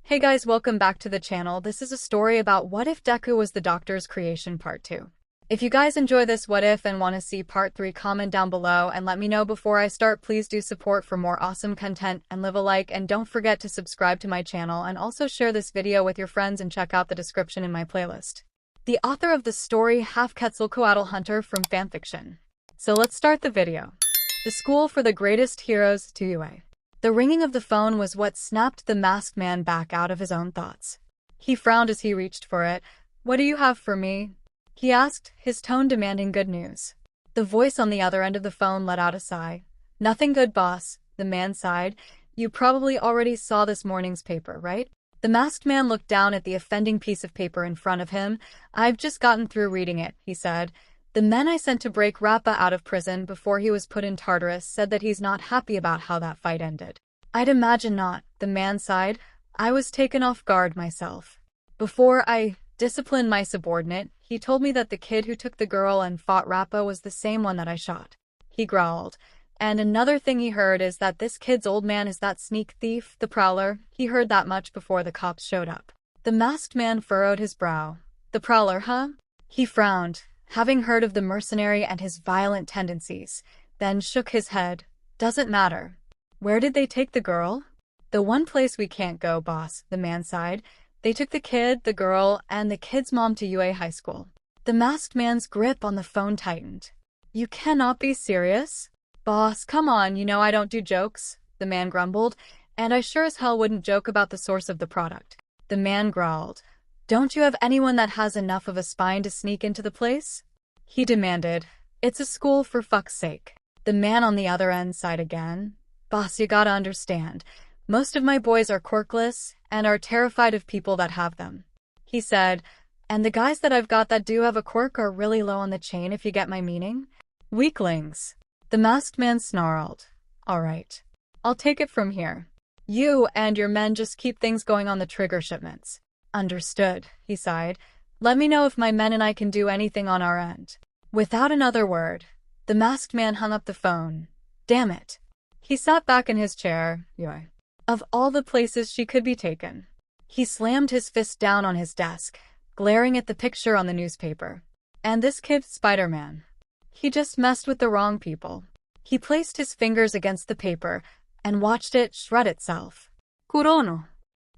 Hey guys, welcome back to the channel. This is a story about what if Deku was the Doctor's creation part 2. If you guys enjoy this what if and want to see part 3, comment down below and let me know before I start. Please do support for more awesome content and leave a like, and don't forget to subscribe to my channel and also share this video with your friends and check out the description in my playlist. The author of the story 𝗵𝗃𝗄𝐴TLHunter from fanfiction. So let's start the video. The school for the greatest heroes to UA. The ringing of the phone was what snapped the masked man back out of his own thoughts. He frowned as he reached for it. "What do you have for me?" he asked, his tone demanding good news. The voice on the other end of the phone let out a sigh. "Nothing good, boss," the man sighed. "You probably already saw this morning's paper, right?" The masked man looked down at the offending piece of paper in front of him. "I've just gotten through reading it," he said. "The men I sent to break 𝗵𝗃𝗄𝐴 out of prison before he was put in Tartarus said that he's not happy about how that fight ended." "I'd imagine not," the man sighed. "I was taken off guard myself. Before I disciplined my subordinate, he told me that the kid who took the girl and fought 𝗵𝗃𝗄𝐴 was the same one that I shot." He growled. "And another thing he heard is that this kid's old man is that sneak thief, the Prowler." He heard that much before the cops showed up. The masked man furrowed his brow. "The Prowler, huh?" He frowned, having heard of the mercenary and his violent tendencies, then shook his head. "Doesn't matter. Where did they take the girl?" "The one place we can't go, boss," the man sighed. "They took the kid, the girl, and the kid's mom to UA high school." The masked man's grip on the phone tightened. "You cannot be serious?" "Boss, come on, you know I don't do jokes," the man grumbled. "And I sure as hell wouldn't joke about the source of the product." The man growled. "Don't you have anyone that has enough of a spine to sneak into the place?" he demanded. "It's a school, for fuck's sake." The man on the other end sighed again. "Boss, you gotta understand. Most of my boys are quirkless and are terrified of people that have them," he said. "And the guys that I've got that do have a quirk are really low on the chain, if you get my meaning. Weaklings." The masked man snarled. "All right. I'll take it from here. You and your men just keep things going on the trigger shipments." "Understood," he sighed. "Let me know if my men and I can do anything on our end." Without another word, the masked man hung up the phone. Damn it. He sat back in his chair. Of all the places she could be taken. He slammed his fist down on his desk, glaring at the picture on the newspaper. And this kid, Spider-Man. He just messed with the wrong people. He placed his fingers against the paper and watched it shred itself. "Kurono,"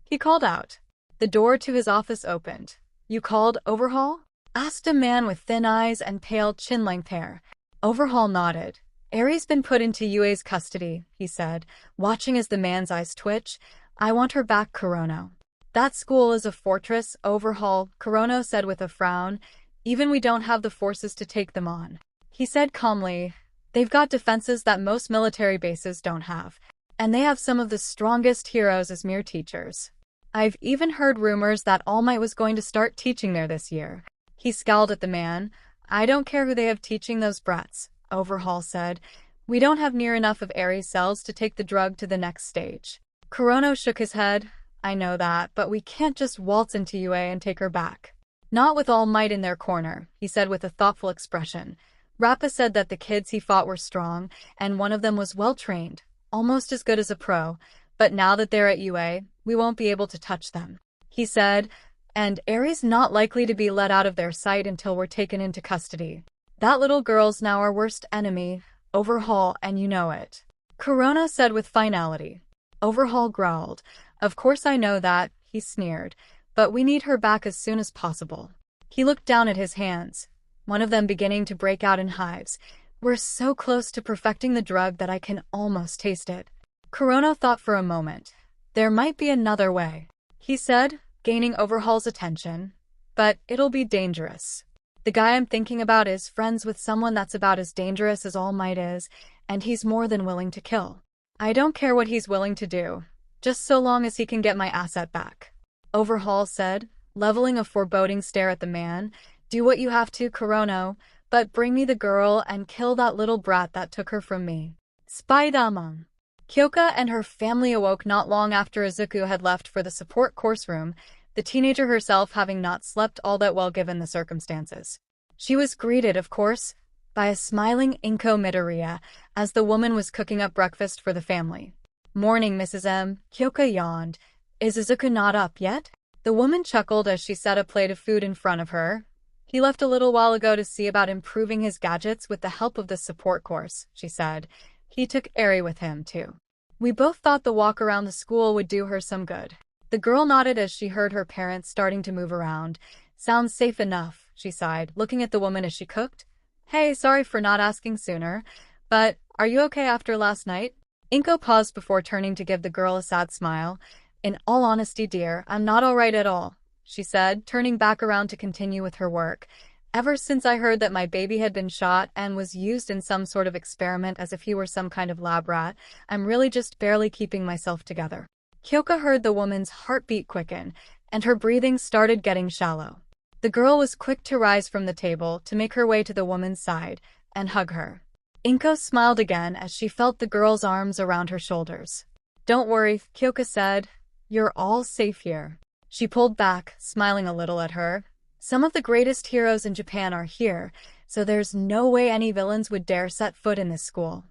he called out. The door to his office opened. "You called, Overhaul?" asked a man with thin eyes and pale chin-length hair. Overhaul nodded. "Eri's been put into UA's custody," he said, watching as the man's eyes twitch. "I want her back, Kurono." "That school is a fortress, Overhaul," Kurono said with a frown. "Even we don't have the forces to take them on," he said calmly. "They've got defenses that most military bases don't have, and they have some of the strongest heroes as mere teachers. I've even heard rumors that All Might was going to start teaching there this year." He scowled at the man. "I don't care who they have teaching those brats," Overhaul said. "We don't have near enough of Ares cells to take the drug to the next stage." Kurono shook his head. "I know that, but we can't just waltz into UA and take her back." "Not with All Might in their corner," he said with a thoughtful expression. "𝗵𝗃𝗄𝐴 said that the kids he fought were strong, and one of them was well-trained, almost as good as a pro. But now that they're at UA, we won't be able to touch them," he said. "And Ares not likely to be let out of their sight until we're taken into custody. That little girl's now our worst enemy, Overhaul, and you know it," Kurono said with finality. Overhaul growled. "Of course I know that," he sneered. "But we need her back as soon as possible." He looked down at his hands, one of them beginning to break out in hives. "We're so close to perfecting the drug that I can almost taste it." Kurono thought for a moment. "There might be another way," he said, gaining Overhaul's attention. "But it'll be dangerous. The guy I'm thinking about is friends with someone that's about as dangerous as All Might is, and he's more than willing to kill. I don't care what he's willing to do, just so long as he can get my asset back," Overhaul said, leveling a foreboding stare at the man. "Do what you have to, Kurono, but bring me the girl and kill that little brat that took her from me." Spider-Man. Kyoka and her family awoke not long after Izuku had left for the support course room, the teenager herself having not slept all that well given the circumstances. She was greeted, of course, by a smiling Izuku Midoriya as the woman was cooking up breakfast for the family. "Morning, Mrs. M," Kyoka yawned. Is Izuku not up yet? The woman chuckled as she set a plate of food in front of her. He left a little while ago to see about improving his gadgets with the help of the support course, she said. He took Eri with him, too. We both thought the walk around the school would do her some good. The girl nodded as she heard her parents starting to move around. Sounds safe enough, she sighed, looking at the woman as she cooked. Hey, sorry for not asking sooner, but are you okay after last night? Inko paused before turning to give the girl a sad smile. In all honesty, dear, I'm not all right at all, she said, turning back around to continue with her work. Ever since I heard that my baby had been shot and was used in some sort of experiment as if he were some kind of lab rat, I'm really just barely keeping myself together. Kyoka heard the woman's heartbeat quicken, and her breathing started getting shallow. The girl was quick to rise from the table to make her way to the woman's side and hug her. Inko smiled again as she felt the girl's arms around her shoulders. Don't worry, Kyoka said. You're all safe here. She pulled back, smiling a little at her. Some of the greatest heroes in Japan are here, so there's no way any villains would dare set foot in this school.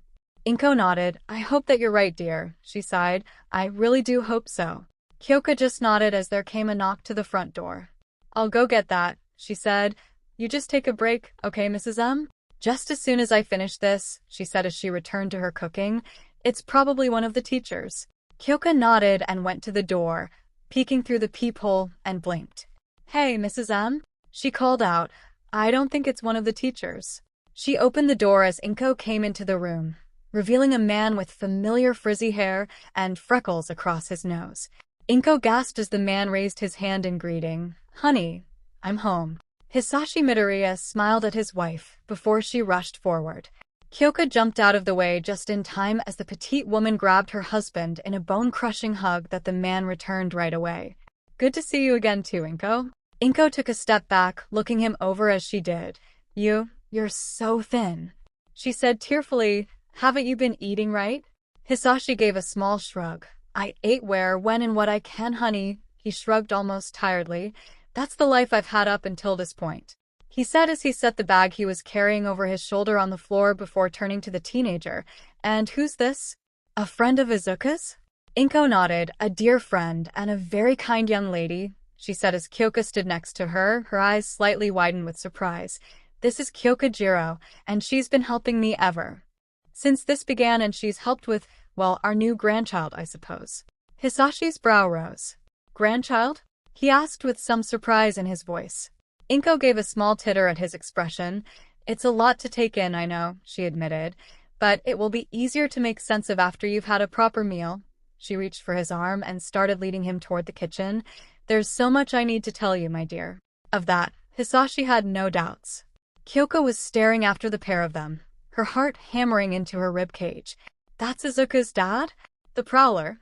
Inko nodded. I hope that you're right, dear, she sighed. I really do hope so. Kyoka just nodded as there came a knock to the front door. I'll go get that, she said. You just take a break, okay, Mrs. M? Just as soon as I finish this, she said as she returned to her cooking. It's probably one of the teachers. Kyoka nodded and went to the door, peeking through the peephole, and blinked. Hey, Mrs. M? She called out. I don't think it's one of the teachers. She opened the door as Inko came into the room, revealing a man with familiar frizzy hair and freckles across his nose. Inko gasped as the man raised his hand in greeting. Honey, I'm home. Hisashi Midoriya smiled at his wife before she rushed forward. Kyoka jumped out of the way just in time as the petite woman grabbed her husband in a bone-crushing hug that the man returned right away. Good to see you again too, Inko. Inko took a step back, looking him over as she did. You're so thin, she said tearfully. Haven't you been eating right? Hisashi gave a small shrug. I ate where, when, and what I can, honey, he shrugged almost tiredly. That's the life I've had up until this point, he said as he set the bag he was carrying over his shoulder on the floor before turning to the teenager. And who's this? A friend of Izuku's? Inko nodded. A dear friend and a very kind young lady, she said as Kyoka stood next to her, her eyes slightly widened with surprise. This is 𝐒𝐭𝐲, and she's been helping me ever since this began, and she's helped with, well, our new grandchild, I suppose. Hisashi's brow rose. Grandchild? He asked with some surprise in his voice. Inko gave a small titter at his expression. It's a lot to take in, I know, she admitted, but it will be easier to make sense of after you've had a proper meal. She reached for his arm and started leading him toward the kitchen. There's so much I need to tell you, my dear. Of that, Hisashi had no doubts. Kyoka was staring after the pair of them, her heart hammering into her ribcage. That's Izuku's dad? The Prowler?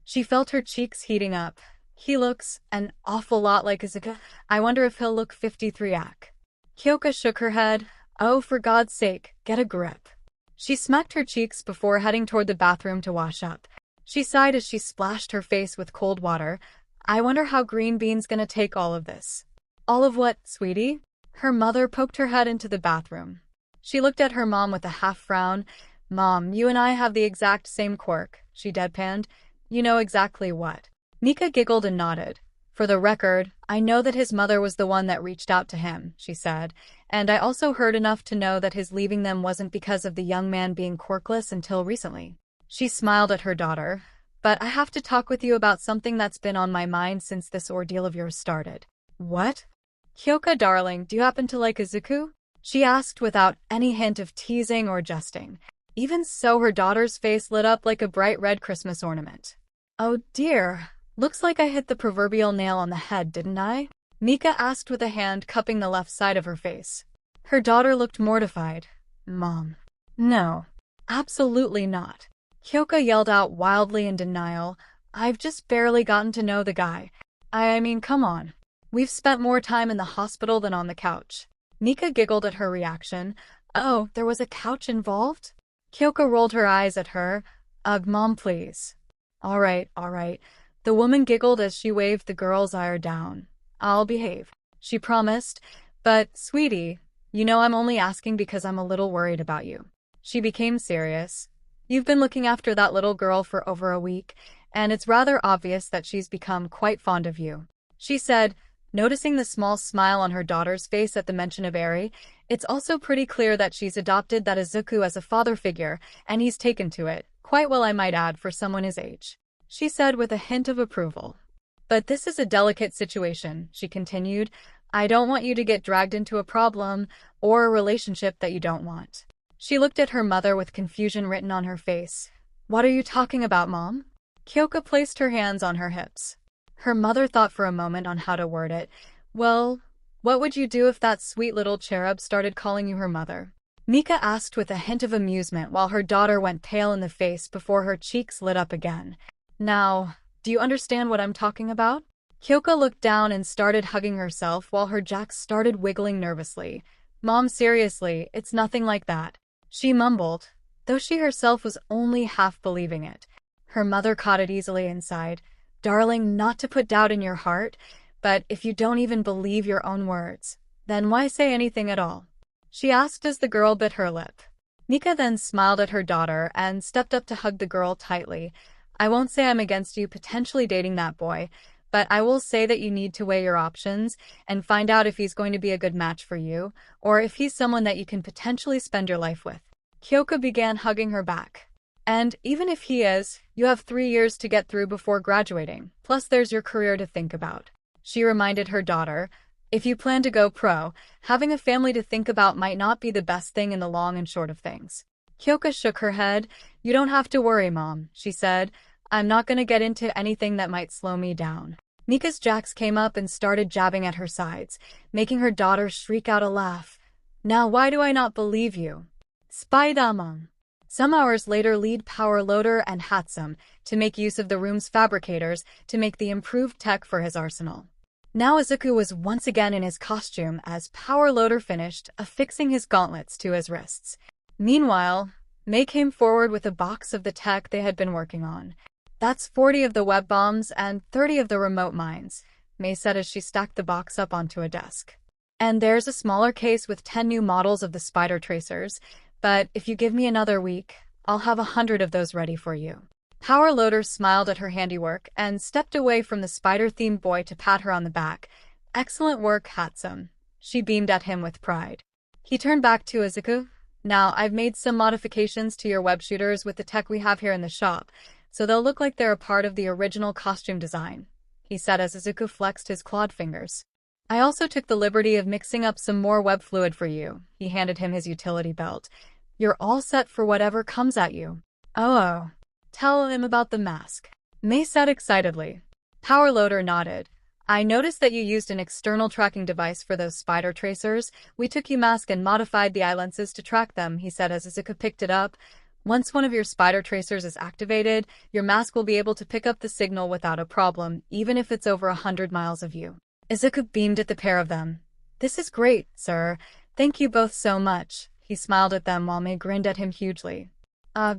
She felt her cheeks heating up. He looks an awful lot like Izuku. I wonder if he'll look 53-ak. Kyoka shook her head. Oh, for God's sake, get a grip. She smacked her cheeks before heading toward the bathroom to wash up. She sighed as she splashed her face with cold water. I wonder how Green Bean's gonna take all of this. All of what, sweetie? Her mother poked her head into the bathroom. She looked at her mom with a half-frown. Mom, you and I have the exact same quirk, she deadpanned. You know exactly what. Mika giggled and nodded. For the record, I know that his mother was the one that reached out to him, she said, and I also heard enough to know that his leaving them wasn't because of the young man being quirkless until recently. She smiled at her daughter. But I have to talk with you about something that's been on my mind since this ordeal of yours started. What? Kyoka, darling, do you happen to like Izuku? She asked without any hint of teasing or jesting. Even so, her daughter's face lit up like a bright red Christmas ornament. Oh dear, looks like I hit the proverbial nail on the head, didn't I? Mika asked with a hand cupping the left side of her face. Her daughter looked mortified. Mom. No. Absolutely not. Kyoka yelled out wildly in denial. I've just barely gotten to know the guy. I mean, come on. We've spent more time in the hospital than on the couch. Mika giggled at her reaction. Oh, there was a couch involved? Kyoka rolled her eyes at her. Ugh, Mom, please. All right. The woman giggled as she waved the girl's ire down. I'll behave, she promised. But, sweetie, you know I'm only asking because I'm a little worried about you. She became serious. You've been looking after that little girl for over a week, and it's rather obvious that she's become quite fond of you," she said, noticing the small smile on her daughter's face at the mention of Eri. "It's also pretty clear that she's adopted that Izuku as a father figure, and he's taken to it, quite well I might add for someone his age," she said with a hint of approval. "But this is a delicate situation," she continued. "I don't want you to get dragged into a problem or a relationship that you don't want." She looked at her mother with confusion written on her face. "What are you talking about, Mom?" Kyoka placed her hands on her hips. Her mother thought for a moment on how to word it. "Well, what would you do if that sweet little cherub started calling you her mother?" Mika asked with a hint of amusement while her daughter went pale in the face before her cheeks lit up again. "Now, do you understand what I'm talking about?" Kyoka looked down and started hugging herself while her jacks started wiggling nervously. "Mom, seriously, it's nothing like that," she mumbled, though she herself was only half believing it. Her mother caught it easily and sighed. "Darling, not to put doubt in your heart, but if you don't even believe your own words, then why say anything at all?" she asked as the girl bit her lip. Mika then smiled at her daughter and stepped up to hug the girl tightly. "I won't say I'm against you potentially dating that boy, but I will say that you need to weigh your options and find out if he's going to be a good match for you, or if he's someone that you can potentially spend your life with." Kyoka began hugging her back. "And even if he is, you have 3 years to get through before graduating, plus there's your career to think about," she reminded her daughter. "If you plan to go pro, having a family to think about might not be the best thing in the long and short of things." Kyoka shook her head. "You don't have to worry, Mom," she said. "I'm not going to get into anything that might slow me down." Mika's jacks came up and started jabbing at her sides, making her daughter shriek out a laugh. "Now why do I not believe you?" Spider-Man. Some hours later, lead power loader and 𝗧𝗵𝗲 to make use of the room's fabricators to make the improved tech for his arsenal. Now Izuku was once again in his costume as power loader finished affixing his gauntlets to his wrists. Meanwhile, Mei came forward with a box of the tech they had been working on. "That's 40 of the web bombs and 30 of the remote mines," Mei said as she stacked the box up onto a desk. "And there's a smaller case with 10 new models of the spider tracers. But if you give me another week, I'll have 100 of those ready for you." Power Loader smiled at her handiwork and stepped away from the spider-themed boy to pat her on the back. "Excellent work, 𝗧𝗵𝗲," she beamed at him with pride. He turned back to Izuku. "Now, I've made some modifications to your web shooters with the tech we have here in the shop, so they'll look like they're a part of the original costume design," he said as Izuku flexed his clawed fingers. "I also took the liberty of mixing up some more web fluid for you." He handed him his utility belt. "You're all set for whatever comes at you." "Oh, tell him about the mask," Mei said excitedly. Power Loader nodded. "I noticed that you used an external tracking device for those spider tracers. We took your mask and modified the eye lenses to track them," he said as Izuku picked it up. "Once one of your spider tracers is activated, your mask will be able to pick up the signal without a problem, even if it's over 100 miles of you." Izuku beamed at the pair of them. "This is great, sir. Thank you both so much." He smiled at them while Mei grinned at him hugely.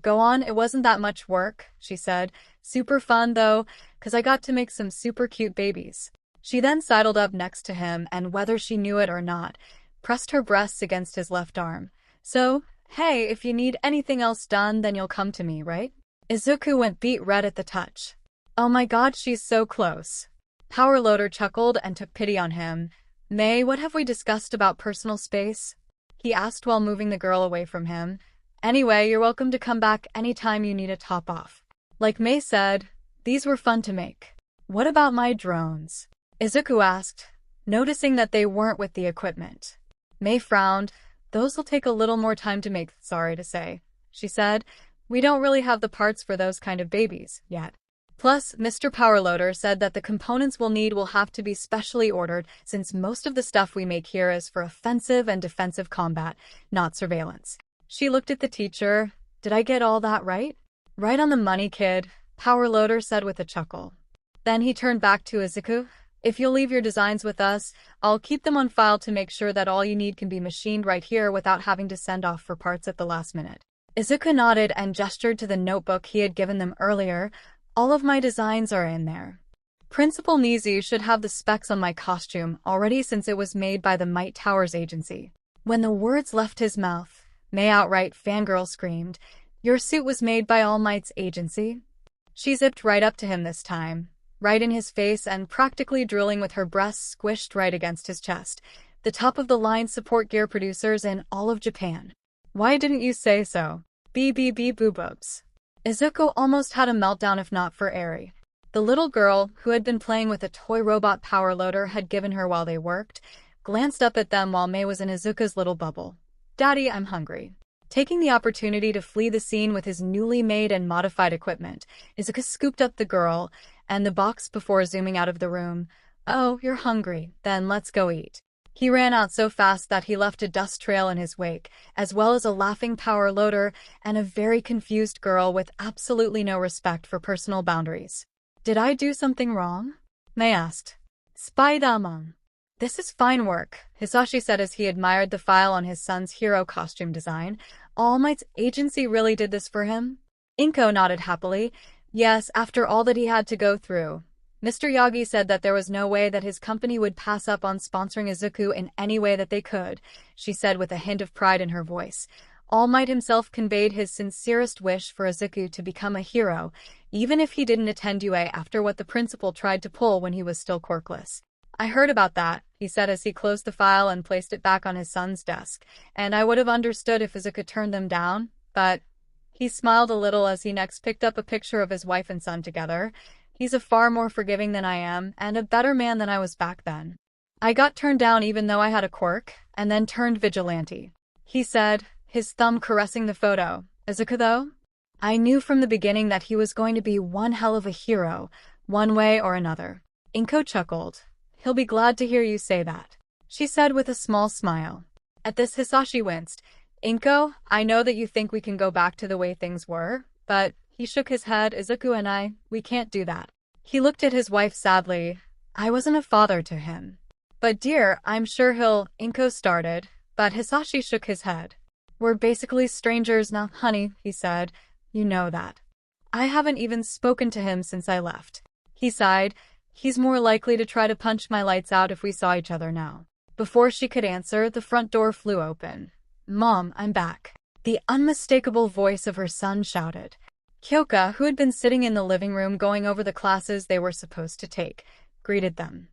Go on, it wasn't that much work," she said. "Super fun, though, 'cause I got to make some super cute babies." She then sidled up next to him and, whether she knew it or not, pressed her breasts against his left arm. "So, hey, if you need anything else done, then you'll come to me, right?" Izuku went beet red at the touch. "Oh my god, she's so close." Power Loader chuckled and took pity on him. "Mei, what have we discussed about personal space?" he asked while moving the girl away from him. "Anyway, you're welcome to come back anytime you need a top off." Like Mei said, these were fun to make. "What about my drones?" Izuku asked, noticing that they weren't with the equipment. Mei frowned. "Those will take a little more time to make, sorry to say," she said. "We don't really have the parts for those kind of babies yet. Plus, Mr. Powerloader said that the components we'll need will have to be specially ordered since most of the stuff we make here is for offensive and defensive combat, not surveillance." She looked at the teacher. "Did I get all that right?" "Right on the money, kid," Powerloader said with a chuckle. Then he turned back to Izuku. "If you'll leave your designs with us, I'll keep them on file to make sure that all you need can be machined right here without having to send off for parts at the last minute." Izuku nodded and gestured to the notebook he had given them earlier. "All of my designs are in there. Principal Nizu should have the specs on my costume already since it was made by the Might Towers agency." When the words left his mouth, Mei outright fangirl screamed, "Your suit was made by All Might's agency?" She zipped right up to him this time, right in his face and practically drooling with her breasts squished right against his chest. The top-of-the-line support gear producers in all of Japan. Why didn't you say so? Boobs. Izuku almost had a meltdown if not for Eri. The little girl, who had been playing with a toy robot power loader had given her while they worked, glanced up at them while Mei was in Izuku's little bubble. Daddy, I'm hungry. Taking the opportunity to flee the scene with his newly made and modified equipment, Izuku scooped up the girl and the box before zooming out of the room. Oh, you're hungry. Then let's go eat. He ran out so fast that he left a dust trail in his wake, as well as a laughing power loader and a very confused girl with absolutely no respect for personal boundaries. Did I do something wrong? Mei asked. Spider-Man. This is fine work, Hisashi said as he admired the file on his son's hero costume design. All Might's agency really did this for him? Inko nodded happily. Yes, after all that he had to go through. Mr. Yagi said that there was no way that his company would pass up on sponsoring Izuku in any way that they could, she said with a hint of pride in her voice. All Might himself conveyed his sincerest wish for Izuku to become a hero, even if he didn't attend UA after what the principal tried to pull when he was still quirkless. I heard about that, he said as he closed the file and placed it back on his son's desk, and I would have understood if Izuku turned them down, but... He smiled a little as he next picked up a picture of his wife and son together. He's a far more forgiving than I am, and a better man than I was back then. I got turned down even though I had a quirk, and then turned vigilante. He said, his thumb caressing the photo. Izuku though? I knew from the beginning that he was going to be one hell of a hero, one way or another. Inko chuckled. He'll be glad to hear you say that, she said with a small smile. At this Hisashi winced. Inko, I know that you think we can go back to the way things were, but, he shook his head, Izuku and I, we can't do that. He looked at his wife sadly. I wasn't a father to him. But dear, I'm sure he'll, Inko started, but Hisashi shook his head. We're basically strangers now, honey, he said. You know that. I haven't even spoken to him since I left. He sighed. He's more likely to try to punch my lights out if we saw each other now. Before she could answer, the front door flew open. Mom, I'm back. The unmistakable voice of her son shouted. Kyoka, who had been sitting in the living room going over the classes they were supposed to take, greeted them.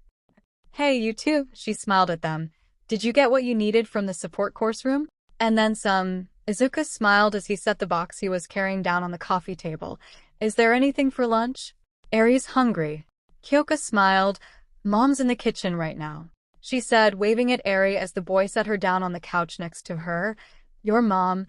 Hey, you two, she smiled at them. Did you get what you needed from the support course room? And then some. Izuku smiled as he set the box he was carrying down on the coffee table. Is there anything for lunch? Eri's hungry. Kyoka smiled. Mom's in the kitchen right now, she said, waving at Eri as the boy set her down on the couch next to her. Your mom,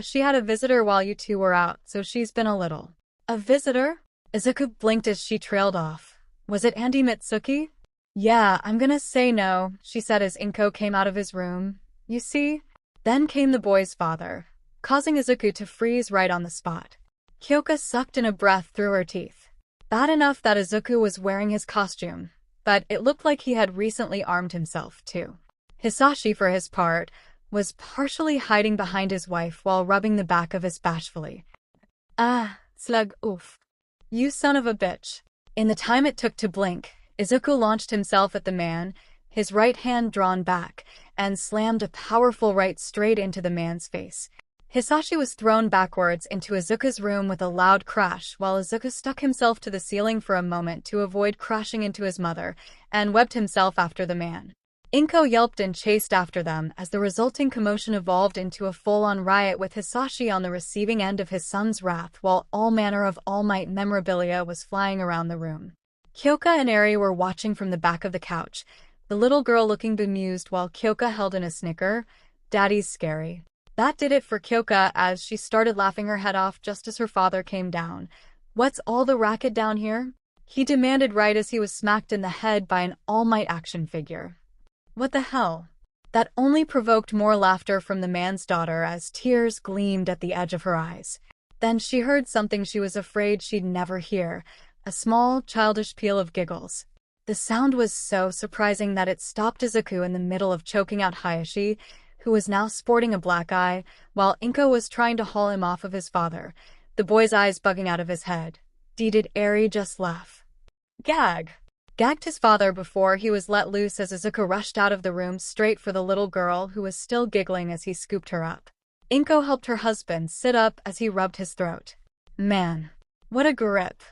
she had a visitor while you two were out, so she's been a little. A visitor? Izuku blinked as she trailed off. Was it Auntie Mitsuki? Yeah, I'm gonna say no, she said as Inko came out of his room. You see? Then came the boy's father, causing Izuku to freeze right on the spot. Kyoka sucked in a breath through her teeth. Bad enough that Izuku was wearing his costume, but it looked like he had recently armed himself, too. Hisashi, for his part, was partially hiding behind his wife while rubbing the back of his bashfully. Slug, oof. You son of a bitch. In the time it took to blink, Izuku launched himself at the man, his right hand drawn back, and slammed a powerful right straight into the man's face. Hisashi was thrown backwards into Izuku's room with a loud crash while Izuku stuck himself to the ceiling for a moment to avoid crashing into his mother, and webbed himself after the man. Inko yelped and chased after them as the resulting commotion evolved into a full-on riot with Hisashi on the receiving end of his son's wrath while all manner of All Might memorabilia was flying around the room. Kyoka and Eri were watching from the back of the couch, the little girl looking bemused while Kyoka held in a snicker. Daddy's scary. That did it for Kyoka as she started laughing her head off just as her father came down. What's all the racket down here? He demanded right as he was smacked in the head by an All Might action figure. What the hell? That only provoked more laughter from the man's daughter as tears gleamed at the edge of her eyes. Then she heard something she was afraid she'd never hear, a small, childish peal of giggles. The sound was so surprising that it stopped Izuku in the middle of choking out Hayashi, who was now sporting a black eye, while Inko was trying to haul him off of his father, the boy's eyes bugging out of his head. Did Eri just laugh? Gag! Gagged his father before he was let loose as Izuku rushed out of the room straight for the little girl who was still giggling as he scooped her up. Inko helped her husband sit up as he rubbed his throat. Man. What a grip,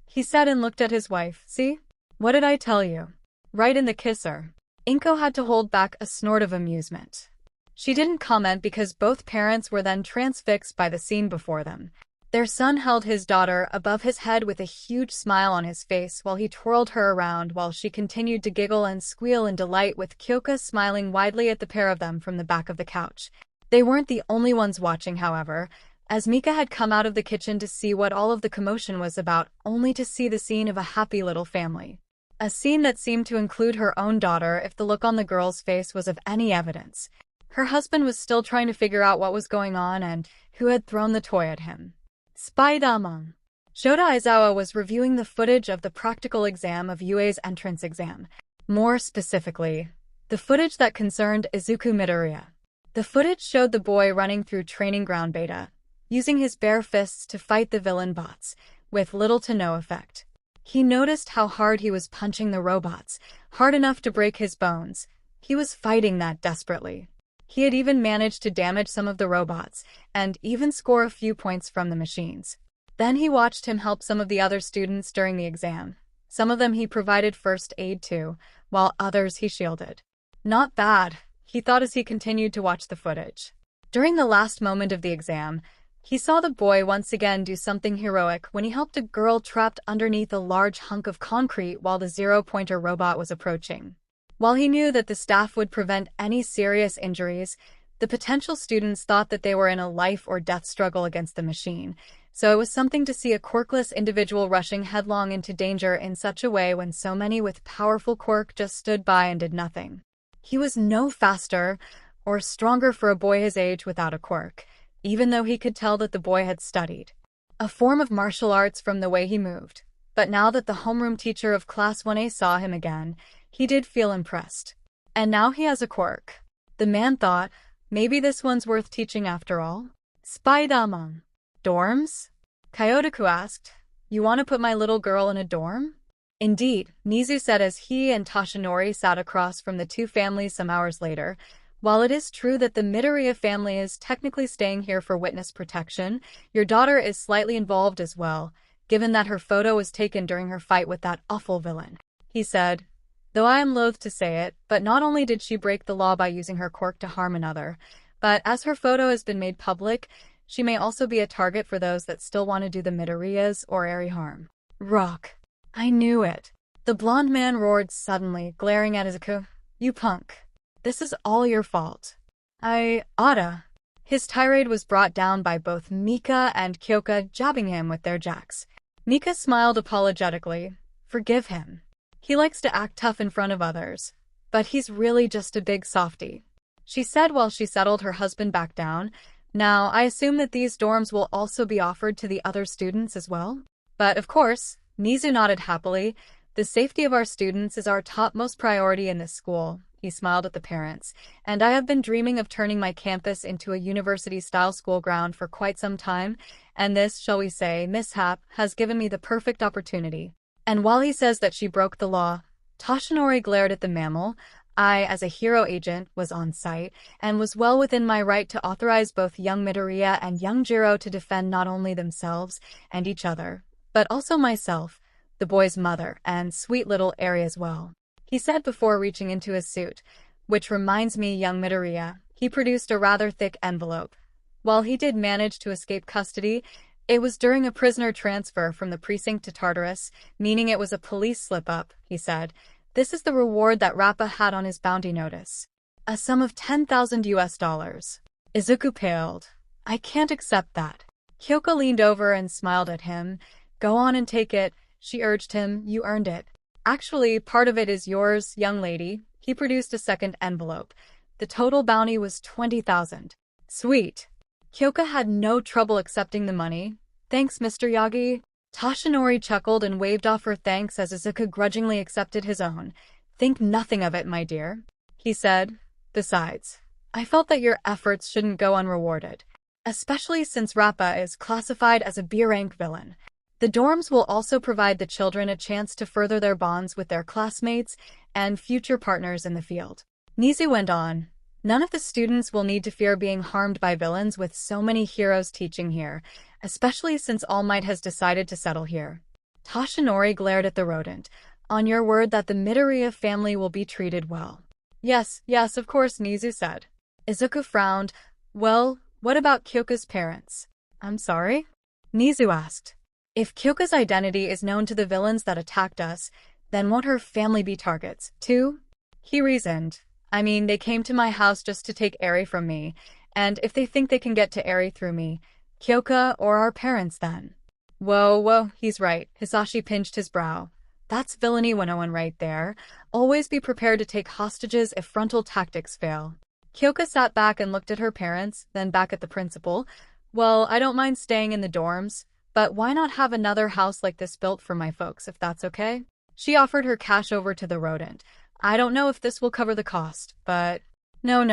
he said and looked at his wife. See? What did I tell you? Right in the kisser. Inko had to hold back a snort of amusement. She didn't comment because both parents were then transfixed by the scene before them. Their son held his daughter above his head with a huge smile on his face while he twirled her around while she continued to giggle and squeal in delight, with Kyoka smiling widely at the pair of them from the back of the couch. They weren't the only ones watching, however, as Mika had come out of the kitchen to see what all of the commotion was about, only to see the scene of a happy little family. A scene that seemed to include her own daughter if the look on the girl's face was of any evidence. Her husband was still trying to figure out what was going on and who had thrown the toy at him. 𝗧𝗵𝗲 Aizawa was reviewing the footage of the practical exam of UA's entrance exam. More specifically, the footage that concerned Izuku Midoriya. The footage showed the boy running through training ground beta, using his bare fists to fight the villain bots, with little to no effect. He noticed how hard he was punching the robots, hard enough to break his bones. He was fighting that desperately. He had even managed to damage some of the robots, and even score a few points from the machines. Then he watched him help some of the other students during the exam. Some of them he provided first aid to, while others he shielded. Not bad, he thought as he continued to watch the footage. During the last moment of the exam, he saw the boy once again do something heroic when he helped a girl trapped underneath a large hunk of concrete while the zero-pointer robot was approaching. While he knew that the staff would prevent any serious injuries, the potential students thought that they were in a life-or-death struggle against the machine, so it was something to see a quirkless individual rushing headlong into danger in such a way when so many with powerful quirk just stood by and did nothing. He was no faster or stronger for a boy his age without a quirk, even though he could tell that the boy had studied a form of martial arts from the way he moved. But now that the homeroom teacher of Class 1A saw him again, he did feel impressed. And now he has a quirk. The man thought, maybe this one's worth teaching after all. 𝗧𝗵𝗲 Dorms? Kyotoku asked, you want to put my little girl in a dorm? Indeed, Nizu said as he and Toshinori sat across from the two families some hours later. While it is true that the Midoriya family is technically staying here for witness protection, your daughter is slightly involved as well, given that her photo was taken during her fight with that awful villain. He said, though I am loath to say it, but not only did she break the law by using her quirk to harm another, but as her photo has been made public, she may also be a target for those that still want to do the Midoriyas or Eri harm. Rock. I knew it. The blonde man roared suddenly, glaring at Izuku. You punk. This is all your fault. Ada. His tirade was brought down by both Mika and Kyoka jabbing him with their jacks. Mika smiled apologetically. Forgive him. He likes to act tough in front of others, but he's really just a big softie, she said while she settled her husband back down. Now, I assume that these dorms will also be offered to the other students as well? But of course, Nizu nodded happily. The safety of our students is our topmost priority in this school, he smiled at the parents, and I have been dreaming of turning my campus into a university-style school ground for quite some time, and this, shall we say, mishap has given me the perfect opportunity. And while he says that she broke the law, Toshinori glared at the mammal. I, as a hero agent, was on site, and was well within my right to authorize both young Midoriya and young Jiro to defend not only themselves and each other, but also myself, the boy's mother, and sweet little Eri as well, he said before reaching into his suit. Which reminds me, young Midoriya, he produced a rather thick envelope. While he did manage to escape custody, it was during a prisoner transfer from the precinct to Tartarus, meaning it was a police slip-up, he said. This is the reward that 𝗧𝗵𝗲 had on his bounty notice. A sum of $10,000. Izuku paled. I can't accept that. Kyoka leaned over and smiled at him. Go on and take it, she urged him. You earned it. Actually, part of it is yours, young lady. He produced a second envelope. The total bounty was $20,000. Sweet. Kyoka had no trouble accepting the money. Thanks, Mr. Yagi. Toshinori chuckled and waved off her thanks as Izuku grudgingly accepted his own. Think nothing of it, my dear, he said. Besides, I felt that your efforts shouldn't go unrewarded, especially since 𝗧𝗵𝗲 is classified as a B-rank villain. The dorms will also provide the children a chance to further their bonds with their classmates and future partners in the field. Nizu went on. None of the students will need to fear being harmed by villains with so many heroes teaching here. especially since All Might has decided to settle here. Toshinori glared at the rodent. On your word that the Midoriya family will be treated well. Yes, of course, Nizu said. Izuku frowned. Well, what about Kyoka's parents? I'm sorry? Nizu asked. If Kyoka's identity is known to the villains that attacked us, then won't her family be targets, too? He reasoned. I mean, they came to my house just to take Eri from me, and if they think they can get to Eri through me, Kyoka or our parents then. Whoa, he's right. Hisashi pinched his brow. That's villainy 101 right there. Always be prepared to take hostages if frontal tactics fail. Kyoka sat back and looked at her parents, then back at the principal. Well, I don't mind staying in the dorms, but why not have another house like this built for my folks if that's okay? She offered her cash over to the rodent. I don't know if this will cover the cost, but… No.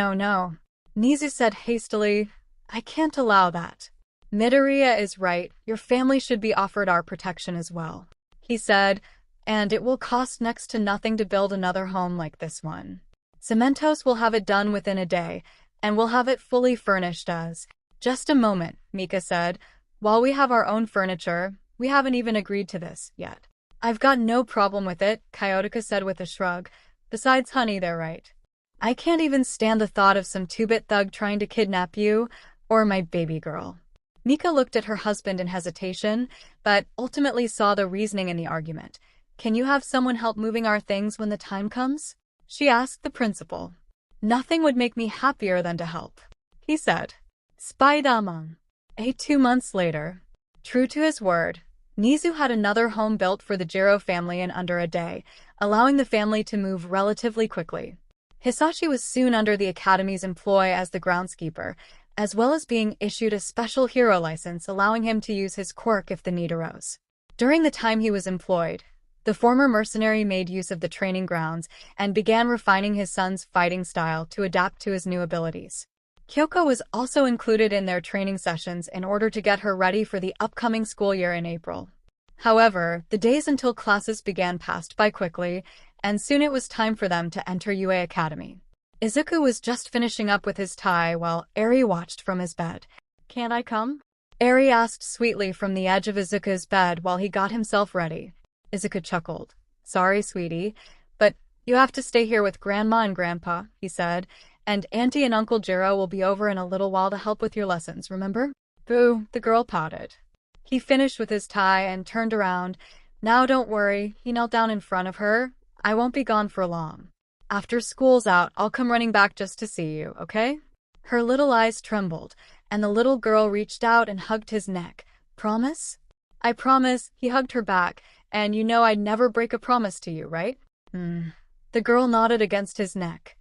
Nizu said hastily, I can't allow that. Midoriya is right. Your family should be offered our protection as well. He said, and it will cost next to nothing to build another home like this one. Cementos will have it done within a day, and we'll have it fully furnished as… Just a moment, Mika said. While we have our own furniture, we haven't even agreed to this yet. I've got no problem with it, Kyoka said with a shrug. Besides honey, they're right. I can't even stand the thought of some two-bit thug trying to kidnap you, or my baby girl. Mika looked at her husband in hesitation, but ultimately saw the reasoning in the argument. Can you have someone help moving our things when the time comes? She asked the principal. Nothing would make me happier than to help, he said. Spider-Man. 2 months later. True to his word, Nizu had another home built for the Jiro family in under a day, allowing the family to move relatively quickly. Hisashi was soon under the Academy's employ as the groundskeeper, as well as being issued a special hero license allowing him to use his quirk if the need arose. During the time he was employed, the former mercenary made use of the training grounds and began refining his son's fighting style to adapt to his new abilities. Kyoka was also included in their training sessions in order to get her ready for the upcoming school year in April. However, the days until classes began passed by quickly, and soon it was time for them to enter UA Academy. Izuku was just finishing up with his tie while Eri watched from his bed. Can't I come? Eri asked sweetly from the edge of Izuku's bed while he got himself ready. Izuku chuckled. Sorry, sweetie, but you have to stay here with Grandma and Grandpa, he said, and Auntie and Uncle Jiro will be over in a little while to help with your lessons, remember? Boo, the girl pouted. He finished with his tie and turned around. Now don't worry, he knelt down in front of her. I won't be gone for long. After school's out, I'll come running back just to see you, okay? Her little eyes trembled, and the little girl reached out and hugged his neck. Promise? I promise, he hugged her back, and you know I'd never break a promise to you, right? The girl nodded against his neck.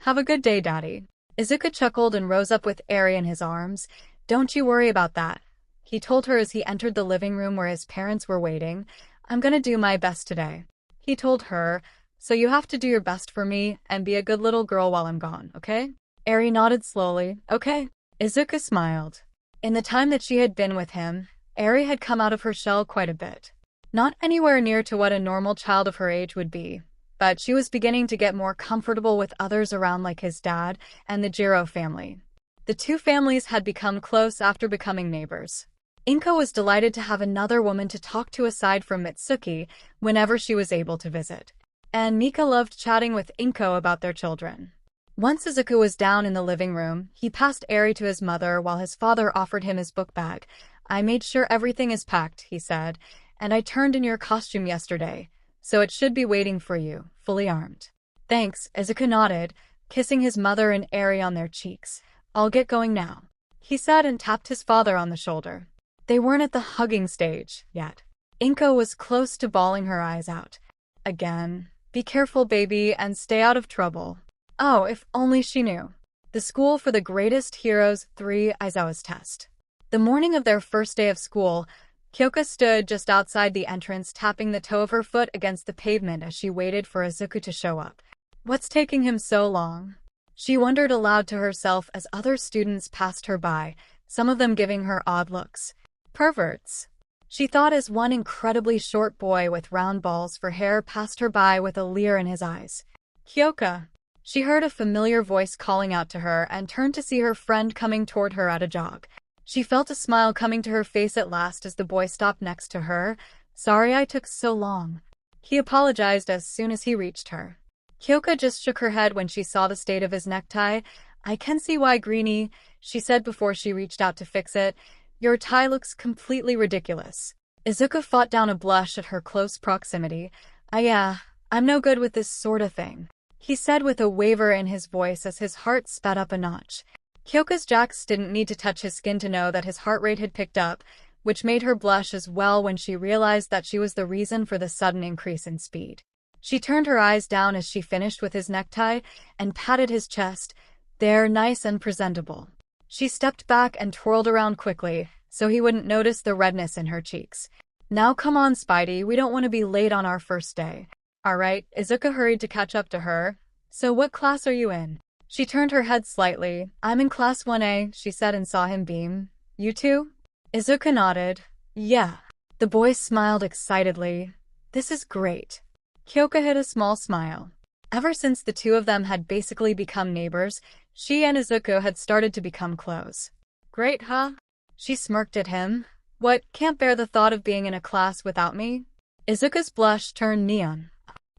Have a good day, Daddy. Izuku chuckled and rose up with Eri in his arms. Don't you worry about that, he told her as he entered the living room where his parents were waiting. I'm gonna do my best today, he told her, so you have to do your best for me and be a good little girl while I'm gone, okay? Eri nodded slowly. Okay. Izuku smiled. In the time that she had been with him, Eri had come out of her shell quite a bit. Not anywhere near to what a normal child of her age would be, but she was beginning to get more comfortable with others around like his dad and the Jiro family. The two families had become close after becoming neighbors. Inko was delighted to have another woman to talk to aside from Mitsuki whenever she was able to visit. And Mika loved chatting with Inko about their children. Once Izuku was down in the living room, he passed Eri to his mother while his father offered him his book bag. I made sure everything is packed, he said, and I turned in your costume yesterday, so it should be waiting for you, fully armed. Thanks, Izuku nodded, kissing his mother and Eri on their cheeks. I'll get going now, he said and tapped his father on the shoulder. They weren't at the hugging stage yet. Inko was close to bawling her eyes out. Again. Be careful, baby, and stay out of trouble. Oh, if only she knew. The school for the greatest heroes 3 Aizawa's test. The morning of their first day of school, Kyoka stood just outside the entrance tapping the toe of her foot against the pavement as she waited for Izuku to show up. What's taking him so long? She wondered aloud to herself as other students passed her by, some of them giving her odd looks. Perverts, she thought as one incredibly short boy with round balls for hair passed her by with a leer in his eyes. Kyoka. She heard a familiar voice calling out to her and turned to see her friend coming toward her at a jog. She felt a smile coming to her face at last as the boy stopped next to her. "Sorry I took so long." He apologized as soon as he reached her. 𝐒𝐭𝐲 just shook her head when she saw the state of his necktie. "I can see why, Greenie," she said before she reached out to fix it. "Your tie looks completely ridiculous." Izuku fought down a blush at her close proximity. Yeah, I'm no good with this sort of thing," he said with a waver in his voice as his heart sped up a notch. 𝐒𝐭𝐲's Jax didn't need to touch his skin to know that his heart rate had picked up, which made her blush as well when she realized that she was the reason for the sudden increase in speed. She turned her eyes down as she finished with his necktie and patted his chest. "They're nice and presentable." She stepped back and twirled around quickly, so he wouldn't notice the redness in her cheeks. "Now come on, Spidey, we don't want to be late on our first day." "Alright," Izuku hurried to catch up to her. "So what class are you in?" She turned her head slightly. "I'm in class 1A, she said and saw him beam. "You too?" Izuku nodded. "Yeah." The boy smiled excitedly. "This is great." 𝐒𝐭𝐲 hid a small smile. Ever since the two of them had basically become neighbors, she and Izuku had started to become close. "Great, huh?" She smirked at him. "What, can't bear the thought of being in a class without me?" Izuku's blush turned neon.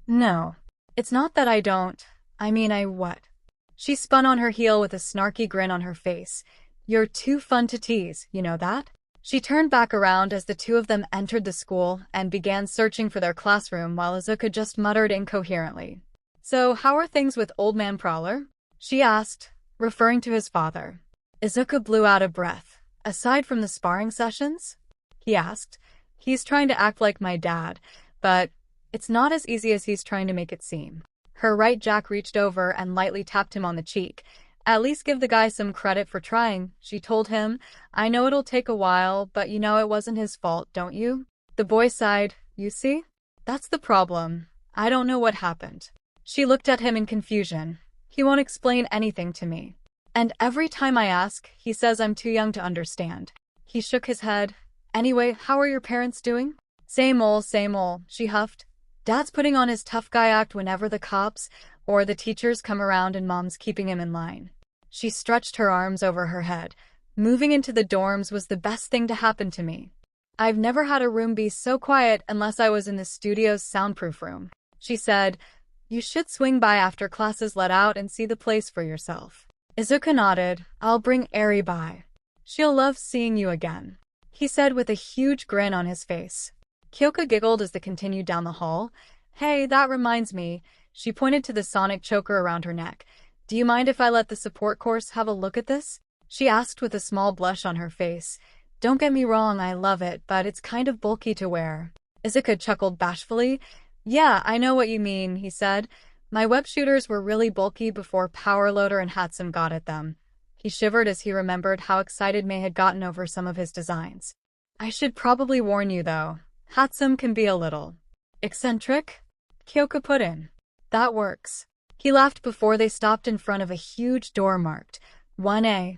"No. It's not that I don't. I mean what?" She spun on her heel with a snarky grin on her face. "You're too fun to tease, you know that?" She turned back around as the two of them entered the school and began searching for their classroom while Izuku just muttered incoherently. "So, how are things with Old Man Prowler?" she asked, referring to his father. Izuku blew out a breath. "Aside from the sparring sessions?" he asked. "He's trying to act like my dad, but it's not as easy as he's trying to make it seem." Her right jack reached over and lightly tapped him on the cheek. "At least give the guy some credit for trying," she told him. "I know it'll take a while, but you know it wasn't his fault, don't you?" The boy sighed. "You see? That's the problem. I don't know what happened." She looked at him in confusion. "He won't explain anything to me. And every time I ask, he says I'm too young to understand." He shook his head. "Anyway, how are your parents doing?" Same ol', she huffed. "Dad's putting on his tough guy act whenever the cops or the teachers come around and Mom's keeping him in line." She stretched her arms over her head. "Moving into the dorms was the best thing to happen to me. I've never had a room be so quiet unless I was in the studio's soundproof room." She said, "You should swing by after classes let out and see the place for yourself." Izuku nodded. "I'll bring Eri by. She'll love seeing you again," he said with a huge grin on his face. 𝐒𝐭𝐲 giggled as they continued down the hall. "Hey, that reminds me." She pointed to the sonic choker around her neck. "Do you mind if I let the support course have a look at this?" she asked with a small blush on her face. "Don't get me wrong, I love it, but it's kind of bulky to wear." Izuku chuckled bashfully. "Yeah, I know what you mean," he said. "My web shooters were really bulky before Powerloader and 𝗧𝗵𝗲 got at them." He shivered as he remembered how excited May had gotten over some of his designs. "I should probably warn you, though. 𝗧𝗵𝗲 can be a little eccentric," 𝐒𝐭𝐲 put in. "That works." He laughed before they stopped in front of a huge door marked 1A.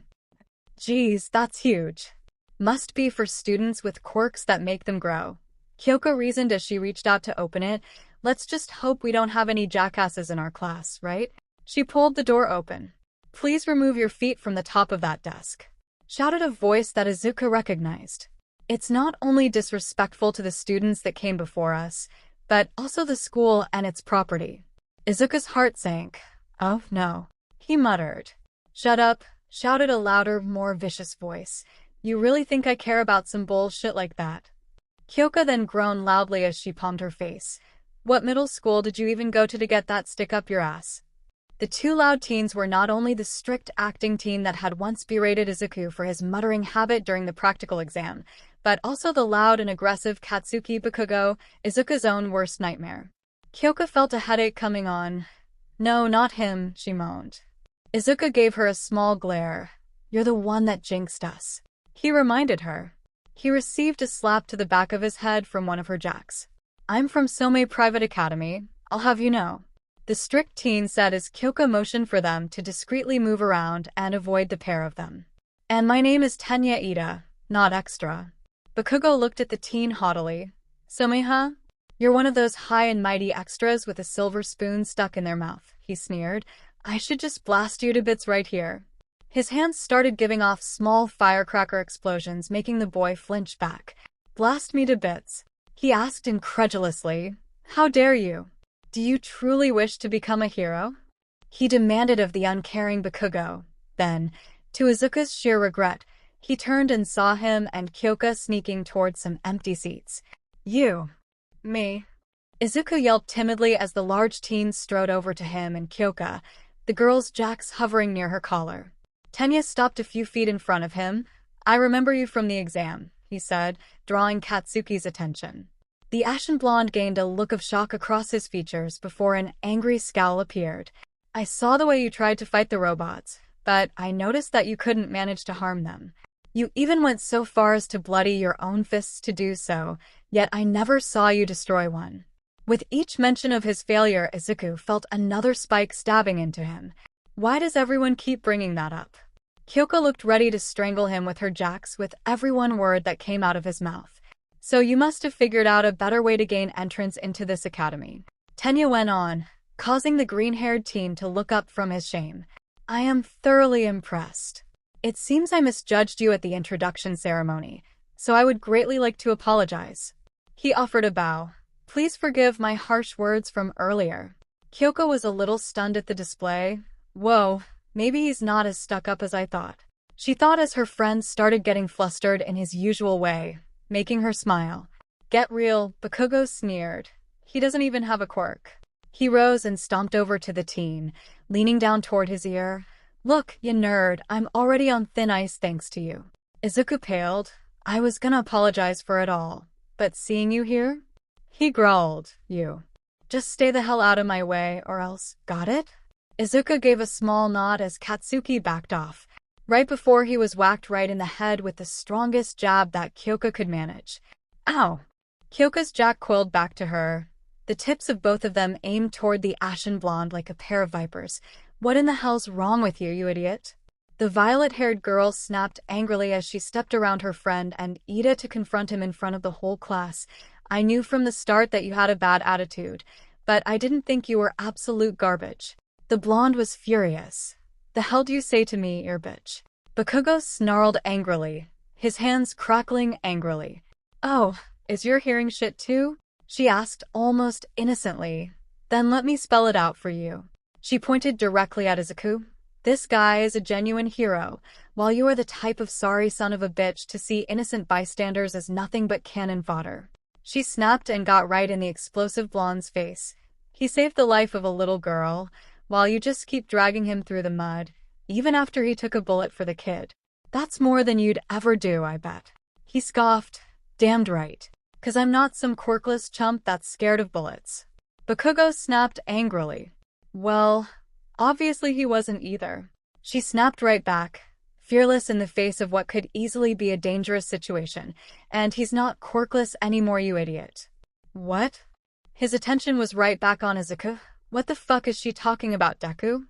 "Geez, that's huge. Must be for students with quirks that make them grow," 𝐒𝐭𝐲 reasoned as she reached out to open it. "Let's just hope we don't have any jackasses in our class, right?" She pulled the door open. "Please remove your feet from the top of that desk," shouted a voice that Izuku recognized. "It's not only disrespectful to the students that came before us, but also the school and its property." Izuku's heart sank. "Oh, no," he muttered. "Shut up," shouted a louder, more vicious voice. "You really think I care about some bullshit like that?" 𝐒𝐭𝐲 then groaned loudly as she palmed her face. "What middle school did you even go to get that stick up your ass?" The two loud teens were not only the strict acting teen that had once berated Izuku for his muttering habit during the practical exam, but also the loud and aggressive Katsuki Bakugo, Izuku's own worst nightmare. 𝐒𝐭𝐲 felt a headache coming on. "No, not him," she moaned. Izuku gave her a small glare. "You're the one that jinxed us," he reminded her. He received a slap to the back of his head from one of her jacks. "I'm from 𝗂𝗵𝗲 Private Academy, I'll have you know," the strict teen said as 𝐒𝐭𝐲 motioned for them to discreetly move around and avoid the pair of them. "And my name is Tenya Ida, not extra." Bakugo looked at the teen haughtily. "𝗂𝗵𝗲? You're one of those high and mighty extras with a silver spoon stuck in their mouth," he sneered. "I should just blast you to bits right here." His hands started giving off small firecracker explosions, making the boy flinch back. "Blast me to bits," he asked incredulously. "How dare you? Do you truly wish to become a hero?" he demanded of the uncaring Bakugo. Then, to Izuku's sheer regret, he turned and saw him and Kyoka sneaking towards some empty seats. "You. Me." Izuku yelped timidly as the large teen strode over to him and Kyoka, the girl's jacks hovering near her collar. Tenya stopped a few feet in front of him. "I remember you from the exam," he said, drawing Katsuki's attention. The ashen blonde gained a look of shock across his features before an angry scowl appeared. "I saw the way you tried to fight the robots, but I noticed that you couldn't manage to harm them. You even went so far as to bloody your own fists to do so, yet I never saw you destroy one." With each mention of his failure, Izuku felt another spike stabbing into him. Why does everyone keep bringing that up? Kyoka looked ready to strangle him with her jacks with every one word that came out of his mouth. "So you must have figured out a better way to gain entrance into this academy," Tenya went on, causing the green-haired teen to look up from his shame. "I am thoroughly impressed. It seems I misjudged you at the introduction ceremony, so I would greatly like to apologize." He offered a bow. "Please forgive my harsh words from earlier." Kyoka was a little stunned at the display. "Whoa, maybe he's not as stuck up as I thought," she thought as her friend started getting flustered in his usual way, making her smile. "Get real," Bakugo sneered. "He doesn't even have a quirk." He rose and stomped over to the teen, leaning down toward his ear. "Look, you nerd, I'm already on thin ice thanks to you." Izuku paled. "I was gonna apologize for it all, but seeing you here?" He growled. "You. Just stay the hell out of my way, or else, got it?" Izuku gave a small nod as Katsuki backed off, right before he was whacked right in the head with the strongest jab that Kyoka could manage. "Ow!" Kyoka's jack coiled back to her. The tips of both of them aimed toward the ashen blonde like a pair of vipers. "What in the hell's wrong with you, you idiot?" The violet-haired girl snapped angrily as she stepped around her friend and Ida to confront him in front of the whole class. "I knew from the start that you had a bad attitude, but I didn't think you were absolute garbage." The blonde was furious. "The hell do you say to me, bitch?" Bakugo snarled angrily, his hands crackling angrily. "Oh, is your hearing shit too?" she asked almost innocently. "Then let me spell it out for you." She pointed directly at Izuku. "This guy is a genuine hero, while you are the type of sorry son of a bitch to see innocent bystanders as nothing but cannon fodder." She snapped and got right in the explosive blonde's face. "He saved the life of a little girl, while you just keep dragging him through the mud, even after he took a bullet for the kid. That's more than you'd ever do, I bet." He scoffed. "Damned right. 'Cause I'm not some quirkless chump that's scared of bullets." Bakugo snapped angrily. "Well, obviously he wasn't either." She snapped right back, fearless in the face of what could easily be a dangerous situation. "And he's not quirkless anymore, you idiot." "What?" His attention was right back on Izuku. "What the fuck is she talking about, Deku?"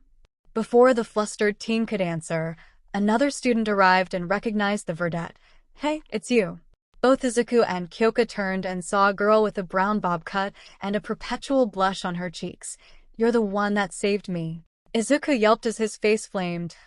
Before the flustered teen could answer, another student arrived and recognized the verdette. "Hey, it's you." Both Izuku and Kyoka turned and saw a girl with a brown bob cut and a perpetual blush on her cheeks. "You're the one that saved me." Izuku yelped as his face flamed.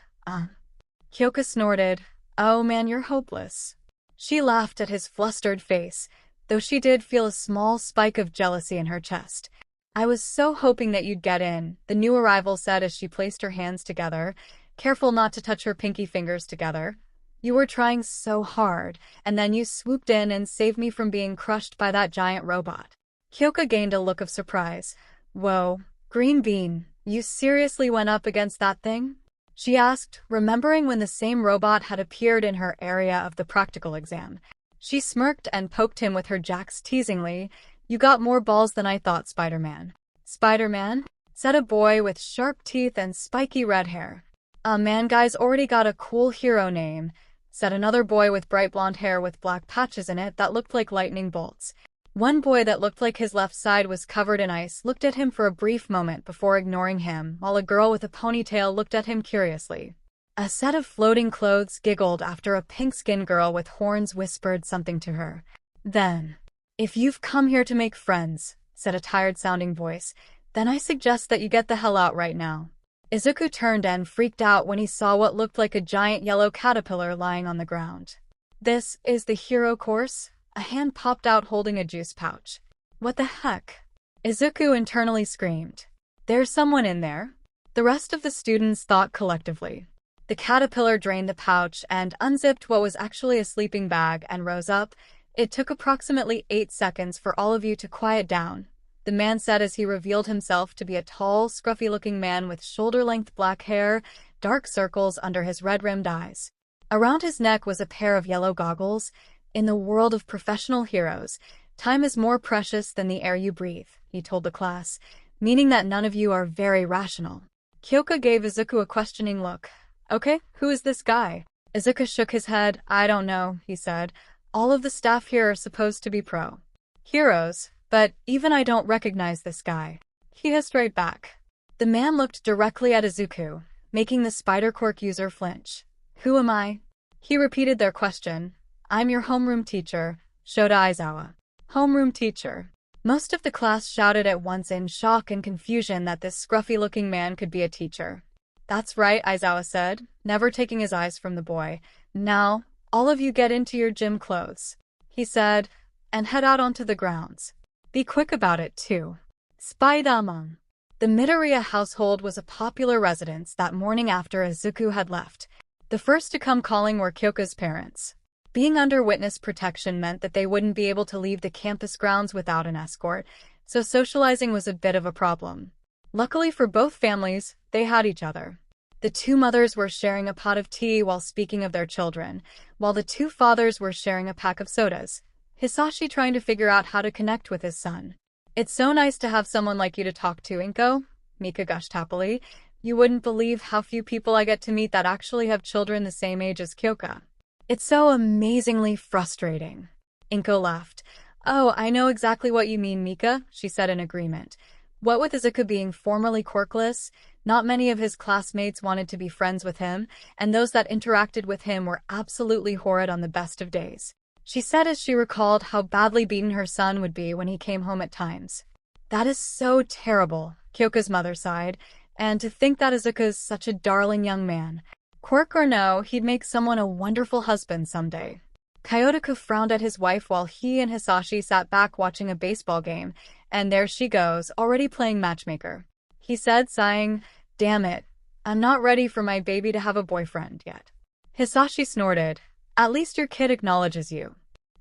Kyoka snorted. "Oh man, you're hopeless." She laughed at his flustered face, though she did feel a small spike of jealousy in her chest. "I was so hoping that you'd get in," the new arrival said as she placed her hands together, careful not to touch her pinky fingers together. "You were trying so hard, and then you swooped in and saved me from being crushed by that giant robot." Kyoka gained a look of surprise. "Whoa, Green Bean, you seriously went up against that thing?" she asked, remembering when the same robot had appeared in her area of the practical exam. She smirked and poked him with her jacks teasingly. "You got more balls than I thought, Spider-Man." "Spider-Man?" said a boy with sharp teeth and spiky red hair. Man, guy's already got a cool hero name," said another boy with bright blonde hair with black patches in it that looked like lightning bolts. One boy that looked like his left side was covered in ice looked at him for a brief moment before ignoring him, while a girl with a ponytail looked at him curiously. A set of floating clothes giggled after a pink-skinned girl with horns whispered something to her. Then, "If you've come here to make friends," said a tired-sounding voice, "then I suggest that you get the hell out right now." Izuku turned and freaked out when he saw what looked like a giant yellow caterpillar lying on the ground. "This is the hero course?" A hand popped out holding a juice pouch. "What the heck?" Izuku internally screamed. "There's someone in there." The rest of the students thought collectively. The caterpillar drained the pouch and unzipped what was actually a sleeping bag and rose up. "It took approximately 8 seconds for all of you to quiet down," the man said as he revealed himself to be a tall, scruffy-looking man with shoulder-length black hair, dark circles under his red-rimmed eyes. Around his neck was a pair of yellow goggles. "In the world of professional heroes, time is more precious than the air you breathe," he told the class, "meaning that none of you are very rational." Kyoka gave Izuku a questioning look. "Okay, who is this guy?" Izuku shook his head. "I don't know," he said. "All of the staff here are supposed to be pro heroes, but even I don't recognize this guy." He hissed right back. The man looked directly at Izuku, making the Spider Quirk user flinch. "Who am I?" He repeated their question. "I'm your homeroom teacher, Shota Aizawa." Homeroom teacher. Most of the class shouted at once in shock and confusion that this scruffy-looking man could be a teacher. "That's right," Aizawa said, never taking his eyes from the boy. "Now, all of you get into your gym clothes," he said, "and head out onto the grounds. Be quick about it, too." Spider-Man. The Midoriya household was a popular residence that morning after Izuku had left. The first to come calling were Kyoka's parents. Being under witness protection meant that they wouldn't be able to leave the campus grounds without an escort, so socializing was a bit of a problem. Luckily for both families, they had each other. The two mothers were sharing a pot of tea while speaking of their children, while the two fathers were sharing a pack of sodas. Hisashi trying to figure out how to connect with his son. "It's so nice to have someone like you to talk to, Inko," Mika gushed happily. "You wouldn't believe how few people I get to meet that actually have children the same age as Kyoka." "It's so amazingly frustrating." Inko laughed. "Oh, I know exactly what you mean, Mika," she said in agreement. What with Izuku being formerly quirkless, not many of his classmates wanted to be friends with him, and those that interacted with him were absolutely horrid on the best of days. She said as she recalled how badly beaten her son would be when he came home at times. "That is so terrible," Kyoka's mother sighed, "and to think that Izuku's such a darling young man. Quirk or no, he'd make someone a wonderful husband someday." Kyotoku frowned at his wife while he and Hisashi sat back watching a baseball game, and there she goes, already playing matchmaker. He said, sighing, "Damn it, I'm not ready for my baby to have a boyfriend yet." Hisashi snorted. "At least your kid acknowledges you."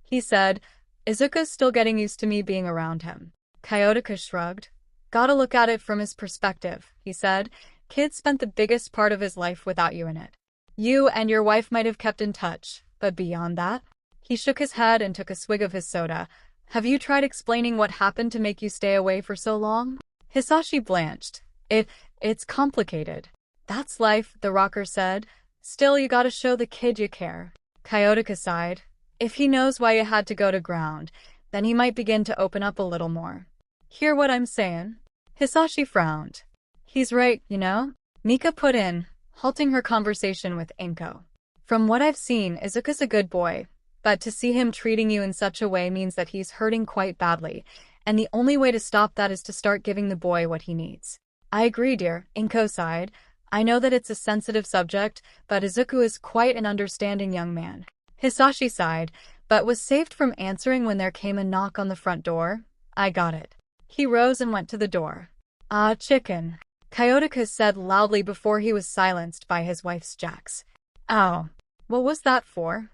He said, "Izuku's still getting used to me being around him." Kyotoku shrugged. "Gotta look at it from his perspective," he said. "Kid spent the biggest part of his life without you in it. You and your wife might have kept in touch, but beyond that?" He shook his head and took a swig of his soda. "Have you tried explaining what happened to make you stay away for so long?" Hisashi blanched. It's complicated." "That's life," the rocker said. "Still, you gotta show the kid you care." Kyotoku sighed. "If he knows why you had to go to ground, then he might begin to open up a little more." "Hear what I'm saying?" Hisashi frowned. "He's right, you know," Mika put in, halting her conversation with Inko. "From what I've seen, Izuku's a good boy, but to see him treating you in such a way means that he's hurting quite badly, and the only way to stop that is to start giving the boy what he needs." "I agree, dear," Inko sighed. "I know that it's a sensitive subject, but Izuku is quite an understanding young man." Hisashi sighed, but was saved from answering when there came a knock on the front door. "I got it." He rose and went to the door. "Ah, chicken," Kyotoku said loudly before he was silenced by his wife's jacks. "Oh, what was that for?"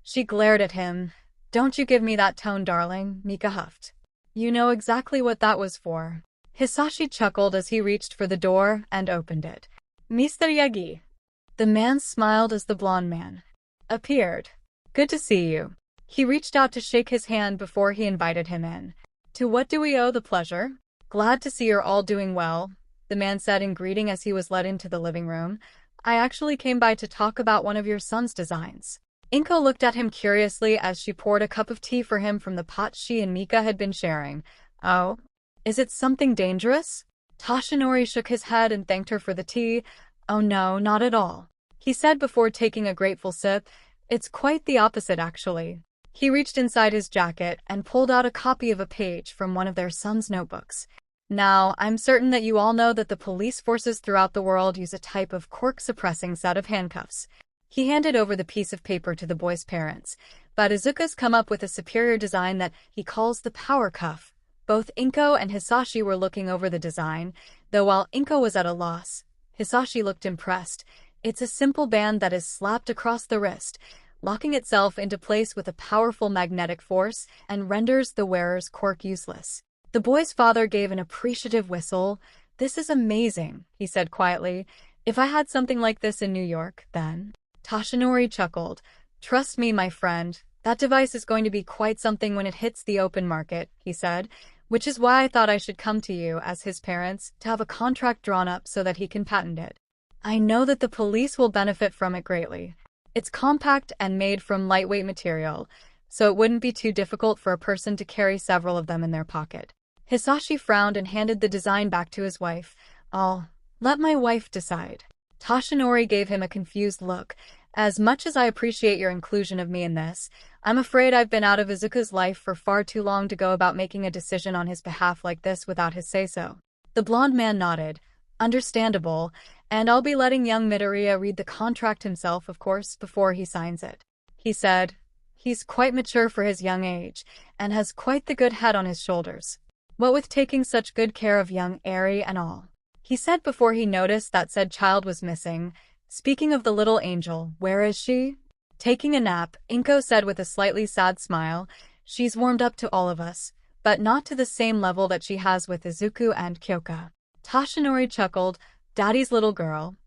She glared at him. "Don't you give me that tone, darling," Mika huffed. "You know exactly what that was for." Hisashi chuckled as he reached for the door and opened it. "Mr. Yagi." The man smiled as the blonde man appeared. "Good to see you." He reached out to shake his hand before he invited him in. "To what do we owe the pleasure?" "Glad to see you're all doing well," the man said in greeting as he was led into the living room. "I actually came by to talk about one of your son's designs." Inko looked at him curiously as she poured a cup of tea for him from the pot she and Mika had been sharing. "Oh? Is it something dangerous?" Toshinori shook his head and thanked her for the tea. "Oh no, not at all," he said before taking a grateful sip. "It's quite the opposite, actually." He reached inside his jacket and pulled out a copy of a page from one of their son's notebooks. Now, I'm certain that you all know that the police forces throughout the world use a type of quirk-suppressing set of handcuffs. He handed over the piece of paper to the boy's parents, but Izuku's come up with a superior design that he calls the power cuff. Both Inko and Hisashi were looking over the design, though while Inko was at a loss, Hisashi looked impressed. It's a simple band that is slapped across the wrist, locking itself into place with a powerful magnetic force and renders the wearer's quirk useless. The boy's father gave an appreciative whistle. "This is amazing," he said quietly. "If I had something like this in New York, then..." Toshinori chuckled. "Trust me, my friend, that device is going to be quite something when it hits the open market," he said, "which is why I thought I should come to you as his parents to have a contract drawn up so that he can patent it. I know that the police will benefit from it greatly. It's compact and made from lightweight material, so it wouldn't be too difficult for a person to carry several of them in their pocket." Hisashi frowned and handed the design back to his wife. "I'll let my wife decide." Toshinori gave him a confused look. "As much as I appreciate your inclusion of me in this, I'm afraid I've been out of Izuku's life for far too long to go about making a decision on his behalf like this without his say-so." The blonde man nodded. "Understandable, and I'll be letting young Midoriya read the contract himself, of course, before he signs it," he said. "He's quite mature for his young age, and has quite the good head on his shoulders. What with taking such good care of young Eri and all," he said before he noticed that said child was missing. "Speaking of the little angel, where is she?" "Taking a nap," Inko said with a slightly sad smile. "She's warmed up to all of us, but not to the same level that she has with Izuku and Kyoka." Toshinori chuckled. "Daddy's little girl,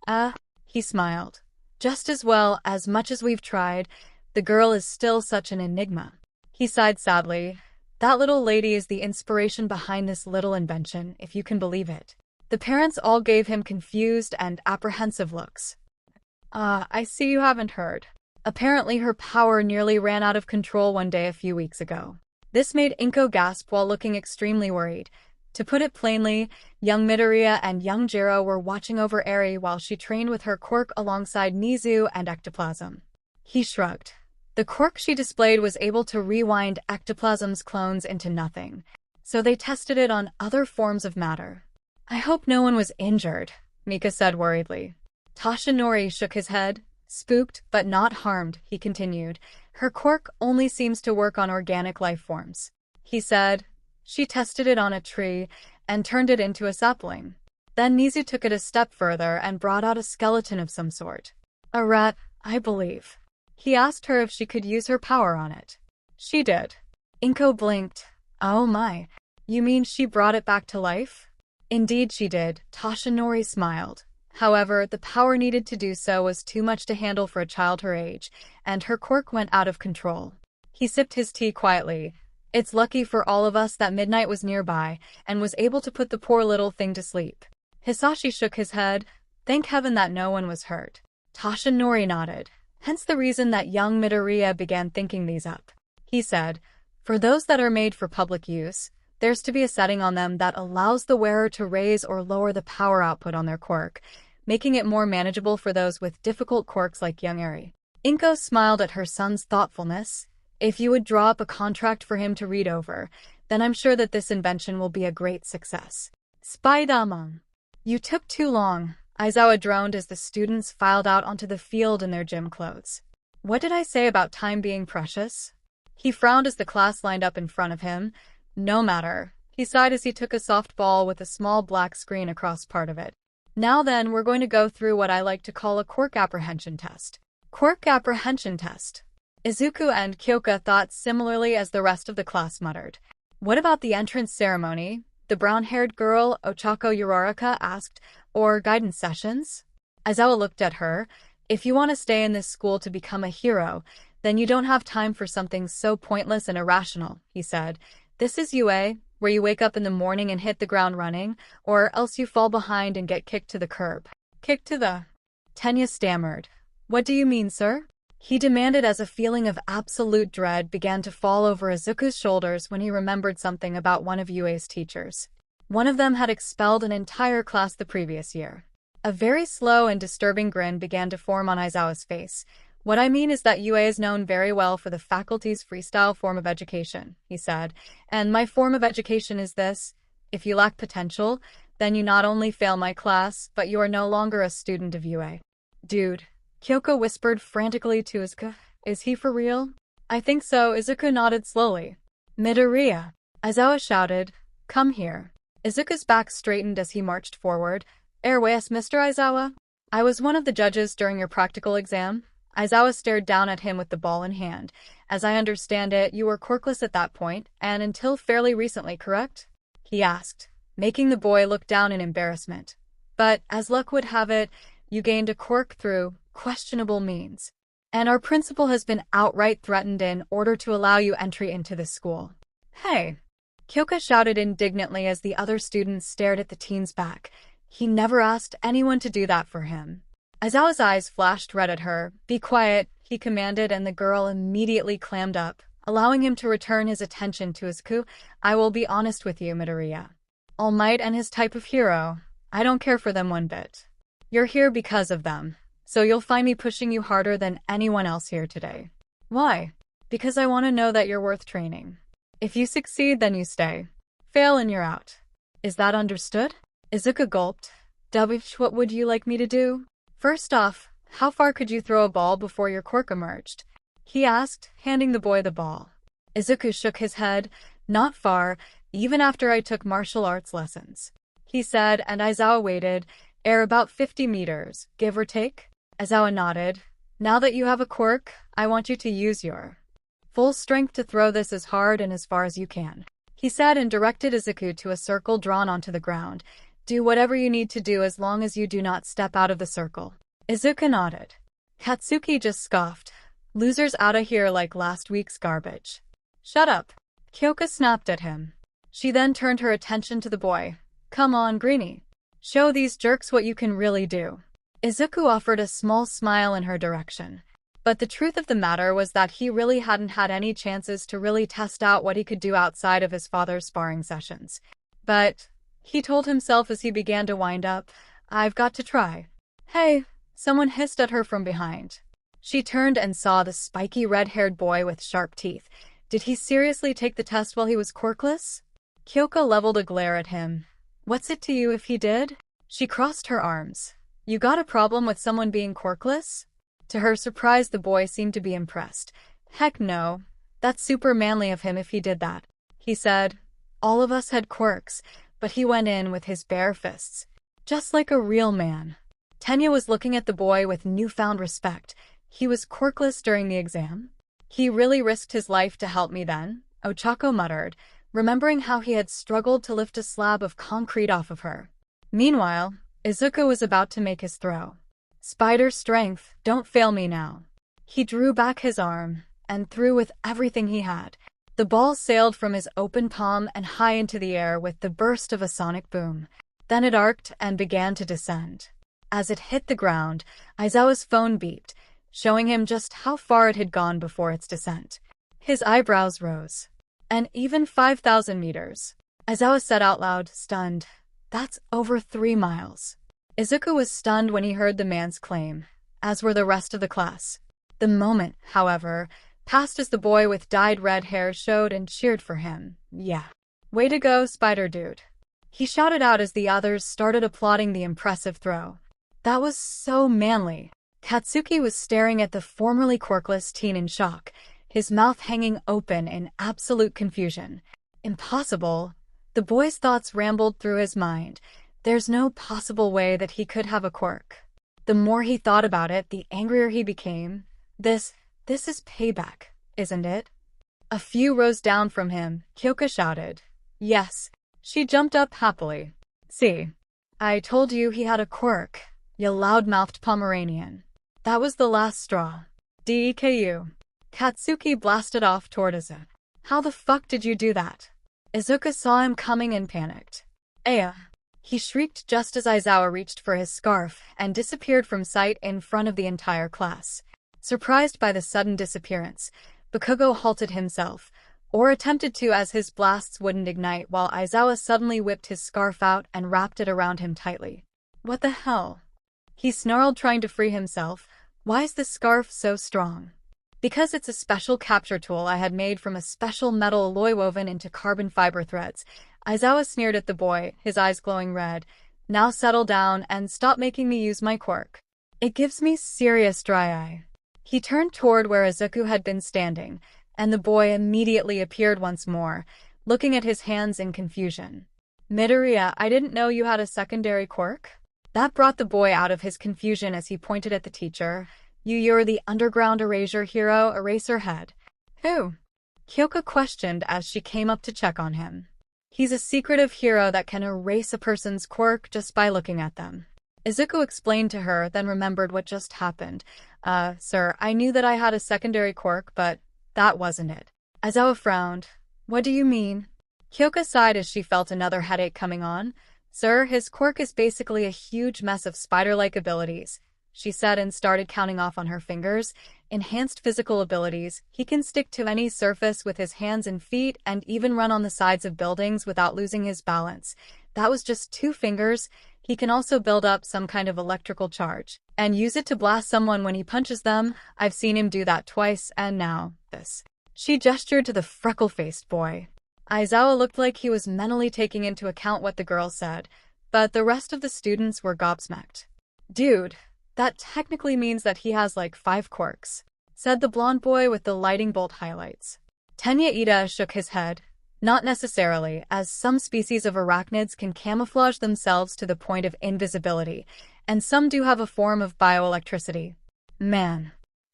he smiled. "Just as much as we've tried, the girl is still such an enigma." He sighed sadly. "That little lady is the inspiration behind this little invention, if you can believe it." The parents all gave him confused and apprehensive looks. I see you haven't heard. Apparently her power nearly ran out of control one day a few weeks ago." This made Inko gasp while looking extremely worried. To put it plainly, young Midoriya and young J.E.R.O. were watching over Eri while she trained with her quirk alongside Nizu and ectoplasm. He shrugged. The quirk she displayed was able to rewind ectoplasm's clones into nothing, so they tested it on other forms of matter. "I hope no one was injured," Mika said worriedly. Toshinori shook his head. "Spooked, but not harmed," he continued. "Her quirk only seems to work on organic life forms." He said, "She tested it on a tree and turned it into a sapling. Then Nizu took it a step further and brought out a skeleton of some sort. A rat, I believe. He asked her if she could use her power on it. She did." Inko blinked. "Oh my. You mean she brought it back to life?" "Indeed she did," Toshinori smiled. "However, the power needed to do so was too much to handle for a child her age, and her quirk went out of control." He sipped his tea quietly. "It's lucky for all of us that midnight was nearby and was able to put the poor little thing to sleep." Hisashi shook his head. "Thank heaven that no one was hurt." Toshinori nodded. "Hence the reason that young Midoriya began thinking these up." He said, "For those that are made for public use, there's to be a setting on them that allows the wearer to raise or lower the power output on their quirk, making it more manageable for those with difficult quirks like young Eri." Inko smiled at her son's thoughtfulness. "If you would draw up a contract for him to read over, then I'm sure that this invention will be a great success." "Spider-Man. You took too long," Aizawa droned as the students filed out onto the field in their gym clothes. "What did I say about time being precious?" He frowned as the class lined up in front of him. "No matter," he sighed as he took a soft ball with a small black screen across part of it. "Now then, we're going to go through what I like to call a quirk apprehension test." Quirk apprehension test. Izuku and Kyoka thought similarly as the rest of the class muttered. "What about the entrance ceremony?" the brown-haired girl, Ochako Yoraraka, asked. "Or guidance sessions?" Aizawa looked at her. "If you want to stay in this school to become a hero, then you don't have time for something so pointless and irrational," he said. "This is UA, where you wake up in the morning and hit the ground running, or else you fall behind and get kicked to the curb." "Kicked to the..." Tenya stammered. "What do you mean, sir?" he demanded as a feeling of absolute dread began to fall over Izuku's shoulders when he remembered something about one of UA's teachers. One of them had expelled an entire class the previous year. A very slow and disturbing grin began to form on Aizawa's face. "What I mean is that UA is known very well for the faculty's freestyle form of education," he said. "And my form of education is this. If you lack potential, then you not only fail my class, but you are no longer a student of UA. Dude, Kyoko whispered frantically to Izuku. Is he for real? I think so. Izuku nodded slowly. Midoriya. Aizawa shouted, come here. Izuku's back straightened as he marched forward. Airways, Mr. Aizawa. I was one of the judges during your practical exam. Aizawa stared down at him with the ball in hand. As I understand it, you were quirkless at that point, and until fairly recently, correct? He asked, making the boy look down in embarrassment. But, as luck would have it, you gained a quirk through questionable means. And our principal has been outright threatened in order to allow you entry into this school. Hey! Kyoko shouted indignantly as the other students stared at the teen's back. He never asked anyone to do that for him. Aizawa's eyes flashed red at her. Be quiet, he commanded, and the girl immediately clammed up, allowing him to return his attention to Izuku. I will be honest with you, Midoriya. All Might and his type of hero, I don't care for them one bit. You're here because of them, so you'll find me pushing you harder than anyone else here today. Why? Because I want to know that you're worth training. If you succeed, then you stay. Fail and you're out. Is that understood? Izuku gulped. What would you like me to do? First off, how far could you throw a ball before your quirk emerged? He asked, handing the boy the ball. Izuku shook his head. Not far, even after I took martial arts lessons. He said, and Aizawa waited. About 50 meters, give or take? Aizawa nodded. Now that you have a quirk, I want you to use your full strength to throw this as hard and as far as you can. He said and directed Izuku to a circle drawn onto the ground. Do whatever you need to do as long as you do not step out of the circle. Izuku nodded. Katsuki just scoffed. Losers outta here like last week's garbage. Shut up. Kyoko snapped at him. She then turned her attention to the boy. Come on, Greenie. Show these jerks what you can really do. Izuku offered a small smile in her direction. But the truth of the matter was that he really hadn't had any chances to really test out what he could do outside of his father's sparring sessions. But, he told himself as he began to wind up, I've got to try. Hey, someone hissed at her from behind. She turned and saw the spiky red-haired boy with sharp teeth. Did he seriously take the test while he was quirkless? Kyoko leveled a glare at him. What's it to you if he did? She crossed her arms. You got a problem with someone being quirkless? To her surprise, the boy seemed to be impressed. Heck no. That's super manly of him if he did that. He said, all of us had quirks, but he went in with his bare fists. Just like a real man. Tenya was looking at the boy with newfound respect. He was quirkless during the exam? He really risked his life to help me then, Ochako muttered, remembering how he had struggled to lift a slab of concrete off of her. Meanwhile, Izuku was about to make his throw. Spider strength, don't fail me now. He drew back his arm and threw with everything he had. The ball sailed from his open palm and high into the air with the burst of a sonic boom. Then it arced and began to descend. As it hit the ground, Aizawa's phone beeped, showing him just how far it had gone before its descent. His eyebrows rose. And even 5,000 meters. Aizawa said out loud, stunned. That's over 3 miles. Izuku was stunned when he heard the man's claim, as were the rest of the class. The moment, however, passed as the boy with dyed red hair showed and cheered for him. Yeah. Way to go, Spider Dude. He shouted out as the others started applauding the impressive throw. That was so manly. Katsuki was staring at the formerly quirkless teen in shock, his mouth hanging open in absolute confusion. Impossible. The boy's thoughts rambled through his mind. There's no possible way that he could have a quirk. The more he thought about it, the angrier he became. This is payback, isn't it? A few rows down from him, Kyoko shouted. Yes. She jumped up happily. See. I told you he had a quirk, you loud-mouthed Pomeranian. That was the last straw. DEKU. Katsuki blasted off toward Izuku. How the fuck did you do that? Izuku saw him coming and panicked. Aya! He shrieked just as Aizawa reached for his scarf and disappeared from sight in front of the entire class. Surprised by the sudden disappearance, Bakugo halted himself, or attempted to as his blasts wouldn't ignite while Aizawa suddenly whipped his scarf out and wrapped it around him tightly. What the hell? He snarled, trying to free himself. Why is this scarf so strong? Because it's a special capture tool I had made from a special metal alloy woven into carbon fiber threads. Aizawa sneered at the boy, his eyes glowing red. Now settle down and stop making me use my quirk. It gives me serious dry eye. He turned toward where Izuku had been standing, and the boy immediately appeared once more, looking at his hands in confusion. Midoriya, I didn't know you had a secondary quirk? That brought the boy out of his confusion as he pointed at the teacher. You're the underground erasure hero, Eraserhead. Who? Kyoka questioned as she came up to check on him. He's a secretive hero that can erase a person's quirk just by looking at them. Izuku explained to her, then remembered what just happened. Sir, I knew that I had a secondary quirk, but that wasn't it. Aizawa frowned. What do you mean? Kyoka sighed as she felt another headache coming on. Sir, his quirk is basically a huge mess of spider-like abilities, she said and started counting off on her fingers. Enhanced physical abilities. He can stick to any surface with his hands and feet and even run on the sides of buildings without losing his balance. That was just 2 fingers. He can also build up some kind of electrical charge and use it to blast someone when he punches them. I've seen him do that twice, and now this. She gestured to the freckle-faced boy. Aizawa looked like he was mentally taking into account what the girl said, but the rest of the students were gobsmacked. Dude, that technically means that he has like 5 quirks, said the blonde boy with the lightning bolt highlights. 𝗳𝗏𝗍𝐻 shook his head. Not necessarily, as some species of arachnids can camouflage themselves to the point of invisibility, and some do have a form of bioelectricity. Man,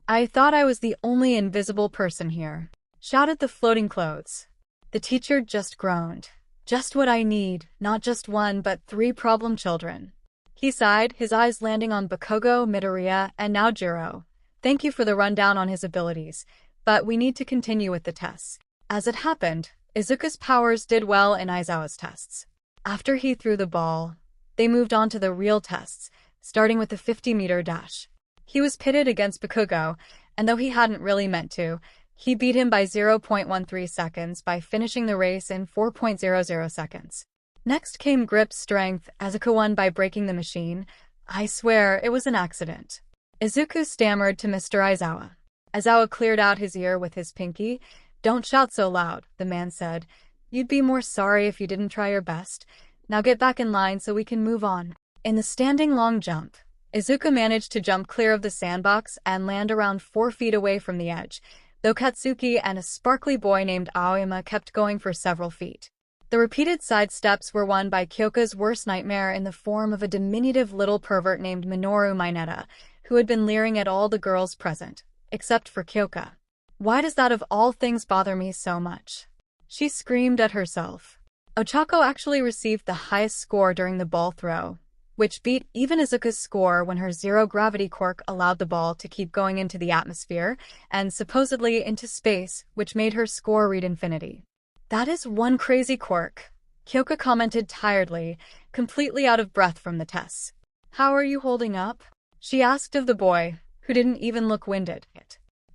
I thought I was the only invisible person here, shouted the floating clothes. The teacher just groaned. Just what I need, not just 1 but 3 problem children. He sighed, his eyes landing on Bakugo, Midoriya, and now Jiro. Thank you for the rundown on his abilities, but we need to continue with the tests. As it happened, Izuku's powers did well in Aizawa's tests. After he threw the ball, they moved on to the real tests, starting with the 50-meter dash. He was pitted against Bakugo, and though he hadn't really meant to, he beat him by 0.13 seconds by finishing the race in 4.00 seconds. Next came grip strength. Izuku won by breaking the machine. I swear, it was an accident. Izuku stammered to Mr. Aizawa. Aizawa cleared out his ear with his pinky. Don't shout so loud, the man said. You'd be more sorry if you didn't try your best. Now get back in line so we can move on. In the standing long jump, Izuku managed to jump clear of the sandbox and land around 4 feet away from the edge, though Katsuki and a sparkly boy named Aoyama kept going for several feet. The repeated side steps were won by Kyoka's worst nightmare in the form of a diminutive little pervert named Minoru Mineta, who had been leering at all the girls present, except for Kyoka. Why does that of all things bother me so much? She screamed at herself. Ochako actually received the highest score during the ball throw, which beat even Izuku's score when her zero-gravity quirk allowed the ball to keep going into the atmosphere and supposedly into space, which made her score read infinity. That is one crazy quirk, Kyoka commented tiredly, completely out of breath from the tests. How are you holding up? She asked of the boy, who didn't even look winded.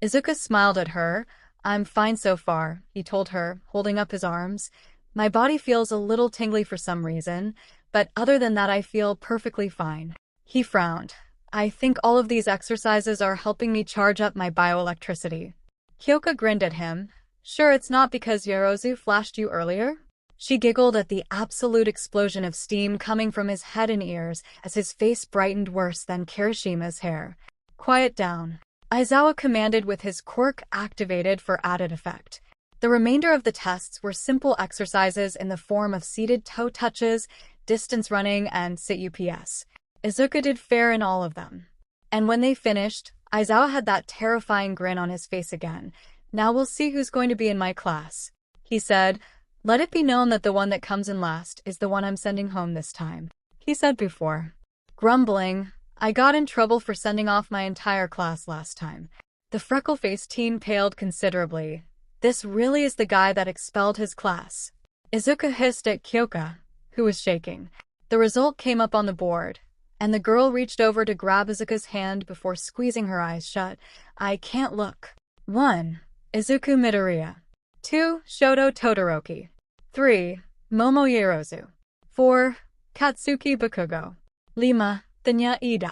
Izuku smiled at her. I'm fine so far, he told her, holding up his arms. My body feels a little tingly for some reason, but other than that I feel perfectly fine. He frowned. I think all of these exercises are helping me charge up my bioelectricity. Kyoka grinned at him. Sure it's not because Yorozu flashed you earlier? She giggled at the absolute explosion of steam coming from his head and ears as his face brightened worse than Kirishima's hair. Quiet down, Aizawa commanded with his quirk activated for added effect. The remainder of the tests were simple exercises in the form of seated toe touches, distance running, and sit-ups. Izuku did fair in all of them. And when they finished, Aizawa had that terrifying grin on his face again. Now we'll see who's going to be in my class, he said. Let it be known that the one that comes in last is the one I'm sending home this time, he said before. Grumbling, I got in trouble for sending off my entire class last time. The freckle-faced teen paled considerably. This really is the guy that expelled his class. Izuku hissed at Kyoka, who was shaking. The result came up on the board, and the girl reached over to grab Izuku's hand before squeezing her eyes shut. I can't look. 1. Izuku Midoriya. 2. Shoto Todoroki. 3. Momo Yorozu. 4. Katsuki Bakugo. 5. 𝗔𝗏𝗍𝗓.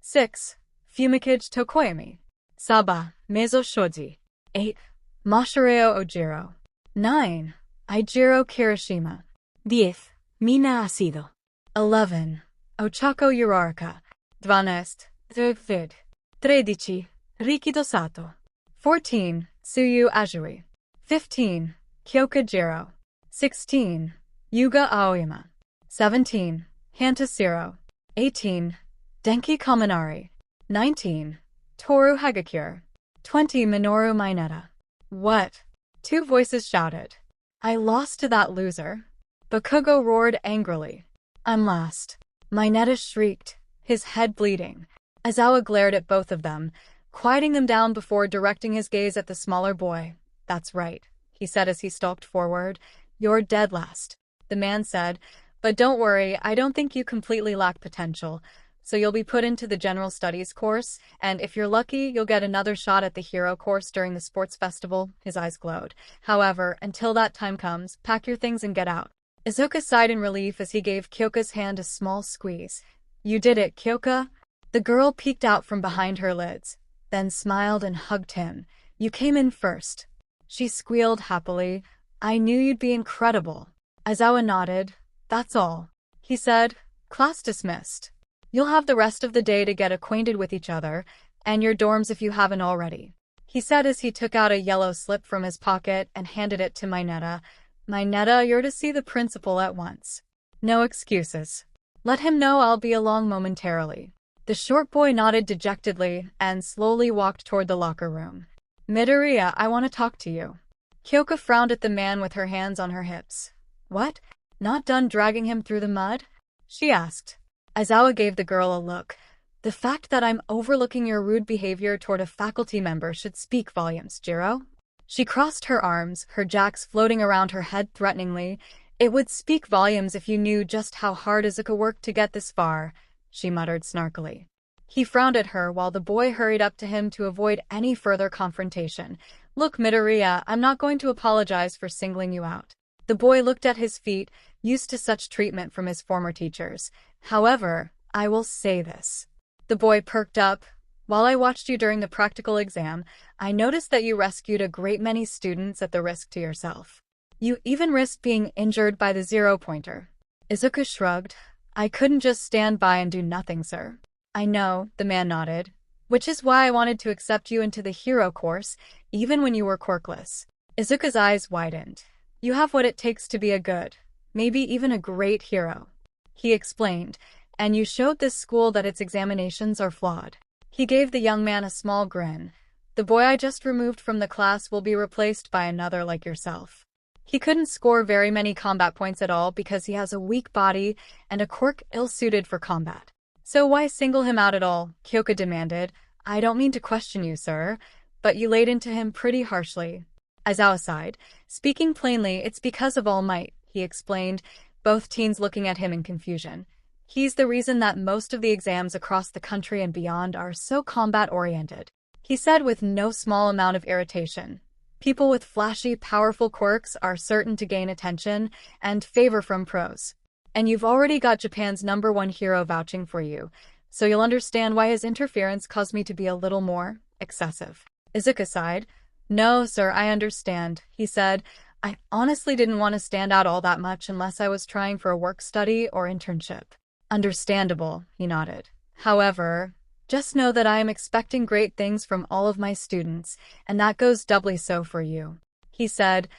6. 𝗵𝗃𝗍𝗓. 𝗧𝗵𝗲 𝗔𝐻𝐝 8. Mashareo Ojiro 9. 𝐎𝐩𝐢𝐽𝐻𝐝 10. Mina Acido 11. Ochako Hierarcha 12. 𝗳𝗏𝗿 13. Rikido Sato 14. Tsuyu Ajui 15. Kyoka Jiro 16. Yuga Aoyama 17. Hanta 18. Denki Kaminari 19. Toru Hagakure 20. Minoru Mineta. What? Two voices shouted. I lost to that loser. Bakugo roared angrily. I'm last. Mineta shrieked, his head bleeding. Aizawa glared at both of them, quieting them down before directing his gaze at the smaller boy. That's right, he said as he stalked forward. You're dead last, the man said, but don't worry, I don't think you completely lack potential. So you'll be put into the General Studies course, and if you're lucky, you'll get another shot at the hero course during the sports festival. His eyes glowed. However, until that time comes, pack your things and get out. Izuku sighed in relief as he gave Kyoka's hand a small squeeze. You did it, Kyoka. The girl peeked out from behind her lids, then smiled and hugged him. You came in first. She squealed happily. I knew you'd be incredible. Aizawa nodded. That's all, he said. Class dismissed. You'll have the rest of the day to get acquainted with each other, and your dorms if you haven't already, he said as he took out a yellow slip from his pocket and handed it to Mineta. Mineta, you're to see the principal at once. No excuses. Let him know I'll be along momentarily. The short boy nodded dejectedly and slowly walked toward the locker room. Midoriya, I want to talk to you. Kyoka frowned at the man with her hands on her hips. What? Not done dragging him through the mud? She asked. Aizawa gave the girl a look. The fact that I'm overlooking your rude behavior toward a faculty member should speak volumes, Jiro. She crossed her arms, her jacks floating around her head threateningly. It would speak volumes if you knew just how hard Izuku worked to get this far, she muttered snarkily. He frowned at her while the boy hurried up to him to avoid any further confrontation. Look, Midoriya, I'm not going to apologize for singling you out. The boy looked at his feet, used to such treatment from his former teachers. However, I will say this. The boy perked up. While I watched you during the practical exam, I noticed that you rescued a great many students at the risk to yourself. You even risked being injured by the zero-pointer. Izuku shrugged. I couldn't just stand by and do nothing, sir. I know, the man nodded. Which is why I wanted to accept you into the hero course, even when you were quirkless. Izuku's eyes widened. You have what it takes to be a good, maybe even a great hero, he explained, and you showed this school that its examinations are flawed. He gave the young man a small grin. The boy I just removed from the class will be replaced by another like yourself. He couldn't score very many combat points at all because he has a weak body and a quirk ill-suited for combat. So why single him out at all? Kyoka demanded. I don't mean to question you, sir, but you laid into him pretty harshly. Aizawa sighed. Speaking plainly, it's because of All Might, he explained, both teens looking at him in confusion. He's the reason that most of the exams across the country and beyond are so combat-oriented, he said with no small amount of irritation. People with flashy, powerful quirks are certain to gain attention and favor from pros. And you've already got Japan's #1 hero vouching for you, so you'll understand why his interference caused me to be a little more excessive. Izuku sighed. No, sir, I understand, he said. I honestly didn't want to stand out all that much unless I was trying for a work study or internship. Understandable, he nodded. However, just know that I am expecting great things from all of my students, and that goes doubly so for you. He said,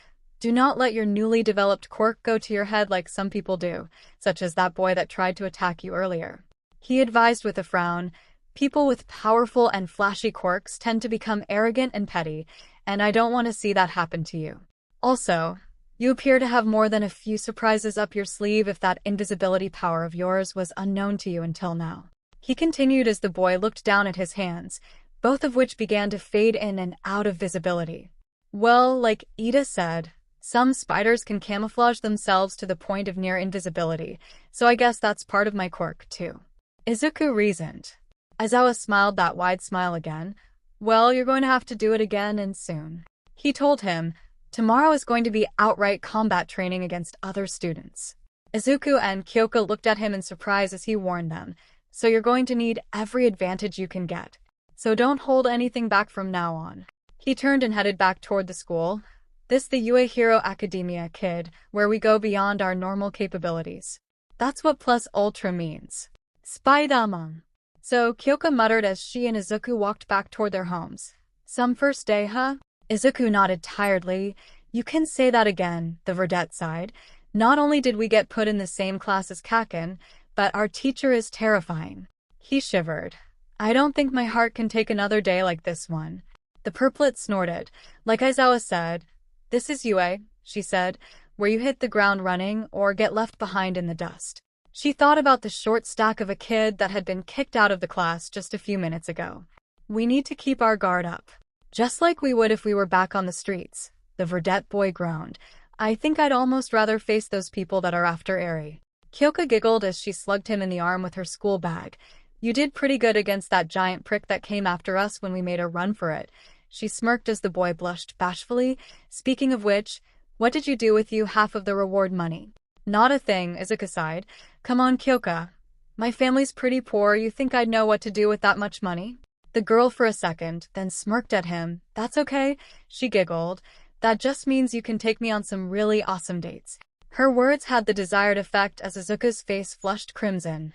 do not let your newly developed quirk go to your head like some people do, such as that boy that tried to attack you earlier. He advised with a frown, people with powerful and flashy quirks tend to become arrogant and petty, and I don't want to see that happen to you. Also, you appear to have more than a few surprises up your sleeve if that invisibility power of yours was unknown to you until now. He continued as the boy looked down at his hands, both of which began to fade in and out of visibility. Well, like Ida said, some spiders can camouflage themselves to the point of near invisibility, so I guess that's part of my quirk, too. Izuku reasoned. Aizawa smiled that wide smile again. Well, you're going to have to do it again and soon. He told him, tomorrow is going to be outright combat training against other students. Izuku and Kyoka looked at him in surprise as he warned them, so you're going to need every advantage you can get. so don't hold anything back from now on. He turned and headed back toward the school. This the 𝐒𝐩𝐢𝐳 Academia, kid, where we go beyond our normal capabilities. That's what plus ultra means. Spider-Man. So, Kyoka muttered as she and Izuku walked back toward their homes. Some first day, huh? Izuku nodded tiredly. You can say that again, the vedette sighed. Not only did we get put in the same class as Kaken, but our teacher is terrifying. He shivered. I don't think my heart can take another day like this one. The purplet snorted. Like Aizawa said, this is UA, she said, where you hit the ground running or get left behind in the dust. She thought about the short stack of a kid that had been kicked out of the class just a few minutes ago. We need to keep our guard up. Just like we would if we were back on the streets. The verdette boy groaned. I think I'd almost rather face those people that are after Eri. Kyoka giggled as she slugged him in the arm with her school bag. You did pretty good against that giant prick that came after us when we made a run for it. She smirked as the boy blushed bashfully. Speaking of which, what did you do with half of the reward money? Not a thing, Izuku sighed. Come on, Kyoka. My family's pretty poor, you think I'd know what to do with that much money? The girl for a second, then smirked at him. That's okay, she giggled. That just means you can take me on some really awesome dates. Her words had the desired effect as Izuku's face flushed crimson.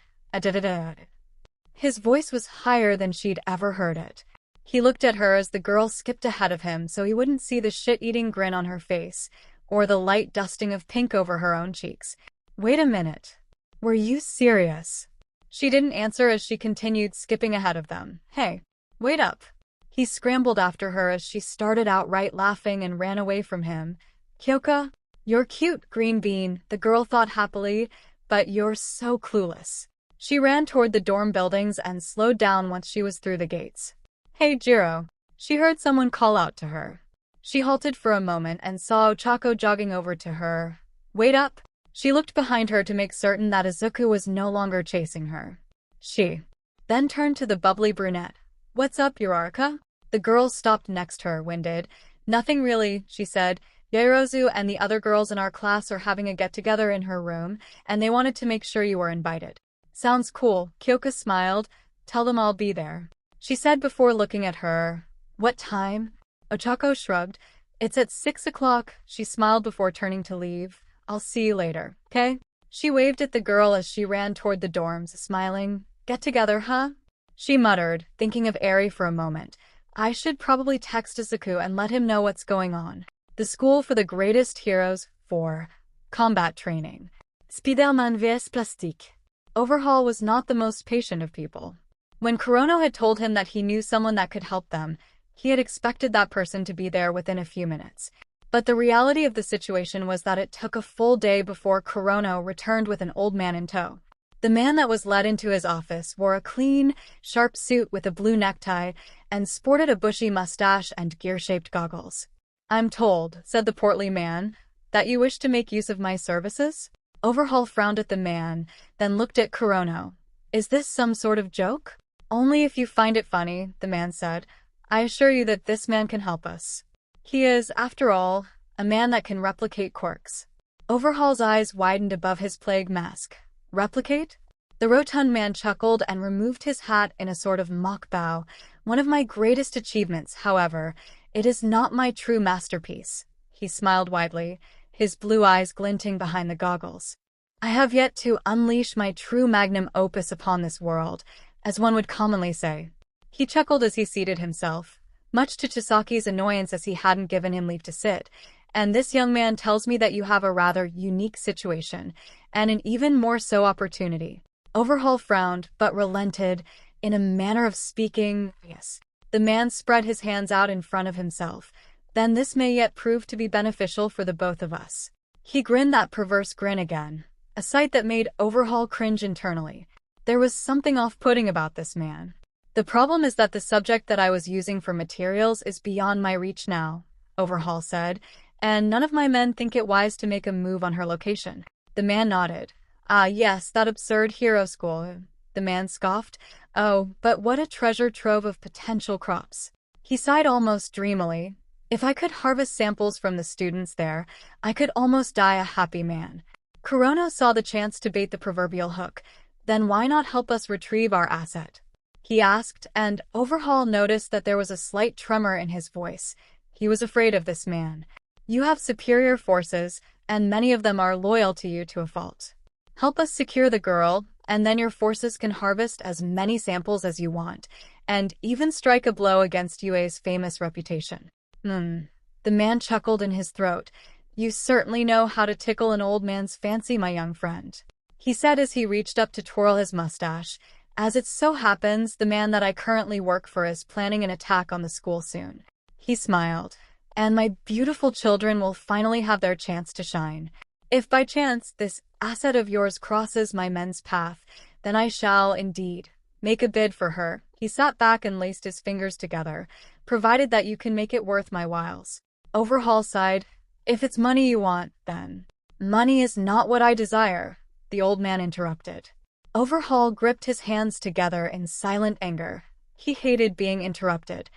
His voice was higher than she'd ever heard it. He looked at her as the girl skipped ahead of him so he wouldn't see the shit-eating grin on her face, or the light dusting of pink over her own cheeks. Wait a minute. Were you serious? She didn't answer as she continued skipping ahead of them. Hey, wait up. He scrambled after her as she started outright laughing and ran away from him. Kyoka, you're cute, green bean, the girl thought happily, but you're so clueless. She ran toward the dorm buildings and slowed down once she was through the gates. Hey, Jiro. She heard someone call out to her. She halted for a moment and saw Ochako jogging over to her. Wait up. She looked behind her to make certain that Izuku was no longer chasing her. She then turned to the bubbly brunette. What's up, Uraraka? The girl stopped next her, winded. Nothing really, she said. Yaoyorozu and the other girls in our class are having a get-together in her room, and they wanted to make sure you were invited. Sounds cool, Kyoka smiled. Tell them I'll be there. She said before looking at her. What time? Ochako shrugged. It's at 6 o'clock, she smiled before turning to leave. I'll see you later, okay? She waved at the girl as she ran toward the dorms, smiling. Get together, huh? She muttered, thinking of Eri for a moment. I should probably text Izuku and let him know what's going on. The school for the greatest heroes for combat training. Spider-Man vs. Plastique. Overhaul was not the most patient of people. When Kurono had told him that he knew someone that could help them, he had expected that person to be there within a few minutes. But the reality of the situation was that it took a full day before Kurono returned with an old man in tow. The man that was led into his office wore a clean, sharp suit with a blue necktie and sported a bushy mustache and gear-shaped goggles. I'm told, said the portly man, that you wish to make use of my services? Overhaul frowned at the man, then looked at Kurono. Is this some sort of joke? Only if you find it funny, the man said. I assure you that this man can help us. He is, after all, a man that can replicate quirks. Overhaul's eyes widened above his plague mask. Replicate? The rotund man chuckled and removed his hat in a sort of mock bow. One of my greatest achievements, however, it is not my true masterpiece. He smiled widely, his blue eyes glinting behind the goggles. I have yet to unleash my true magnum opus upon this world, as one would commonly say. He chuckled as he seated himself, much to Chisaki's annoyance as he hadn't given him leave to sit. And this young man tells me that you have a rather unique situation, and an even more so opportunity. Overhaul frowned, but relented, in a manner of speaking. Yes. The man spread his hands out in front of himself. Then this may yet prove to be beneficial for the both of us. He grinned that perverse grin again, a sight that made Overhaul cringe internally. There was something off-putting about this man. The problem is that the subject that I was using for materials is beyond my reach now, Overhaul said, and none of my men think it wise to make a move on her location. The man nodded. Ah, yes, that absurd hero school. The man scoffed. Oh, but what a treasure trove of potential crops. He sighed almost dreamily. If I could harvest samples from the students there, I could almost die a happy man. Kurono saw the chance to bait the proverbial hook. Then why not help us retrieve our asset? he asked, and Overhaul noticed that there was a slight tremor in his voice. He was afraid of this man. You have superior forces, and many of them are loyal to you to a fault. Help us secure the girl, and then your forces can harvest as many samples as you want, and even strike a blow against UA's famous reputation. The man chuckled in his throat. You certainly know how to tickle an old man's fancy, my young friend, he said as he reached up to twirl his mustache. As it so happens, the man that I currently work for is planning an attack on the school soon. He smiled. And my beautiful children will finally have their chance to shine. If by chance this asset of yours crosses my men's path, then I shall, indeed, make a bid for her. He sat back and laced his fingers together. Provided that you can make it worth my whiles. Overhaul sighed. If it's money you want, then. Money is not what I desire, the old man interrupted. Overhaul gripped his hands together in silent anger. He hated being interrupted.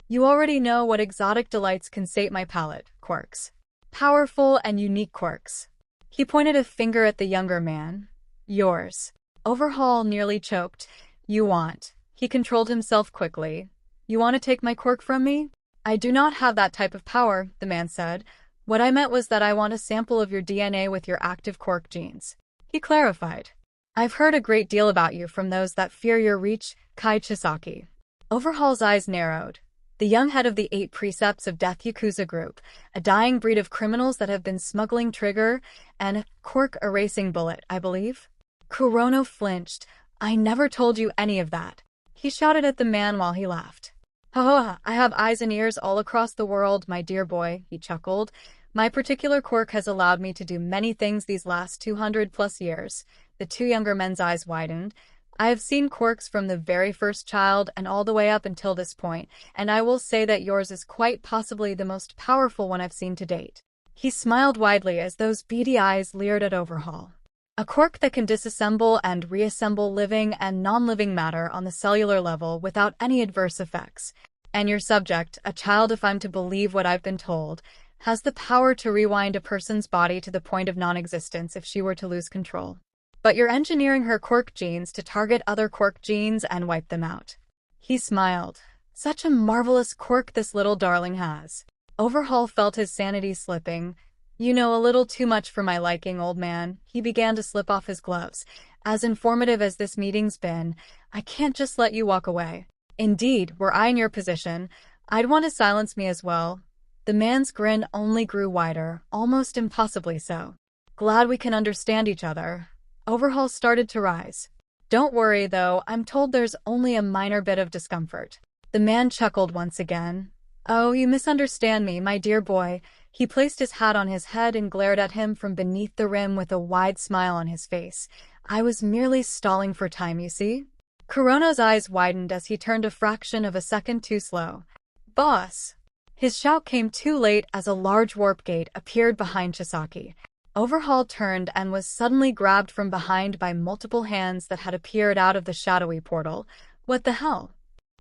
You already know what exotic delights can sate my palate, quirks. Powerful and unique quirks. He pointed a finger at the younger man. Yours. Overhaul nearly choked. You want. He controlled himself quickly. You want to take my quirk from me? I do not have that type of power, the man said. What I meant was that I want a sample of your DNA with your active quirk genes. He clarified. I've heard a great deal about you from those that fear your reach, 𝐒𝐻𝐳. Overhaul's eyes narrowed. The young head of the 8 Precepts of Death Yakuza group, a dying breed of criminals that have been smuggling trigger and quirk erasing bullet, I believe. Kurono flinched. I never told you any of that. He shouted at the man while he laughed. Ha, I have eyes and ears all across the world, my dear boy, he chuckled. My particular quirk has allowed me to do many things these last 200+ years. The two younger men's eyes widened. I have seen quirks from the very first child and all the way up until this point, and I will say that yours is quite possibly the most powerful one I've seen to date. He smiled widely as those beady eyes leered at Overhaul. A quirk that can disassemble and reassemble living and non-living matter on the cellular level without any adverse effects. And your subject, a child if I'm to believe what I've been told, has the power to rewind a person's body to the point of non-existence if she were to lose control. But you're engineering her quirk genes to target other quirk genes and wipe them out. He smiled. Such a marvelous quirk this little darling has. Overhaul felt his sanity slipping. You know a little too much for my liking, old man. He began to slip off his gloves. As informative as this meeting's been, I can't just let you walk away. Indeed, were I in your position, I'd want to silence me as well. The man's grin only grew wider, almost impossibly so. Glad we can understand each other. Overhaul started to rise. Don't worry, though, I'm told there's only a minor bit of discomfort. The man chuckled once again. Oh, you misunderstand me, my dear boy. He placed his hat on his head and glared at him from beneath the rim with a wide smile on his face. I was merely stalling for time, you see? Kurono's eyes widened as he turned a fraction of a second too slow. Boss! His shout came too late as a large warp gate appeared behind Chisaki. Overhaul turned and was suddenly grabbed from behind by multiple hands that had appeared out of the shadowy portal. What the hell?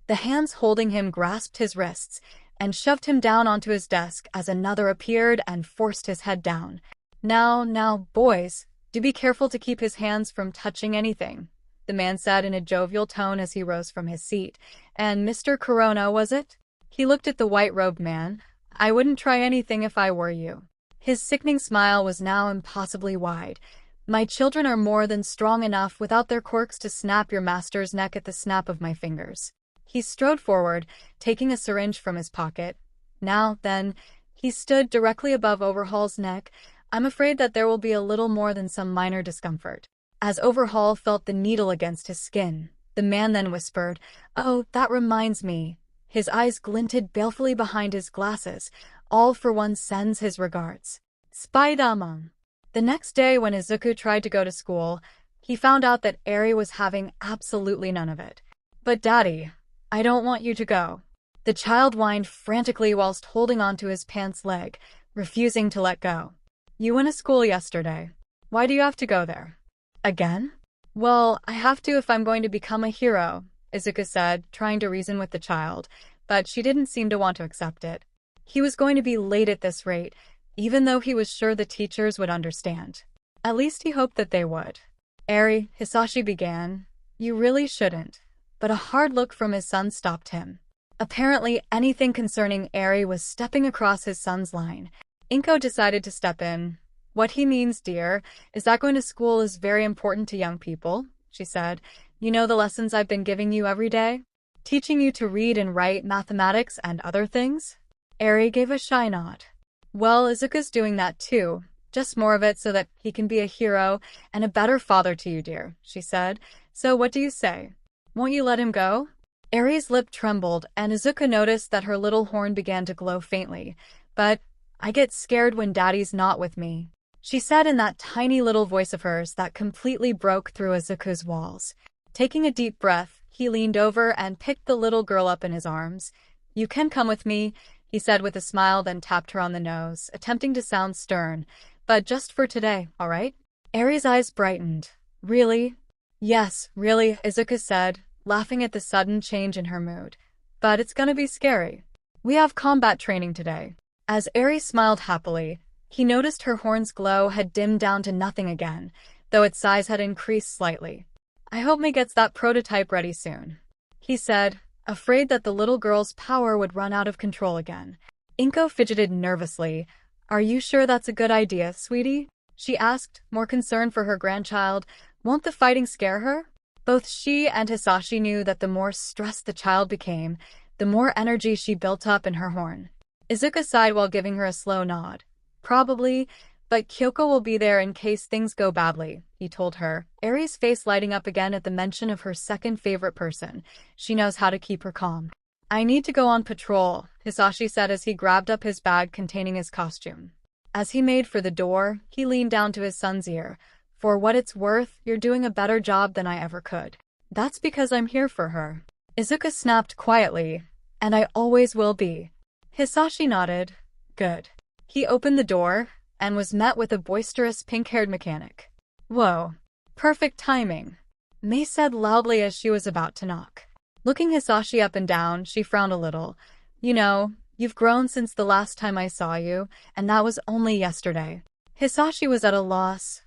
The hands holding him grasped his wrists and shoved him down onto his desk as another appeared and forced his head down. Now, boys, do be careful to keep his hands from touching anything, the man said in a jovial tone as he rose from his seat. And Mr. Kurono, was it? He looked at the white-robed man. I wouldn't try anything if I were you. His sickening smile was now impossibly wide. My children are more than strong enough without their quirks to snap your master's neck at the snap of my fingers. He strode forward, taking a syringe from his pocket. Now, then, he stood directly above Overhaul's neck. I'm afraid that there will be a little more than some minor discomfort. As Overhaul felt the needle against his skin, the man then whispered, Oh, that reminds me. His eyes glinted balefully behind his glasses. All for one sends his regards. Spider-Man. The next day when Izuku tried to go to school, he found out that Eri was having absolutely none of it. But Daddy, I don't want you to go. The child whined frantically whilst holding onto his pants leg, refusing to let go. You went to school yesterday. Why do you have to go there? Again? Well, I have to if I'm going to become a hero, Izuku said, trying to reason with the child, but she didn't seem to want to accept it. He was going to be late at this rate, even though he was sure the teachers would understand. At least he hoped that they would. Eri, Hisashi began. You really shouldn't. but a hard look from his son stopped him. Apparently, anything concerning Eri was stepping across his son's line. 𝐭𝐸𝐲 decided to step in. "What he means, dear, is that going to school is very important to young people," she said. "You know the lessons I've been giving you every day? Teaching you to read and write, mathematics, and other things?" Eri gave a shy nod. "Well, Izuku's doing that too. Just more of it so that he can be a hero and a better father to you, dear," she said. "So what do you say? Won't you let him go?" Eri's lip trembled, and Izuku noticed that her little horn began to glow faintly. "But I get scared when Daddy's not with me," she said in that tiny little voice of hers that completely broke through Izuku's walls. Taking a deep breath, he leaned over and picked the little girl up in his arms. "You can come with me," he said with a smile, then tapped her on the nose, attempting to sound stern. "But just for today, all right?" Eri's eyes brightened. "Really?" "Yes, really," Izuku said, laughing at the sudden change in her mood. "But it's gonna be scary. We have combat training today." As Eri smiled happily, he noticed her horn's glow had dimmed down to nothing again, though its size had increased slightly. "I hope May gets that prototype ready soon," he said, afraid that the little girl's power would run out of control again. 𝗵𝐸𝐲 fidgeted nervously. "Are you sure that's a good idea, sweetie?" she asked, more concerned for her grandchild. "Won't the fighting scare her?" Both she and Hisashi knew that the more stressed the child became, the more energy she built up in her horn. Izuku sighed while giving her a slow nod. "Probably, but Kyoko will be there in case things go badly," he told her, Eri's face lighting up again at the mention of her second favorite person. "She knows how to keep her calm." "I need to go on patrol," Hisashi said as he grabbed up his bag containing his costume. As he made for the door, he leaned down to his son's ear. "For what it's worth, you're doing a better job than I ever could." "That's because I'm here for her," Izuku snapped quietly. "And I always will be." Hisashi nodded. "Good." He opened the door, and was met with a boisterous pink-haired mechanic. "Whoa. Perfect timing," May said loudly as she was about to knock. Looking Hisashi up and down, she frowned a little. "You know, you've grown since the last time I saw you, and that was only yesterday." Hisashi was at a loss.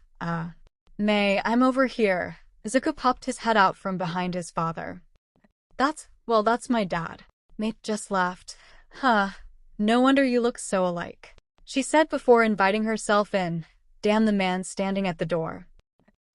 May, I'm over here." Izuku popped his head out from behind his father. That's my dad." May just laughed. "Huh. No wonder you look so alike," she said before inviting herself in. Damn the man standing at the door.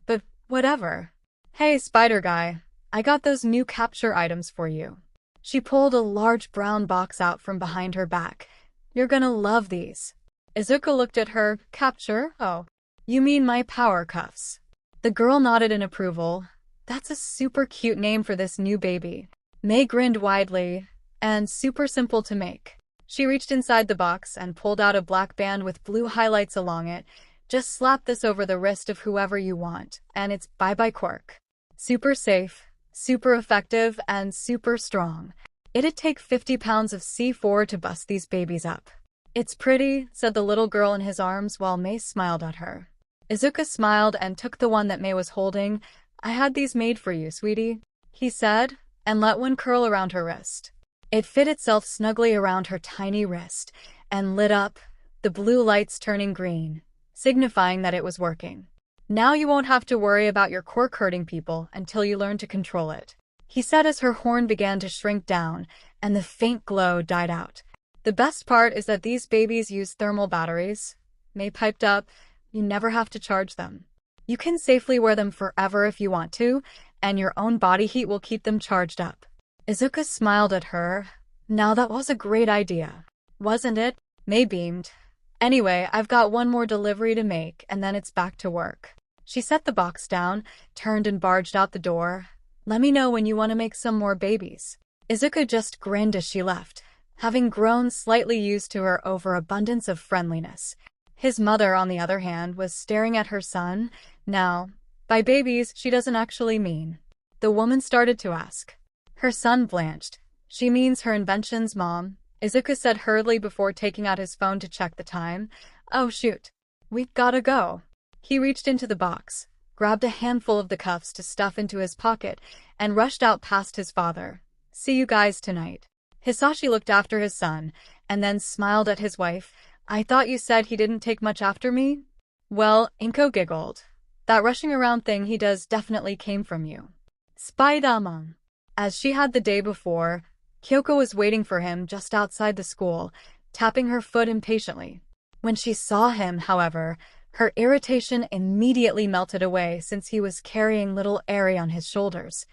"But whatever. Hey, spider guy, I got those new capture items for you." She pulled a large brown box out from behind her back. "You're gonna love these." Izuku looked at her. "Capture? Oh, you mean my power cuffs." The girl nodded in approval. "That's a super cute name for this new baby." May grinned widely. "And super simple to make." She reached inside the box and pulled out a black band with blue highlights along it. "Just slap this over the wrist of whoever you want, and it's bye-bye Quirk. Super safe, super effective, and super strong. It'd take 50 pounds of C4 to bust these babies up." "It's pretty," said the little girl in his arms while May smiled at her. Izuku smiled and took the one that May was holding. "I had these made for you, sweetie," he said, and let one curl around her wrist. It fit itself snugly around her tiny wrist, and lit up, the blue lights turning green, signifying that it was working. "Now you won't have to worry about your quirk hurting people until you learn to control it," he said as her horn began to shrink down, and the faint glow died out. "The best part is that these babies use thermal batteries," May piped up. "You never have to charge them. You can safely wear them forever if you want to, and your own body heat will keep them charged up." Izuku smiled at her. "Now that was a great idea, wasn't it?" May beamed. "Anyway, I've got one more delivery to make, and then it's back to work." She set the box down, turned and barged out the door. "Let me know when you want to make some more babies." Izuku just grinned as she left, having grown slightly used to her overabundance of friendliness. His mother, on the other hand, was staring at her son. Now, by babies, she doesn't actually mean. The woman started to ask. Her son blanched. "She means her invention's mom," Izuku said hurriedly before taking out his phone to check the time. "Oh shoot. We gotta go." He reached into the box, grabbed a handful of the cuffs to stuff into his pocket, and rushed out past his father. "See you guys tonight." Hisashi looked after his son, and then smiled at his wife. "I thought you said he didn't take much after me?" "Well," 𝐭𝐸𝐲 giggled. "That rushing around thing he does definitely came from you." Spider-Man. As she had the day before, Kyoko was waiting for him just outside the school, tapping her foot impatiently. When she saw him, however, her irritation immediately melted away since he was carrying little Eri on his shoulders.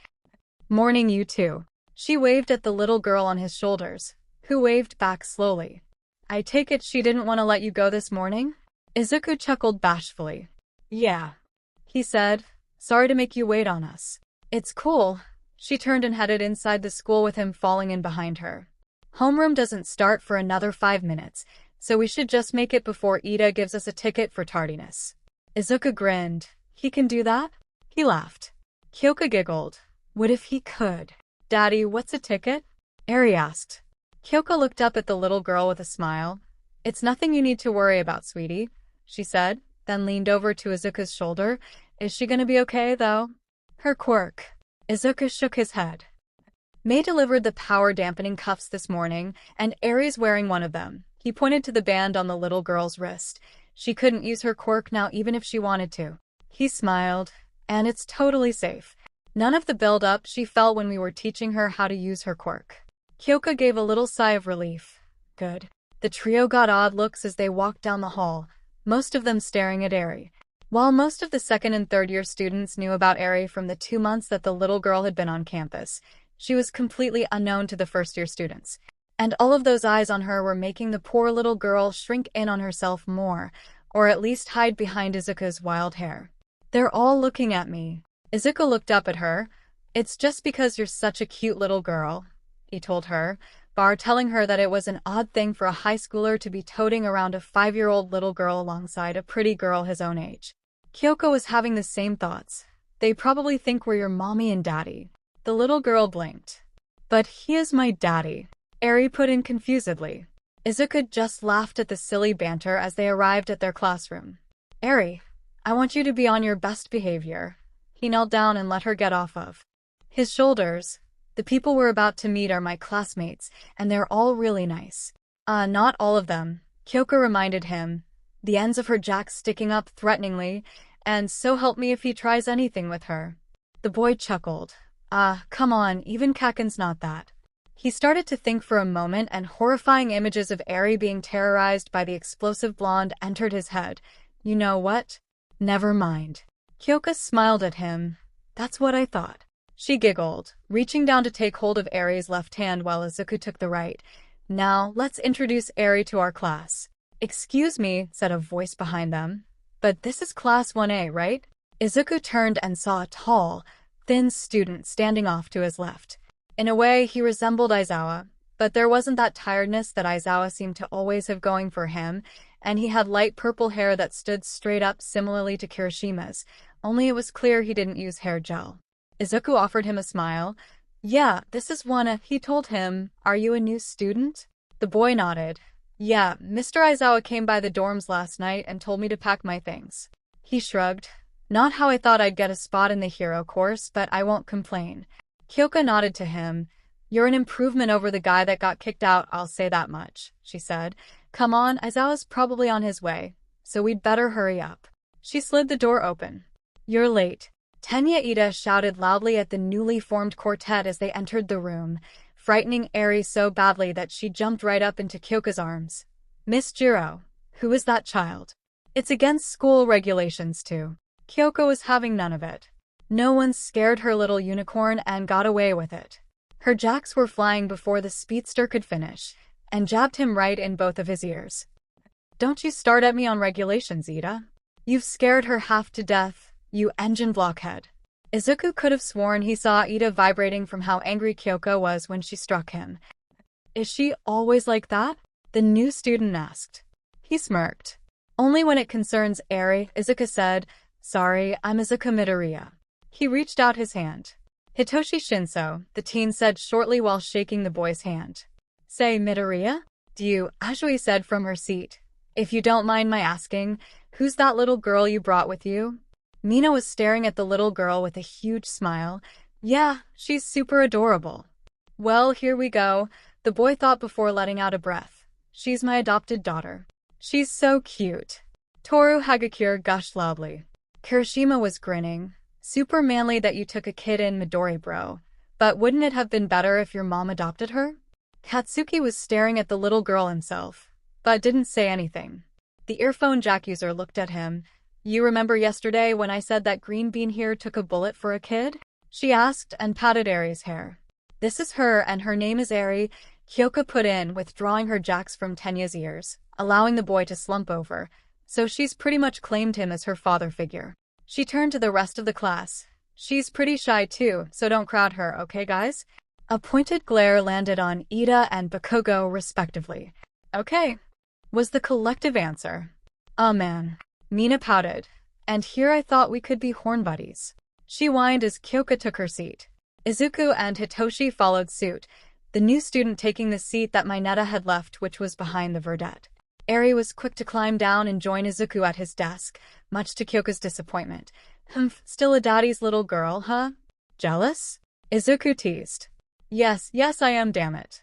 "Morning, you two." She waved at the little girl on his shoulders, who waved back slowly. "I take it she didn't want to let you go this morning?" Izuku chuckled bashfully. "Yeah," he said. "Sorry to make you wait on us." "It's cool." She turned and headed inside the school with him falling in behind her. "Homeroom doesn't start for another 5 minutes, so we should just make it before Iida gives us a ticket for tardiness." Izuku grinned. "He can do that?" He laughed. Kyoko giggled. "What if he could?" "Daddy, what's a ticket?" Eri asked. Kyoko looked up at the little girl with a smile. "It's nothing you need to worry about, sweetie," she said, then leaned over to Izuku's shoulder. "Is she gonna be okay, though?" "Her quirk." Izuku shook his head. "May delivered the power-dampening cuffs this morning, and Eri's wearing one of them." He pointed to the band on the little girl's wrist. "She couldn't use her quirk now even if she wanted to." He smiled. "And it's totally safe. None of the build-up she felt when we were teaching her how to use her quirk." Kyoko gave a little sigh of relief. "Good." The trio got odd looks as they walked down the hall, most of them staring at Eri. While most of the second and third-year students knew about Eri from the 2 months that the little girl had been on campus, she was completely unknown to the first-year students. And all of those eyes on her were making the poor little girl shrink in on herself more, or at least hide behind Izuku's wild hair. "They're all looking at me." Izuku looked up at her. "It's just because you're such a cute little girl," he told her, telling her that it was an odd thing for a high schooler to be toting around a 5-year-old little girl alongside a pretty girl his own age. Kyoko was having the same thoughts. "They probably think we're your mommy and daddy." The little girl blinked. "But he is my daddy," Eri put in confusedly. Izuku just laughed at the silly banter as they arrived at their classroom. "Eri, I want you to be on your best behavior." He knelt down and let her get off of his shoulders. "The people we're about to meet are my classmates, and they're all really nice." Not all of them," Kyoko reminded him, the ends of her jacks sticking up threateningly, "and so help me if he tries anything with her." The boy chuckled. Come on, even Kaken's not that." He started to think for a moment, and horrifying images of Eri being terrorized by the explosive blonde entered his head. "You know what? Never mind." Kyoko smiled at him. "That's what I thought." She giggled, reaching down to take hold of Eri's left hand while Izuku took the right. "Now, let's introduce Eri to our class." "Excuse me," said a voice behind them. "But this is Class 1A, right?" Izuku turned and saw a tall, thin student standing off to his left. In a way, he resembled Aizawa, but there wasn't that tiredness that Aizawa seemed to always have going for him, and he had light purple hair that stood straight up similarly to Kirishima's, only it was clear he didn't use hair gel. Izuku offered him a smile. "Yeah, this is Wanna," he told him. "Are you a new student?" The boy nodded. "Yeah, Mr. Aizawa came by the dorms last night and told me to pack my things." He shrugged. "Not how I thought I'd get a spot in the hero course, but I won't complain." Kyoko nodded to him. "You're an improvement over the guy that got kicked out, I'll say that much," she said. "Come on, Aizawa's probably on his way, so we'd better hurry up." She slid the door open. "You're late." Tenya Iida shouted loudly at the newly formed quartet as they entered the room, frightening Eri so badly that she jumped right up into Kyoko's arms. "Miss Jiro, who is that child?" "It's against school regulations too." Kyoko was having none of it. No one scared her little unicorn and got away with it. Her jacks were flying before the speedster could finish, and jabbed him right in both of his ears. "Don't you start at me on regulations, Iida. You've scared her half to death, you engine blockhead." Izuku could have sworn he saw Iida vibrating from how angry Kyoko was when she struck him. "Is she always like that?" the new student asked. He smirked. "Only when it concerns Eri," Izuku said. "Sorry, I'm Izuku Midoriya." He reached out his hand. "Hitoshi Shinso," the teen said shortly while shaking the boy's hand. "Say, Midoriya? Do you?" Ajui said from her seat. "If you don't mind my asking, who's that little girl you brought with you?" Mina was staring at the little girl with a huge smile. "Yeah, she's super adorable." "Well, here we go," the boy thought before letting out a breath. "She's my adopted daughter." "She's so cute." Toru Hagakure gushed loudly. Kirishima was grinning. "Super manly that you took a kid in, Midori bro. But wouldn't it have been better if your mom adopted her? Katsuki was staring at the little girl himself, but didn't say anything. The earphone jack user looked at him. You remember yesterday when I said that Green Bean here took a bullet for a kid? She asked and patted Eri's hair. This is her and her name is Eri, Kyoka put in, withdrawing her jacks from Tenya's ears, allowing the boy to slump over, so she's pretty much claimed him as her father figure. She turned to the rest of the class. She's pretty shy too, so don't crowd her, okay guys? A pointed glare landed on Ida and Bakugo respectively. Okay, was the collective answer. Oh man. Mina pouted. And here I thought we could be horn buddies. She whined as Kyoka took her seat. Izuku and Hitoshi followed suit, the new student taking the seat that Mineta had left, which was behind the verdette. Eri was quick to climb down and join Izuku at his desk, much to Kyoka's disappointment. Still a daddy's little girl, huh? Jealous? Izuku teased. Yes, I am, damn it.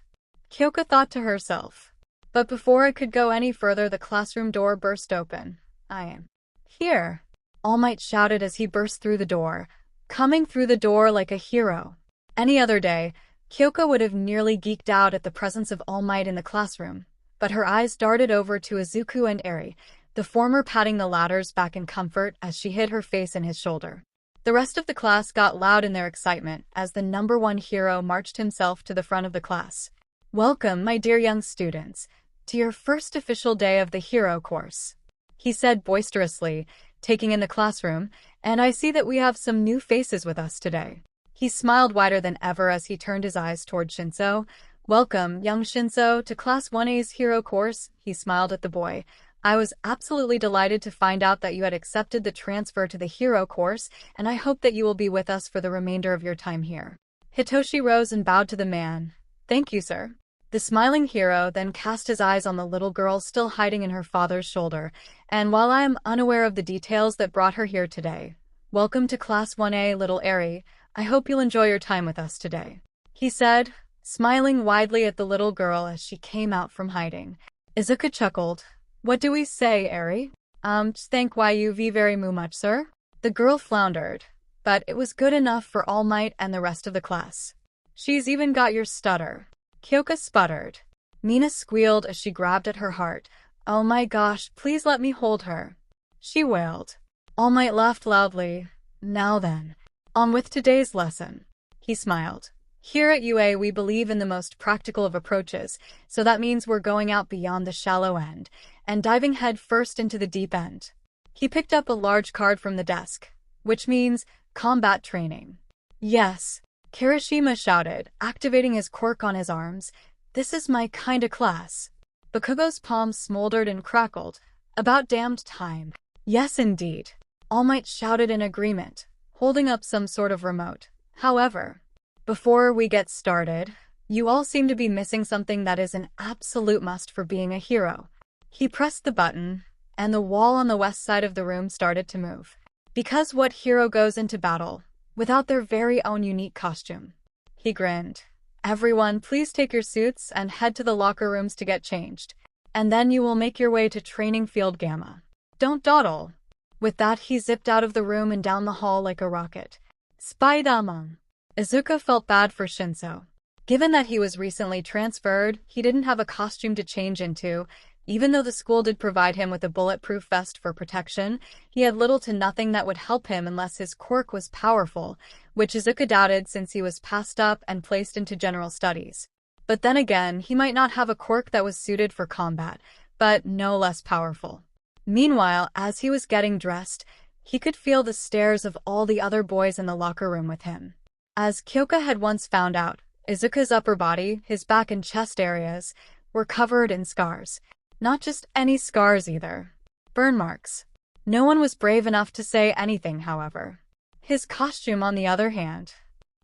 Kyoka thought to herself. But before it could go any further, the classroom door burst open. I am here, All Might shouted as he burst through the door, coming through the door like a hero. Any other day, Kyoka would have nearly geeked out at the presence of All Might in the classroom, but her eyes darted over to Izuku and Eri, the former patting the latter's back in comfort as she hid her face in his shoulder. The rest of the class got loud in their excitement as the #1 hero marched himself to the front of the class. Welcome, my dear young students, to your first official day of the hero course, he said boisterously, taking in the classroom, and I see that we have some new faces with us today. He smiled wider than ever as he turned his eyes toward Shinso. Welcome, young Shinso, to Class 1A's hero course, he smiled at the boy. I was absolutely delighted to find out that you had accepted the transfer to the hero course, and I hope that you will be with us for the remainder of your time here. Hitoshi rose and bowed to the man. Thank you, sir. The smiling hero then cast his eyes on the little girl still hiding in her father's shoulder, and while I am unaware of the details that brought her here today, welcome to Class 1A, little Eri. I hope you'll enjoy your time with us today, he said, smiling widely at the little girl as she came out from hiding. Izuku chuckled. What do we say, Eri? Thank you very much, sir. The girl floundered, but it was good enough for All Might and the rest of the class. She's even got your stutter. Kyoka sputtered. Mina squealed as she grabbed at her heart. Oh my gosh, please let me hold her, she wailed. All Might laughed loudly. Now then, on with today's lesson, he smiled. Here at UA we believe in the most practical of approaches, so that means we're going out beyond the shallow end and diving head first into the deep end. He picked up a large card from the desk, which means combat training. Yes, Kirishima shouted, activating his quirk on his arms. This is my kinda class. Bakugo's palms smoldered and crackled. About damned time. Yes, indeed. All Might shouted in agreement, holding up some sort of remote. However, before we get started, you all seem to be missing something that is an absolute must for being a hero. He pressed the button, and the wall on the west side of the room started to move. Because what hero goes into battle without their very own unique costume? He grinned. Everyone, please take your suits and head to the locker rooms to get changed, and then you will make your way to Training Field Gamma. Don't dawdle. With that, he zipped out of the room and down the hall like a rocket. Spider-Man. Izuku felt bad for Shinso. Given that he was recently transferred, he didn't have a costume to change into. Even though the school did provide him with a bulletproof vest for protection, he had little to nothing that would help him unless his quirk was powerful, which Izuku doubted since he was passed up and placed into general studies. But then again, he might not have a quirk that was suited for combat, but no less powerful. Meanwhile, as he was getting dressed, he could feel the stares of all the other boys in the locker room with him. As Kyoka had once found out, Izuku's upper body, his back and chest areas, were covered in scars. Not just any scars either. Burn marks. No one was brave enough to say anything, however. His costume, on the other hand.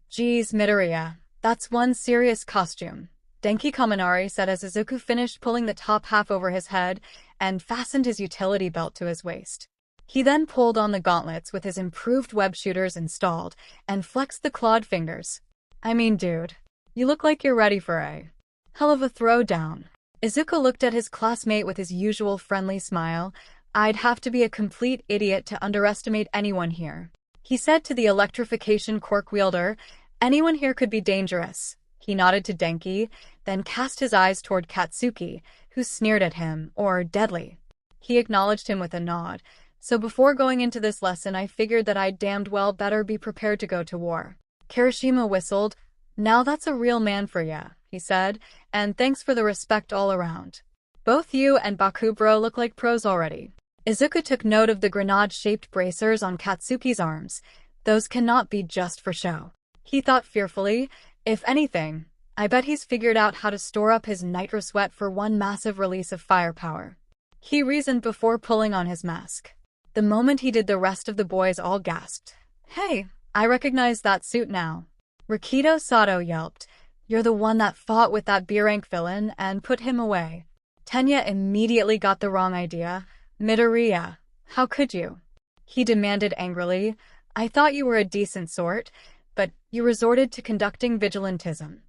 Geez, Midoriya, that's one serious costume, Denki Kaminari said as Izuku finished pulling the top half over his head and fastened his utility belt to his waist. He then pulled on the gauntlets with his improved web shooters installed and flexed the clawed fingers. I mean, dude, you look like you're ready for a hell of a throwdown. Izuku looked at his classmate with his usual friendly smile. I'd have to be a complete idiot to underestimate anyone here, he said to the electrification quirk wielder, Anyone here could be dangerous. He nodded to Denki, then cast his eyes toward Katsuki, who sneered at him, or deadly. He acknowledged him with a nod. So before going into this lesson, I figured that I'd damned well better be prepared to go to war. Kirishima whistled. Now that's a real man for ya, he said, and thanks for the respect all around. Both you and Bakugo look like pros already. Izuku took note of the grenade-shaped bracers on Katsuki's arms. Those cannot be just for show. He thought fearfully. If anything, I bet he's figured out how to store up his nitro sweat for one massive release of firepower. He reasoned before pulling on his mask. The moment he did, the rest of the boys all gasped. Hey, I recognize that suit now. Rikido Sato yelped. You're the one that fought with that B-rank villain and put him away. Tenya immediately got the wrong idea. Midoriya, how could you? He demanded angrily. I thought you were a decent sort, but you resorted to conducting vigilantism.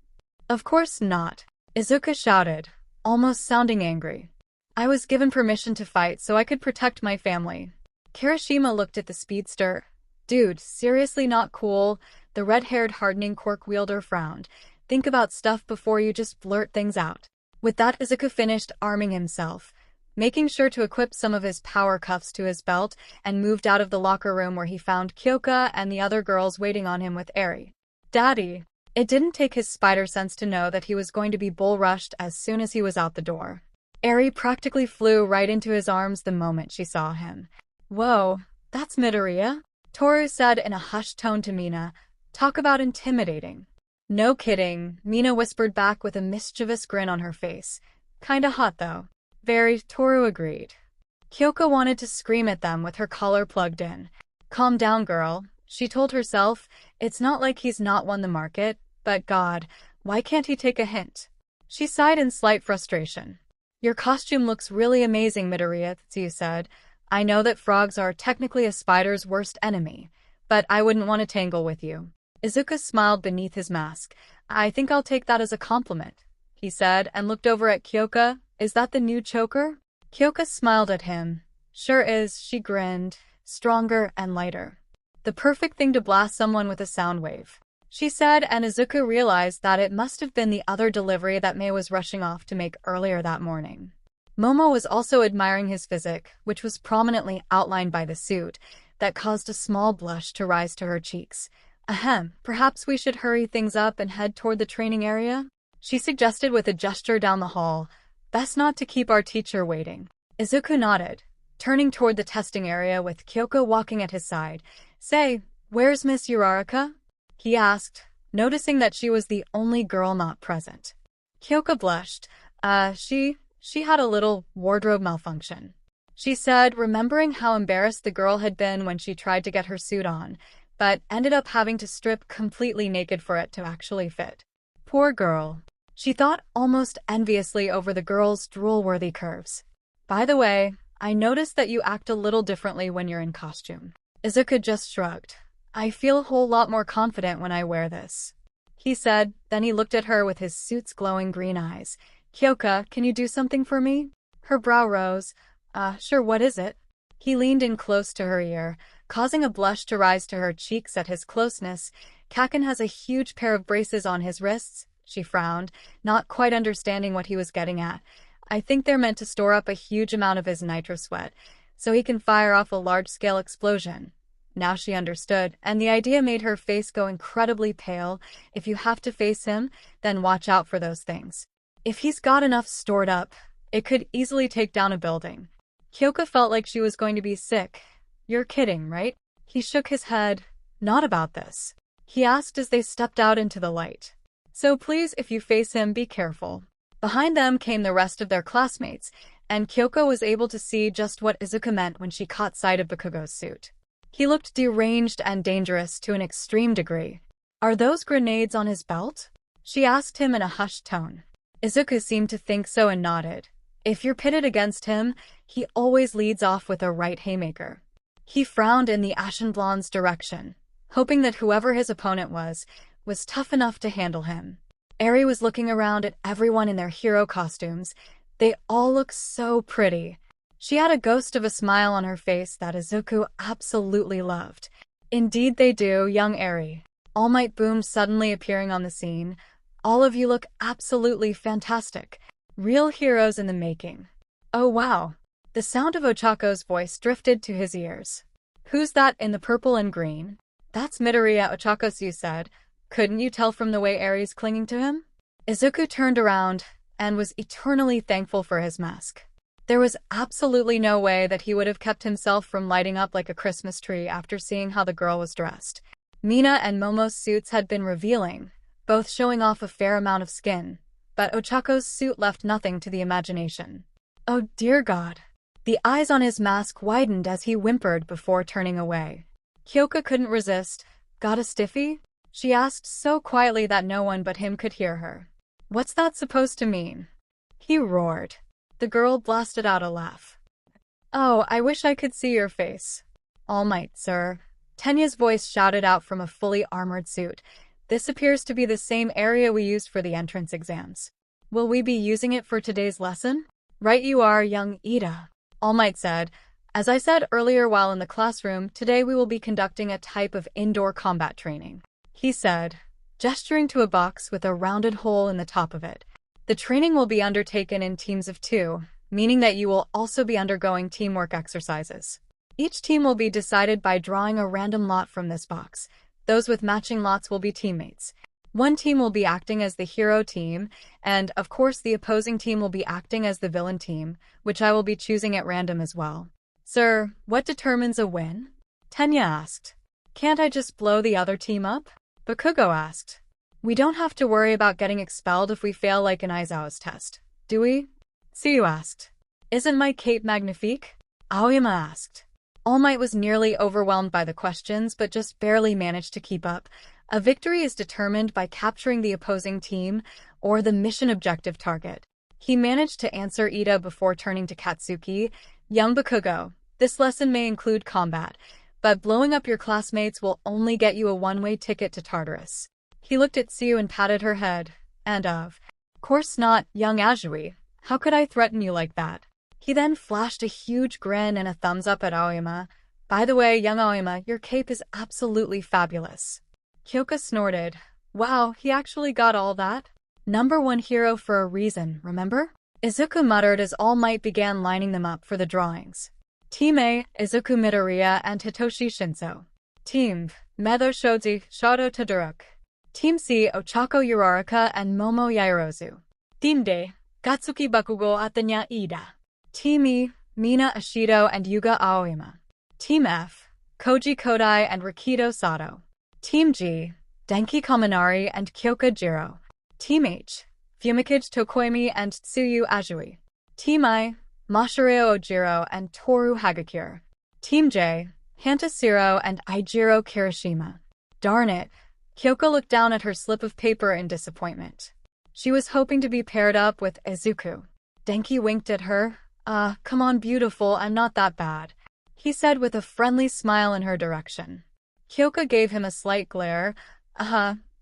Of course not, Izuku shouted, almost sounding angry. I was given permission to fight so I could protect my family. Kirishima looked at the speedster. Dude, seriously not cool. The red-haired hardening Quirk wielder frowned. Think about stuff before you just blurt things out. With that, Izuku finished arming himself, making sure to equip some of his power cuffs to his belt, and moved out of the locker room where he found Kyoka and the other girls waiting on him with Eri. Daddy. It didn't take his spider sense to know that he was going to be bull-rushed as soon as he was out the door. Eri practically flew right into his arms the moment she saw him. Whoa, that's Midoriya? Toru said in a hushed tone to Mina. Talk about intimidating. No kidding, Mina whispered back with a mischievous grin on her face. Kinda hot though. Very, Toru agreed. Kyoka wanted to scream at them with her collar plugged in. Calm down, girl, she told herself. It's not like he's not won the market, but God, why can't he take a hint? She sighed in slight frustration. Your costume looks really amazing, Midoriya, Tsiu said. I know that frogs are technically a spider's worst enemy, but I wouldn't want to tangle with you. Izuku smiled beneath his mask. I think I'll take that as a compliment, he said, and looked over at Kyoka. Is that the new choker? Kyoka smiled at him. Sure is, she grinned, stronger and lighter. The perfect thing to blast someone with a sound wave, she said, and Izuku realized that it must have been the other delivery that Mei was rushing off to make earlier that morning. Momo was also admiring his physique, which was prominently outlined by the suit, that caused a small blush to rise to her cheeks. Ahem, perhaps we should hurry things up and head toward the training area? She suggested with a gesture down the hall. Best not to keep our teacher waiting. Izuku nodded, turning toward the testing area with Kyoka walking at his side. Say, where's Miss Uraraka? He asked, noticing that she was the only girl not present. Kyoka blushed. She had a little wardrobe malfunction, she said, remembering how embarrassed the girl had been when she tried to get her suit on, but ended up having to strip completely naked for it to actually fit. Poor girl. She thought almost enviously over the girl's drool-worthy curves. By the way, I noticed that you act a little differently when you're in costume. Izuku just shrugged. I feel a whole lot more confident when I wear this, he said, then he looked at her with his suit's glowing green eyes. Kyoka, can you do something for me? Her brow rose. Sure, what is it? He leaned in close to her ear, causing a blush to rise to her cheeks at his closeness. Kaken has a huge pair of braces on his wrists, she frowned, not quite understanding what he was getting at. I think they're meant to store up a huge amount of his nitro sweat, so he can fire off a large-scale explosion. Now she understood, and the idea made her face go incredibly pale. If you have to face him, then watch out for those things. If he's got enough stored up, it could easily take down a building. Kyoka felt like she was going to be sick. You're kidding, right? He shook his head. Not about this, he asked as they stepped out into the light. So please, if you face him, be careful. Behind them came the rest of their classmates, and Kyoka was able to see just what Izuku meant when she caught sight of Bakugo's suit. He looked deranged and dangerous to an extreme degree. Are those grenades on his belt? She asked him in a hushed tone. Izuku seemed to think so and nodded. If you're pitted against him, he always leads off with a right haymaker. He frowned in the Ashen Blonde's direction, hoping that whoever his opponent was tough enough to handle him. Eri was looking around at everyone in their hero costumes. They all looked so pretty. She had a ghost of a smile on her face that Izuku absolutely loved. Indeed they do, young Eri. All Might boomed, suddenly appearing on the scene. All of you look absolutely fantastic. Real heroes in the making. Oh wow. The sound of Ochako's voice drifted to his ears. Who's that in the purple and green? That's Midoriya, Ochako said. Couldn't you tell from the way Aries clinging to him? Izuku turned around and was eternally thankful for his mask. There was absolutely no way that he would have kept himself from lighting up like a Christmas tree after seeing how the girl was dressed. Mina and Momo's suits had been revealing, both showing off a fair amount of skin, but Ochako's suit left nothing to the imagination. Oh dear God. The eyes on his mask widened as he whimpered before turning away. Kyoka couldn't resist. Got a stiffy? She asked so quietly that no one but him could hear her. What's that supposed to mean? He roared. The girl blasted out a laugh. Oh, I wish I could see your face. All Might, sir. Tenya's voice shouted out from a fully armored suit. This appears to be the same area we used for the entrance exams. Will we be using it for today's lesson? Right you are, young Ida. All Might said. As I said earlier while in the classroom, today we will be conducting a type of indoor combat training. He said, gesturing to a box with a rounded hole in the top of it. The training will be undertaken in teams of 2, meaning that you will also be undergoing teamwork exercises. Each team will be decided by drawing a random lot from this box. Those with matching lots will be teammates. One team will be acting as the hero team, and, of course, the opposing team will be acting as the villain team, which I will be choosing at random as well. Sir, what determines a win? Tenya asked. Can't I just blow the other team up? Bakugo asked. We don't have to worry about getting expelled if we fail like in Aizawa's test, do we? Tsuyu asked. Isn't my cape magnifique? Aoyama asked. All Might was nearly overwhelmed by the questions but just barely managed to keep up. A victory is determined by capturing the opposing team or the mission objective target. He managed to answer Ida before turning to Katsuki. Young Bakugo, this lesson may include combat, but blowing up your classmates will only get you a one-way ticket to Tartarus. He looked at Tsuyu and patted her head. And of course not, young Azui. How could I threaten you like that? He then flashed a huge grin and a thumbs up at Aoyama. By the way, young Aoyama, your cape is absolutely fabulous. Kyoka snorted. Wow, he actually got all that? #1 hero for a reason, remember? Izuku muttered as All Might began lining them up for the drawings. Team A, Izuku Midoriya and Hitoshi Shinso. Team B, Meadow Shoji, Shadow Todoroki. Team C, Ochako Uraraka and Momo Yairozu. Team D, Katsuki Bakugo Atenya Ida. Team E, Mina Ashido and Yuga Aoyama. Team F, Koji Kodai and Rikido Sato. Team G, Denki Kaminari and Kyoka Jiro. Team H, 𝗵𝗃𝗃 Tokoimi and Tsuyu Azui. Team I, Masahiro Ojiro and Toru Hagakure. Team J, Hantashiro and Eijiro Kirishima. Darn it. Kyoka looked down at her slip of paper in disappointment. She was hoping to be paired up with Izuku. Denki winked at her. Come on beautiful, I'm not that bad, he said with a friendly smile in her direction. Kyoka gave him a slight glare.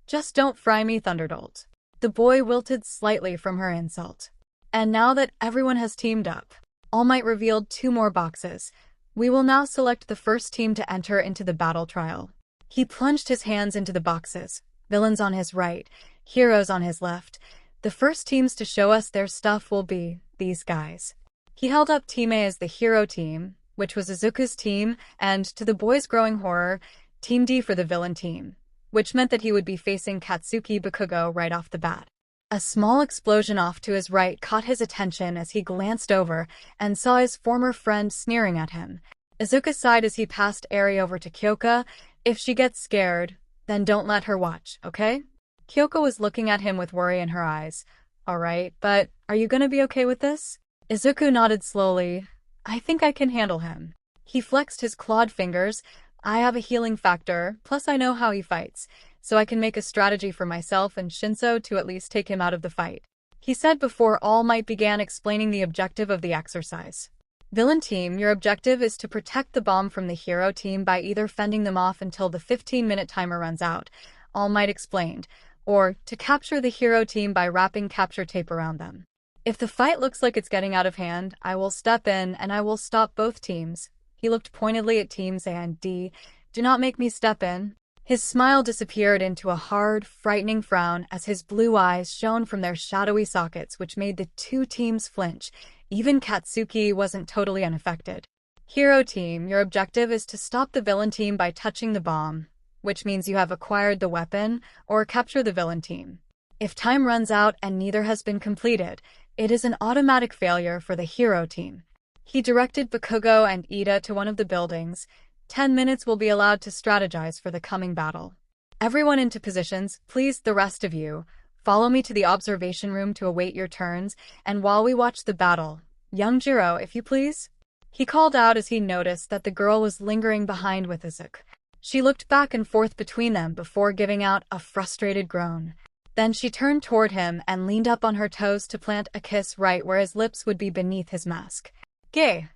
Just don't fry me, Thunderbolt. The boy wilted slightly from her insult. And now that everyone has teamed up, All Might revealed 2 more boxes. We will now select the first team to enter into the battle trial. He plunged his hands into the boxes, villains on his right, heroes on his left. The first teams to show us their stuff will be these guys. He held up Team A as the hero team, which was Izuku's team, and, to the boy's growing horror, Team D for the villain team, which meant that he would be facing Katsuki Bakugo right off the bat. A small explosion off to his right caught his attention as he glanced over and saw his former friend sneering at him. Izuku sighed as he passed Eri over to Kyoka. If she gets scared, then don't let her watch, okay? Kyoka was looking at him with worry in her eyes. Alright, but are you gonna be okay with this? Izuku nodded slowly. I think I can handle him. He flexed his clawed fingers. I have a healing factor, plus I know how he fights, so I can make a strategy for myself and Shinso to at least take him out of the fight, he said before All Might began explaining the objective of the exercise. Villain team, your objective is to protect the bomb from the hero team by either fending them off until the 15-minute timer runs out, All Might explained, or to capture the hero team by wrapping capture tape around them. If the fight looks like it's getting out of hand, I will step in and I will stop both teams. He looked pointedly at Teams A and D. Do not make me step in. His smile disappeared into a hard, frightening frown as his blue eyes shone from their shadowy sockets, which made the two teams flinch. Even Katsuki wasn't totally unaffected. Hero team, your objective is to stop the villain team by touching the bomb, which means you have acquired the weapon, or capture the villain team. If time runs out and neither has been completed, it is an automatic failure for the hero team. He directed Bakugo and Iida to one of the buildings. 10 minutes will be allowed to strategize for the coming battle. Everyone into positions, please. The rest of you, follow me to the observation room to await your turns, and while we watch the battle, young Jiro, if you please. He called out as he noticed that the girl was lingering behind with Izuku. She looked back and forth between them before giving out a frustrated groan. Then she turned toward him and leaned up on her toes to plant a kiss right where his lips would be beneath his mask. Gay.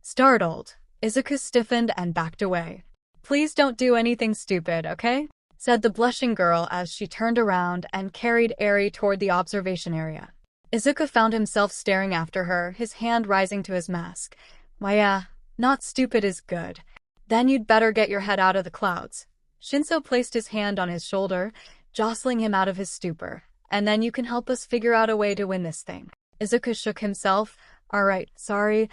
Startled, Izuku stiffened and backed away. Please don't do anything stupid, okay? Said the blushing girl as she turned around and carried Eri toward the observation area. Izuku found himself staring after her, his hand rising to his mask. Why yeah, not stupid is good. Then you'd better get your head out of the clouds. Shinso placed his hand on his shoulder, jostling him out of his stupor. And then you can help us figure out a way to win this thing. Izuku shook himself. Alright, sorry.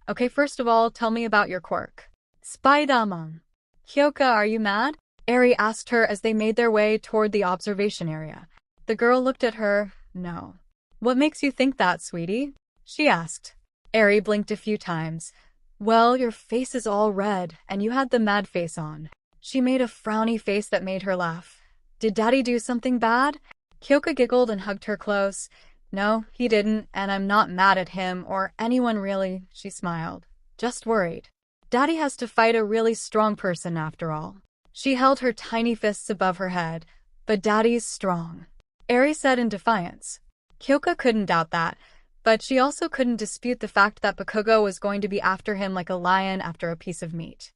Okay, first of all, tell me about your quirk. 𝗬𝗲𝗵𝗲. Kyoka, are you mad? Eri asked her as they made their way toward the observation area. The girl looked at her. No. What makes you think that, sweetie? She asked. Eri blinked a few times. Well, your face is all red, and you had the mad face on. She made a frowny face that made her laugh. Did Daddy do something bad? Kyoka giggled and hugged her close. No, he didn't, and I'm not mad at him or anyone really, she smiled. Just worried. Daddy has to fight a really strong person after all. She held her tiny fists above her head. But Daddy's strong, Eri said in defiance. Kyoka couldn't doubt that, but she also couldn't dispute the fact that Bakugo was going to be after him like a lion after a piece of meat.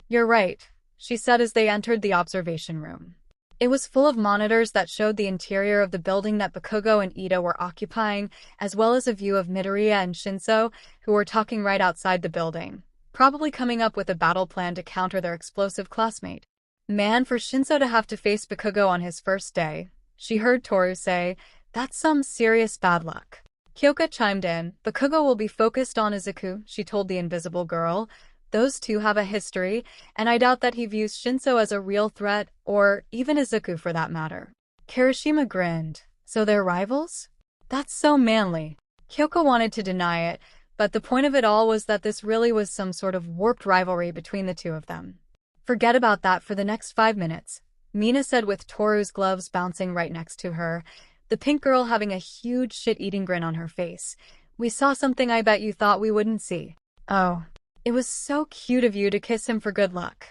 You're right, she said as they entered the observation room. It was full of monitors that showed the interior of the building that Bakugo and Iida were occupying, as well as a view of Midoriya and Shinso, who were talking right outside the building, probably coming up with a battle plan to counter their explosive classmate. Man, for Shinso to have to face Bakugo on his first day, she heard Toru say, that's some serious bad luck. Kyoka chimed in. Bakugo will be focused on Izuku, she told the invisible girl. Those two have a history, and I doubt that he views Shinso as a real threat, or even Izuku for that matter. Kirishima grinned. So they're rivals? That's so manly. Kyoka wanted to deny it, but the point of it all was that this really was some sort of warped rivalry between the two of them. Forget about that for the next 5 minutes, Mina said with Toru's gloves bouncing right next to her, the pink girl having a huge shit-eating grin on her face. We saw something I bet you thought we wouldn't see. Oh. It was so cute of you to kiss him for good luck.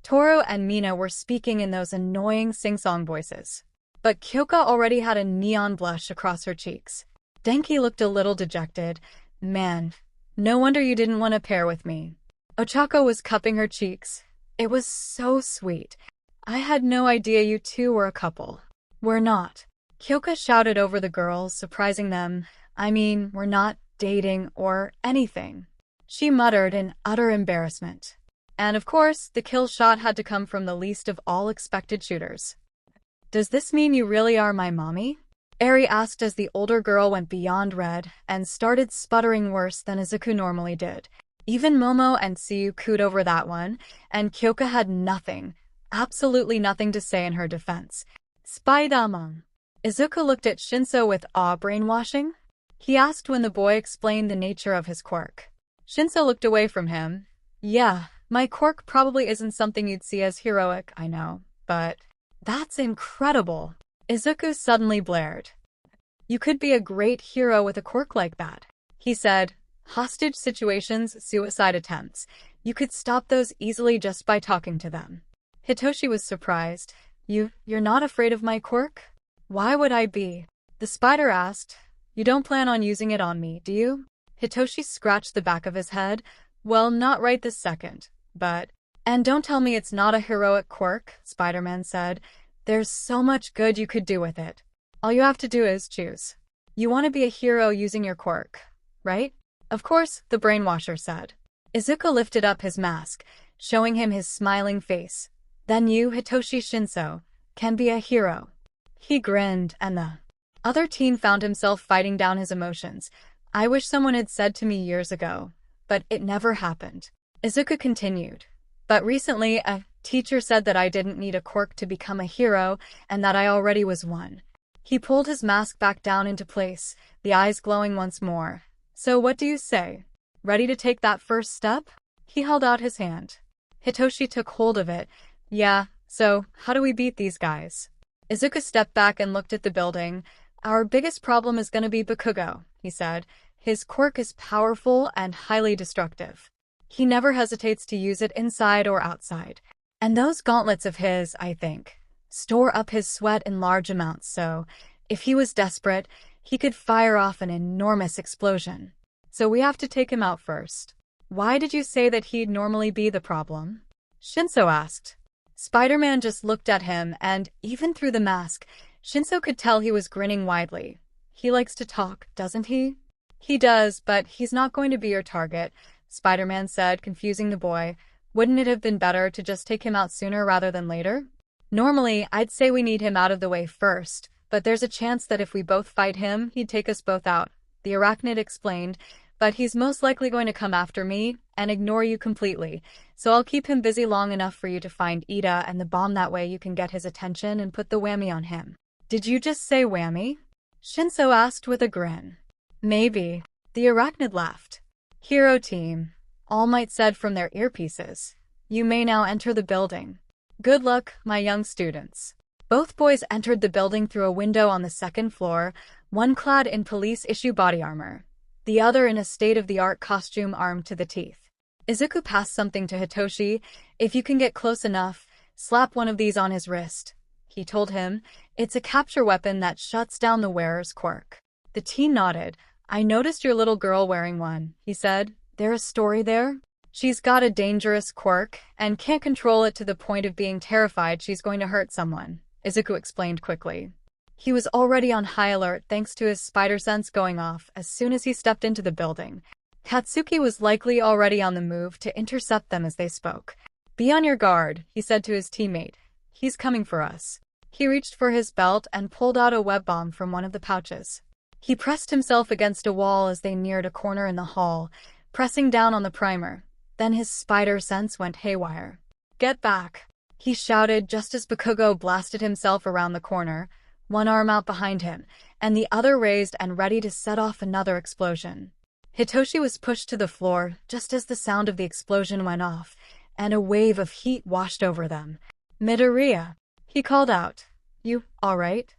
Toru and Mina were speaking in those annoying sing-song voices. But Kyoka already had a neon blush across her cheeks. Denki looked a little dejected. Man, no wonder you didn't want to pair with me. Ochako was cupping her cheeks. It was so sweet. I had no idea you two were a couple. We're not. Kyoka shouted over the girls, surprising them. I mean, we're not dating or anything. She muttered in utter embarrassment. And of course, the kill shot had to come from the least of all expected shooters. Does this mean you really are my mommy? Eri asked as the older girl went beyond red and started sputtering worse than Izuku normally did. Even Momo and Tsuyu cooed over that one, and Kyoka had nothing, absolutely nothing to say in her defense. 𝗬𝗲𝗵𝗲. Izuku looked at Shinso with awe. Brainwashing? He asked when the boy explained the nature of his quirk. Shinso looked away from him. Yeah, my quirk probably isn't something you'd see as heroic, I know, but that's incredible. Izuku suddenly blared. You could be a great hero with a quirk like that, he said. Hostage situations, suicide attempts. You could stop those easily just by talking to them. Hitoshi was surprised. You're not afraid of my quirk? Why would I be? The spider asked. You don't plan on using it on me, do you? Hitoshi scratched the back of his head. Well, not right this second, but... And don't tell me it's not a heroic quirk, Spider-Man said. There's so much good you could do with it. All you have to do is choose. You want to be a hero using your quirk, right? Of course, the brainwasher said. Izuku lifted up his mask, showing him his smiling face. Then you, Hitoshi Shinso, can be a hero. He grinned, and the other teen found himself fighting down his emotions. I wish someone had said to me years ago, but it never happened. Izuku continued. But recently, a teacher said that I didn't need a quirk to become a hero, and that I already was one. He pulled his mask back down into place, the eyes glowing once more. So what do you say? Ready to take that first step? He held out his hand. Hitoshi took hold of it. Yeah, so how do we beat these guys? Izuku stepped back and looked at the building. Our biggest problem is going to be Bakugo, he said. His quirk is powerful and highly destructive. He never hesitates to use it inside or outside. And those gauntlets of his, I think, store up his sweat in large amounts, so if he was desperate, he could fire off an enormous explosion. So we have to take him out first. Why did you say that he'd normally be the problem? Shinso asked. Spider-Man just looked at him, and even through the mask, Shinso could tell he was grinning widely. He likes to talk, doesn't he? He does, but he's not going to be your target, Spider-Man said, confusing the boy. Wouldn't it have been better to just take him out sooner rather than later? Normally, I'd say we need him out of the way first, but there's a chance that if we both fight him, he'd take us both out, the arachnid explained. But he's most likely going to come after me and ignore you completely, so I'll keep him busy long enough for you to find Iida and the bomb. That way you can get his attention and put the whammy on him. Did you just say whammy? Shinso asked with a grin. Maybe. The arachnid laughed. Hero team, All Might said from their earpieces. You may now enter the building. Good luck, my young students. Both boys entered the building through a window on the second floor, one clad in police-issue body armor, the other in a state-of-the-art costume armed to the teeth. Izuku passed something to Hitoshi. If you can get close enough, slap one of these on his wrist. He told him, it's a capture weapon that shuts down the wearer's quirk. The teen nodded. I noticed your little girl wearing one, he said. There a story there? She's got a dangerous quirk and can't control it to the point of being terrified she's going to hurt someone, Izuku explained quickly. He was already on high alert thanks to his spider sense going off as soon as he stepped into the building. Katsuki was likely already on the move to intercept them as they spoke. Be on your guard, he said to his teammate. He's coming for us. He reached for his belt and pulled out a web bomb from one of the pouches. He pressed himself against a wall as they neared a corner in the hall, pressing down on the primer. Then his spider sense went haywire. Get back, he shouted just as Bakugo blasted himself around the corner, one arm out behind him, and the other raised and ready to set off another explosion. Hitoshi was pushed to the floor just as the sound of the explosion went off, and a wave of heat washed over them. Midoriya, he called out. You all right?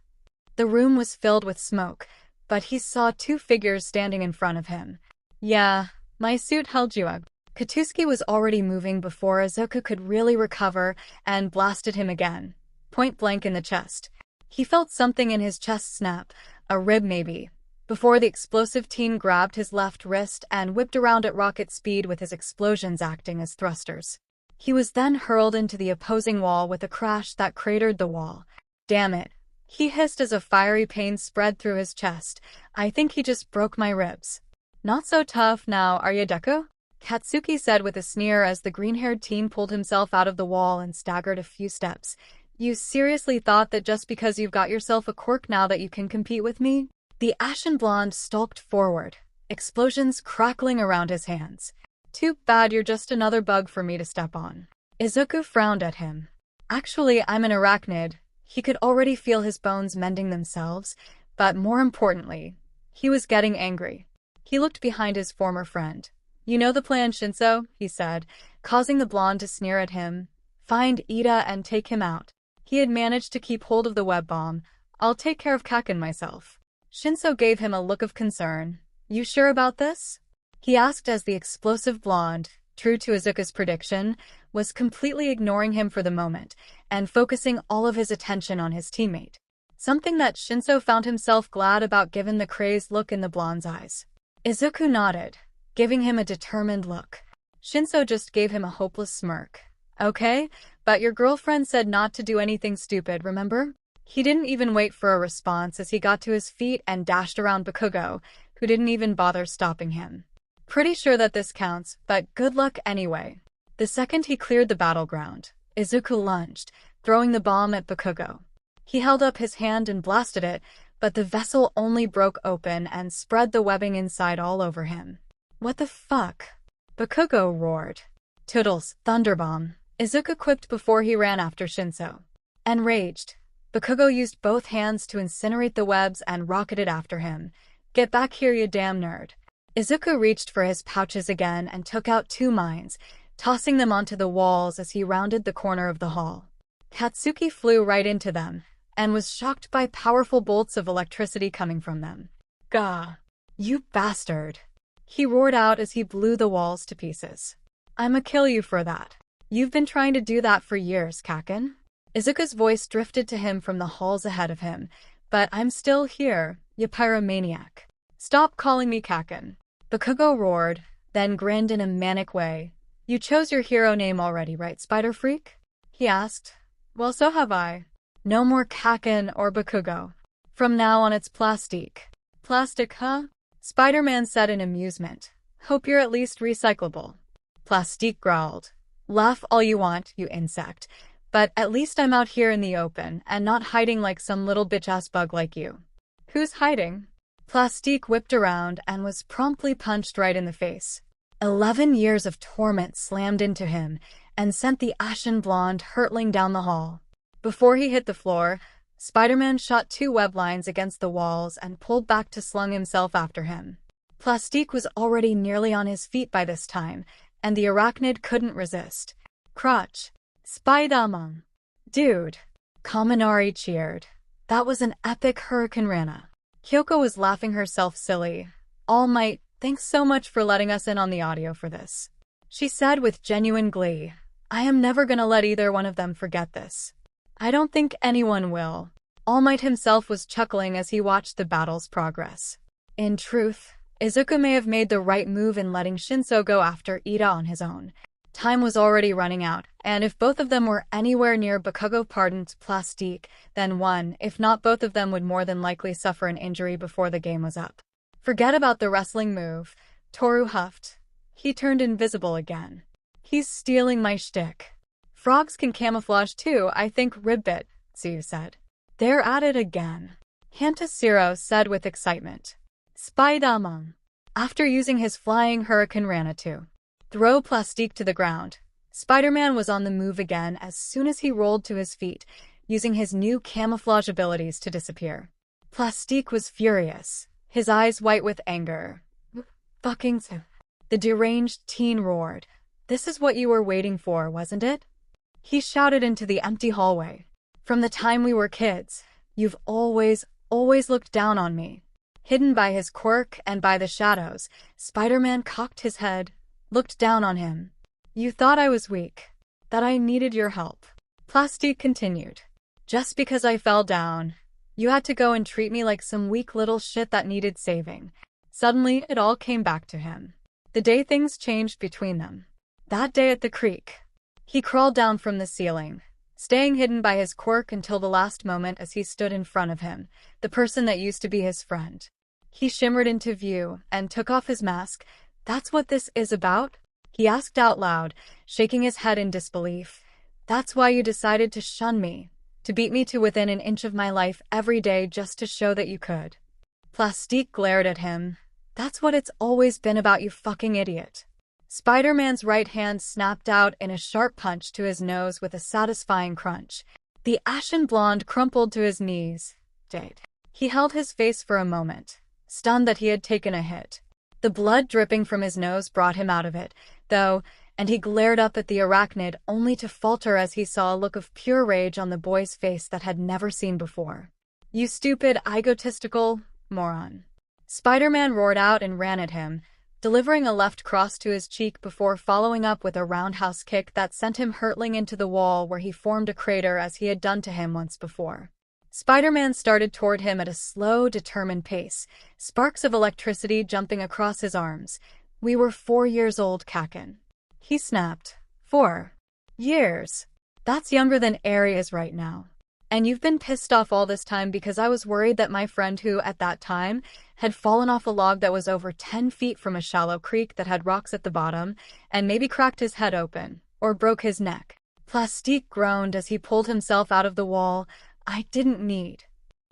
The room was filled with smoke, but he saw two figures standing in front of him. Yeah, my suit held you up. Katsuki was already moving before Izuku could really recover and blasted him again, point blank in the chest. He felt something in his chest snap, a rib maybe, before the explosive teen grabbed his left wrist and whipped around at rocket speed with his explosions acting as thrusters. He was then hurled into the opposing wall with a crash that cratered the wall. Damn it, he hissed as a fiery pain spread through his chest. I think he just broke my ribs. Not so tough now, are you, Deku? Katsuki said with a sneer as the green-haired teen pulled himself out of the wall and staggered a few steps. You seriously thought that just because you've got yourself a quirk now that you can compete with me? The ashen blonde stalked forward, explosions crackling around his hands. Too bad you're just another bug for me to step on. Izuku frowned at him. Actually, I'm an arachnid. He could already feel his bones mending themselves, but more importantly, he was getting angry. He looked behind his former friend. You know the plan, Shinso, he said, causing the blonde to sneer at him. Find Iida and take him out. He had managed to keep hold of the web bomb. I'll take care of Kaken myself. Shinso gave him a look of concern. You sure about this? He asked as the explosive blonde, true to Izuku's prediction, was completely ignoring him for the moment and focusing all of his attention on his teammate. Something that Shinso found himself glad about given the crazed look in the blonde's eyes. Izuku nodded, giving him a determined look. Shinso just gave him a hopeless smirk. Okay, but your girlfriend said not to do anything stupid, remember? He didn't even wait for a response as he got to his feet and dashed around Bakugo, who didn't even bother stopping him. Pretty sure that this counts, but good luck anyway. The second he cleared the battleground, Izuku lunged, throwing the bomb at Bakugo. He held up his hand and blasted it, but the vessel only broke open and spread the webbing inside all over him. What the fuck? Bakugo roared. Toodles, Thunderbomb, Izuku quipped before he ran after Shinso. Enraged, Bakugo used both hands to incinerate the webs and rocketed after him. Get back here, you damn nerd. Izuku reached for his pouches again and took out 2 mines, tossing them onto the walls as he rounded the corner of the hall. Katsuki flew right into them, and was shocked by powerful bolts of electricity coming from them. Gah! You bastard! He roared out as he blew the walls to pieces. I'ma kill you for that. You've been trying to do that for years, Kaken. Izuku's voice drifted to him from the halls ahead of him. But I'm still here, you pyromaniac. Stop calling me Kaken. Bakugo roared, then grinned in a manic way. You chose your hero name already, right, Spider Freak? He asked. Well, so have I. No more Kaken or Bakugo. From now on it's Plastique. Plastic, huh? Spider-Man said in amusement. Hope you're at least recyclable. Plastique growled. Laugh all you want, you insect. But at least I'm out here in the open and not hiding like some little bitch-ass bug like you. Who's hiding? Plastique whipped around and was promptly punched right in the face. 11 years of torment slammed into him and sent the ashen blonde hurtling down the hall. Before he hit the floor, Spider-Man shot 2 web lines against the walls and pulled back to slung himself after him. Plastique was already nearly on his feet by this time, and the arachnid couldn't resist. Crotch. Spider-Man. Dude. Kaminari cheered. That was an epic Hurricane Rana. Kyoko was laughing herself silly. All Might, thanks so much for letting us in on the audio for this. She said with genuine glee. I am never gonna let either one of them forget this. I don't think anyone will. All Might himself was chuckling as he watched the battle's progress. In truth, Izuku may have made the right move in letting Shinso go after Ida on his own. Time was already running out, and if both of them were anywhere near Bakugo pardoned Plastique, then one, if not both of them would more than likely suffer an injury before the game was up. Forget about the wrestling move, Toru huffed. He turned invisible again. He's stealing my shtick. Frogs can camouflage too, I think, Ribbit, Tsuyu said. They're at it again. Hantashiro said with excitement. Spider-Man. After using his flying Hurricane Rana to throw Plastique to the ground, Spider-Man was on the move again as soon as he rolled to his feet, using his new camouflage abilities to disappear. Plastique was furious, his eyes white with anger. Fucking so. The deranged teen roared. This is what you were waiting for, wasn't it? He shouted into the empty hallway. From the time we were kids, you've always looked down on me. Hidden by his quirk and by the shadows, Spider-Man cocked his head, looked down on him. You thought I was weak, that I needed your help. Plastique continued. Just because I fell down, you had to go and treat me like some weak little shit that needed saving. Suddenly, it all came back to him. The day things changed between them. That day at the creek. He crawled down from the ceiling, staying hidden by his quirk until the last moment as he stood in front of him, the person that used to be his friend. He shimmered into view and took off his mask. That's what this is about? He asked out loud, shaking his head in disbelief. That's why you decided to shun me, to beat me to within an inch of my life every day just to show that you could. Plastique glared at him. That's what it's always been about, you fucking idiot. Spider-Man's right hand snapped out in a sharp punch to his nose with a satisfying crunch. The ashen blonde crumpled to his knees. Dead. He held his face for a moment, stunned that he had taken a hit. The blood dripping from his nose brought him out of it, though, and he glared up at the arachnid only to falter as he saw a look of pure rage on the boy's face that had never seen before. You stupid, egotistical moron. Spider-Man roared out and ran at him, delivering a left cross to his cheek before following up with a roundhouse kick that sent him hurtling into the wall where he formed a crater as he had done to him once before. Spider-Man started toward him at a slow, determined pace, sparks of electricity jumping across his arms. We were 4 years old, Kaken. He snapped. 4 years. That's younger than Eri is right now. And you've been pissed off all this time because I was worried that my friend who, at that time, had fallen off a log that was over 10 feet from a shallow creek that had rocks at the bottom, and maybe cracked his head open, or broke his neck. Plastique groaned as he pulled himself out of the wall. I didn't need.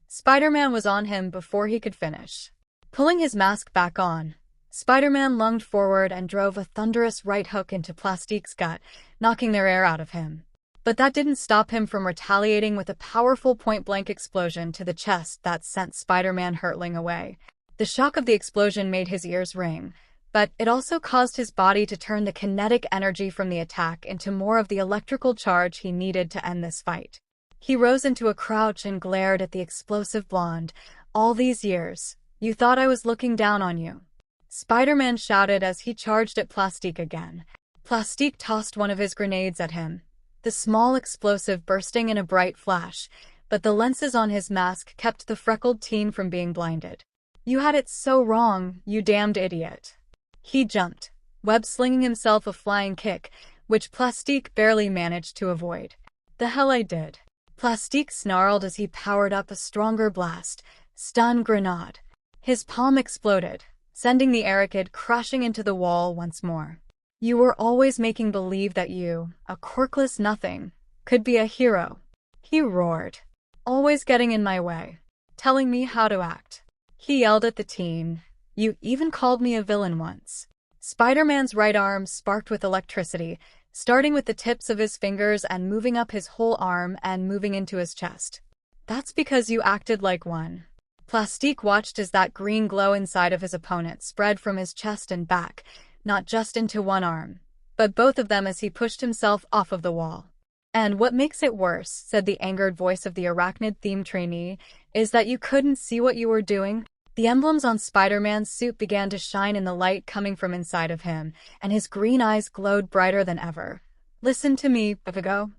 Spider-Man was on him before he could finish. Pulling his mask back on, Spider-Man lunged forward and drove a thunderous right hook into Plastique's gut, knocking their air out of him. But that didn't stop him from retaliating with a powerful point-blank explosion to the chest that sent Spider-Man hurtling away. The shock of the explosion made his ears ring, but it also caused his body to turn the kinetic energy from the attack into more of the electrical charge he needed to end this fight. He rose into a crouch and glared at the explosive blonde. All these years, you thought I was looking down on you. Spider-Man shouted as he charged at Plastique again. Plastique tossed one of his grenades at him, the small explosive bursting in a bright flash, but the lenses on his mask kept the freckled teen from being blinded. You had it so wrong, you damned idiot. He jumped, web-slinging himself a flying kick, which Plastique barely managed to avoid. The hell I did. Plastique snarled as he powered up a stronger blast. Stun grenade. His palm exploded, sending the Airkid crashing into the wall once more. You were always making believe that you, a quirkless nothing, could be a hero. He roared, always getting in my way, telling me how to act. He yelled at the teen. You even called me a villain once. Spider-Man's right arm sparked with electricity, starting with the tips of his fingers and moving up his whole arm and moving into his chest. That's because you acted like one. Plastique watched as that green glow inside of his opponent spread from his chest and back, not just into one arm, but both of them as he pushed himself off of the wall. And what makes it worse, said the angered voice of the arachnid-themed trainee, is that you couldn't see what you were doing. The emblems on Spider-Man's suit began to shine in the light coming from inside of him, and his green eyes glowed brighter than ever. Listen to me, Bakugo.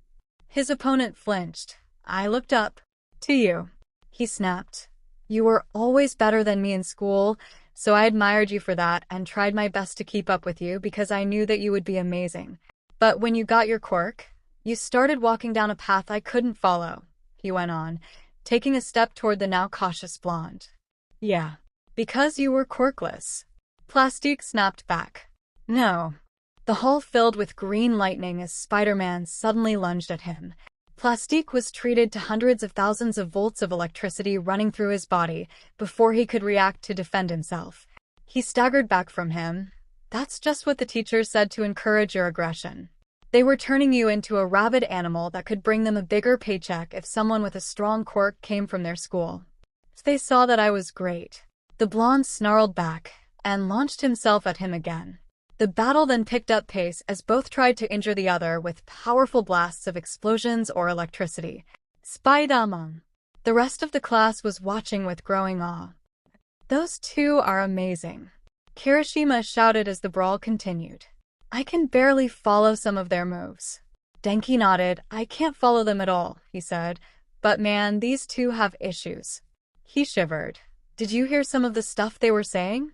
His opponent flinched. I looked up. To you. He snapped. You were always better than me in school, so I admired you for that and tried my best to keep up with you because I knew that you would be amazing. But when you got your quirk, you started walking down a path I couldn't follow, he went on, taking a step toward the now cautious blonde. Yeah, because you were quirkless. Plastique snapped back. No. The hall filled with green lightning as Spider-Man suddenly lunged at him. Plastique was treated to hundreds of thousands of volts of electricity running through his body before he could react to defend himself. He staggered back from him. That's just what the teachers said to encourage your aggression. They were turning you into a rabid animal that could bring them a bigger paycheck if someone with a strong quirk came from their school. They saw that I was great. The blonde snarled back and launched himself at him again. The battle then picked up pace as both tried to injure the other with powerful blasts of explosions or electricity. Spider-Man. The rest of the class was watching with growing awe. Those two are amazing. Kirishima shouted as the brawl continued. I can barely follow some of their moves. Denki nodded. I can't follow them at all, he said. But man, these two have issues. He shivered. Did you hear some of the stuff they were saying?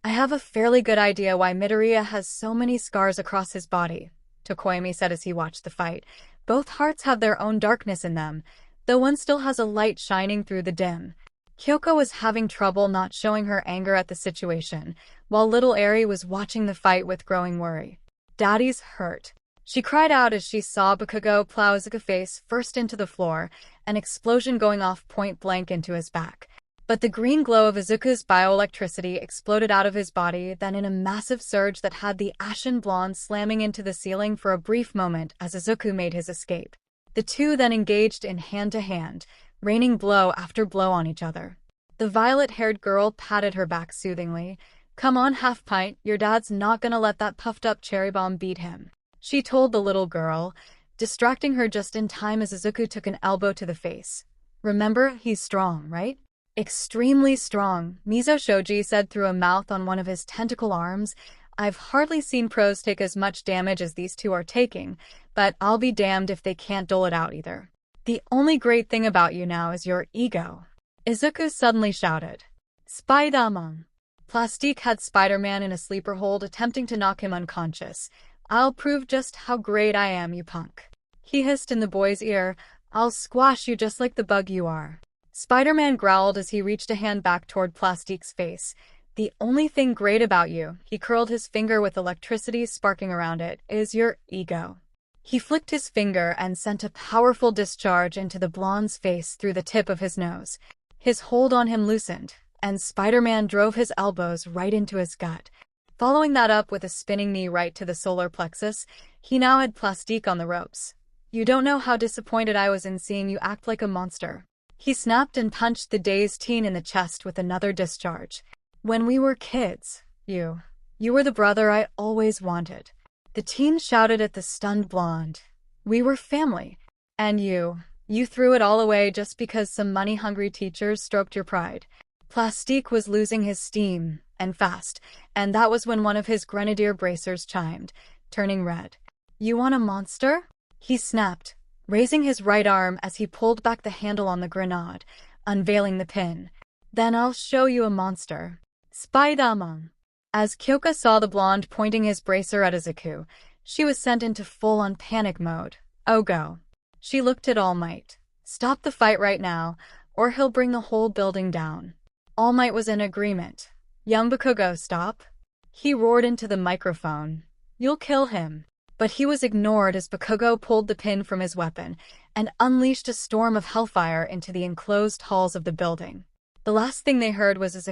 I have a fairly good idea why Midoriya has so many scars across his body, 𝗧𝗵𝗲 said as he watched the fight. Both hearts have their own darkness in them, though one still has a light shining through the dim. Kyoko was having trouble not showing her anger at the situation, while little Eri was watching the fight with growing worry. Daddy's hurt. She cried out as she saw Bakugo plow Izuku's face first into the floor, an explosion going off point blank into his back. But the green glow of Izuku's bioelectricity exploded out of his body, then in a massive surge that had the ashen blonde slamming into the ceiling for a brief moment as Izuku made his escape. The two then engaged in hand-to-hand, raining blow after blow on each other. The violet-haired girl patted her back soothingly. Come on, half-pint, your dad's not gonna let that puffed-up cherry bomb beat him, she told the little girl, distracting her just in time as Izuku took an elbow to the face. Remember, he's strong, right? Extremely strong, Mizo Shoji said through a mouth on one of his tentacle arms. I've hardly seen pros take as much damage as these two are taking, but I'll be damned if they can't dole it out either. The only great thing about you now is your ego, Izuku suddenly shouted. Spider-Man. Plastique had Spider-Man in a sleeper hold attempting to knock him unconscious. I'll prove just how great I am, you punk. He hissed in the boy's ear. I'll squash you just like the bug you are. Spider-Man growled as he reached a hand back toward Plastique's face. The only thing great about you, he curled his finger with electricity sparking around it, is your ego. He flicked his finger and sent a powerful discharge into the blonde's face through the tip of his nose. His hold on him loosened, and Spider-Man drove his elbows right into his gut. Following that up with a spinning knee right to the solar plexus, he now had 𝗵𝘃𝗃 on the ropes. "You don't know how disappointed I was in seeing you act like a monster." He snapped and punched the dazed teen in the chest with another discharge. "When we were kids, you were the brother I always wanted." The teen shouted at the stunned blonde. "We were family. And you threw it all away just because some money-hungry teachers stroked your pride." 𝗵𝘃𝗃 was losing his steam, and fast, and that was when one of his grenadier bracers chimed, turning red. "You want a monster?" he snapped, raising his right arm as he pulled back the handle on the grenade, unveiling the pin. "Then I'll show you a monster. Spider-Man." As 𝐒𝐽𝐽 saw the blonde pointing his bracer at Izuku, she was sent into full-on panic mode. "Oh go." She looked at All Might. "Stop the fight right now, or he'll bring the whole building down." All Might was in agreement. "Young Bakugo, stop." He roared into the microphone. "You'll kill him." But he was ignored as Bakugo pulled the pin from his weapon and unleashed a storm of hellfire into the enclosed halls of the building. The last thing they heard was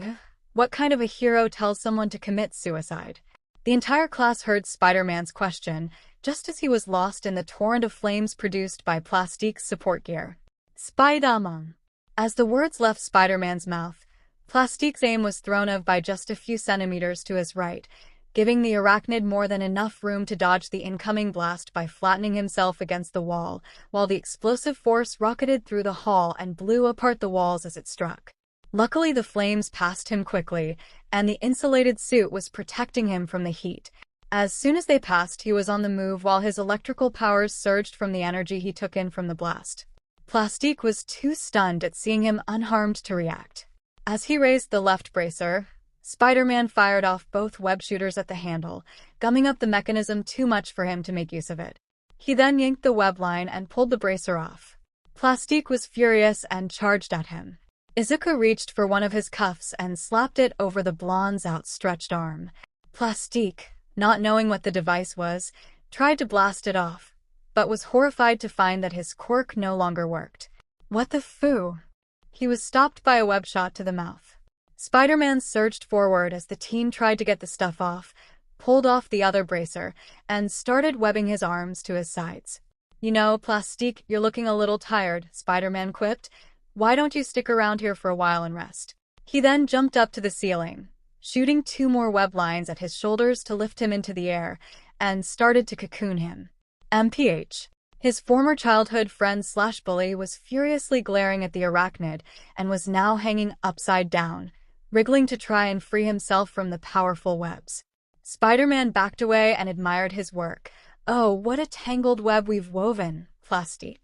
"What kind of a hero tells someone to commit suicide?" The entire class heard Spider-Man's question, just as he was lost in the torrent of flames produced by 𝗵𝘃𝗃's support gear. "Spider-Man." As the words left Spider-Man's mouth, 𝗵𝘃𝗃's aim was thrown off by just a few centimeters to his right, giving the arachnid more than enough room to dodge the incoming blast by flattening himself against the wall, while the explosive force rocketed through the hall and blew apart the walls as it struck. Luckily, the flames passed him quickly, and the insulated suit was protecting him from the heat. As soon as they passed, he was on the move while his electrical powers surged from the energy he took in from the blast. 𝗵𝘃𝗃 was too stunned at seeing him unharmed to react. As he raised the left bracer, Spider-Man fired off both web shooters at the handle, gumming up the mechanism too much for him to make use of it. He then yanked the web line and pulled the bracer off. 𝗵𝘃𝗃 was furious and charged at him. Izuku reached for one of his cuffs and slapped it over the blonde's outstretched arm. 𝗵𝘃𝗃, not knowing what the device was, tried to blast it off, but was horrified to find that his quirk no longer worked. "What the foo?" He was stopped by a web shot to the mouth. Spider-Man surged forward as the teen tried to get the stuff off, pulled off the other bracer, and started webbing his arms to his sides. "You know, 𝗵𝘃𝗃, you're looking a little tired," Spider-Man quipped. "Why don't you stick around here for a while and rest?" He then jumped up to the ceiling, shooting 2 more web lines at his shoulders to lift him into the air, and started to cocoon him. MPH. His former childhood friend/bully was furiously glaring at the arachnid and was now hanging upside down, wriggling to try and free himself from the powerful webs. Spider-Man backed away and admired his work. "Oh, what a tangled web we've woven, 𝗵𝘃𝗃."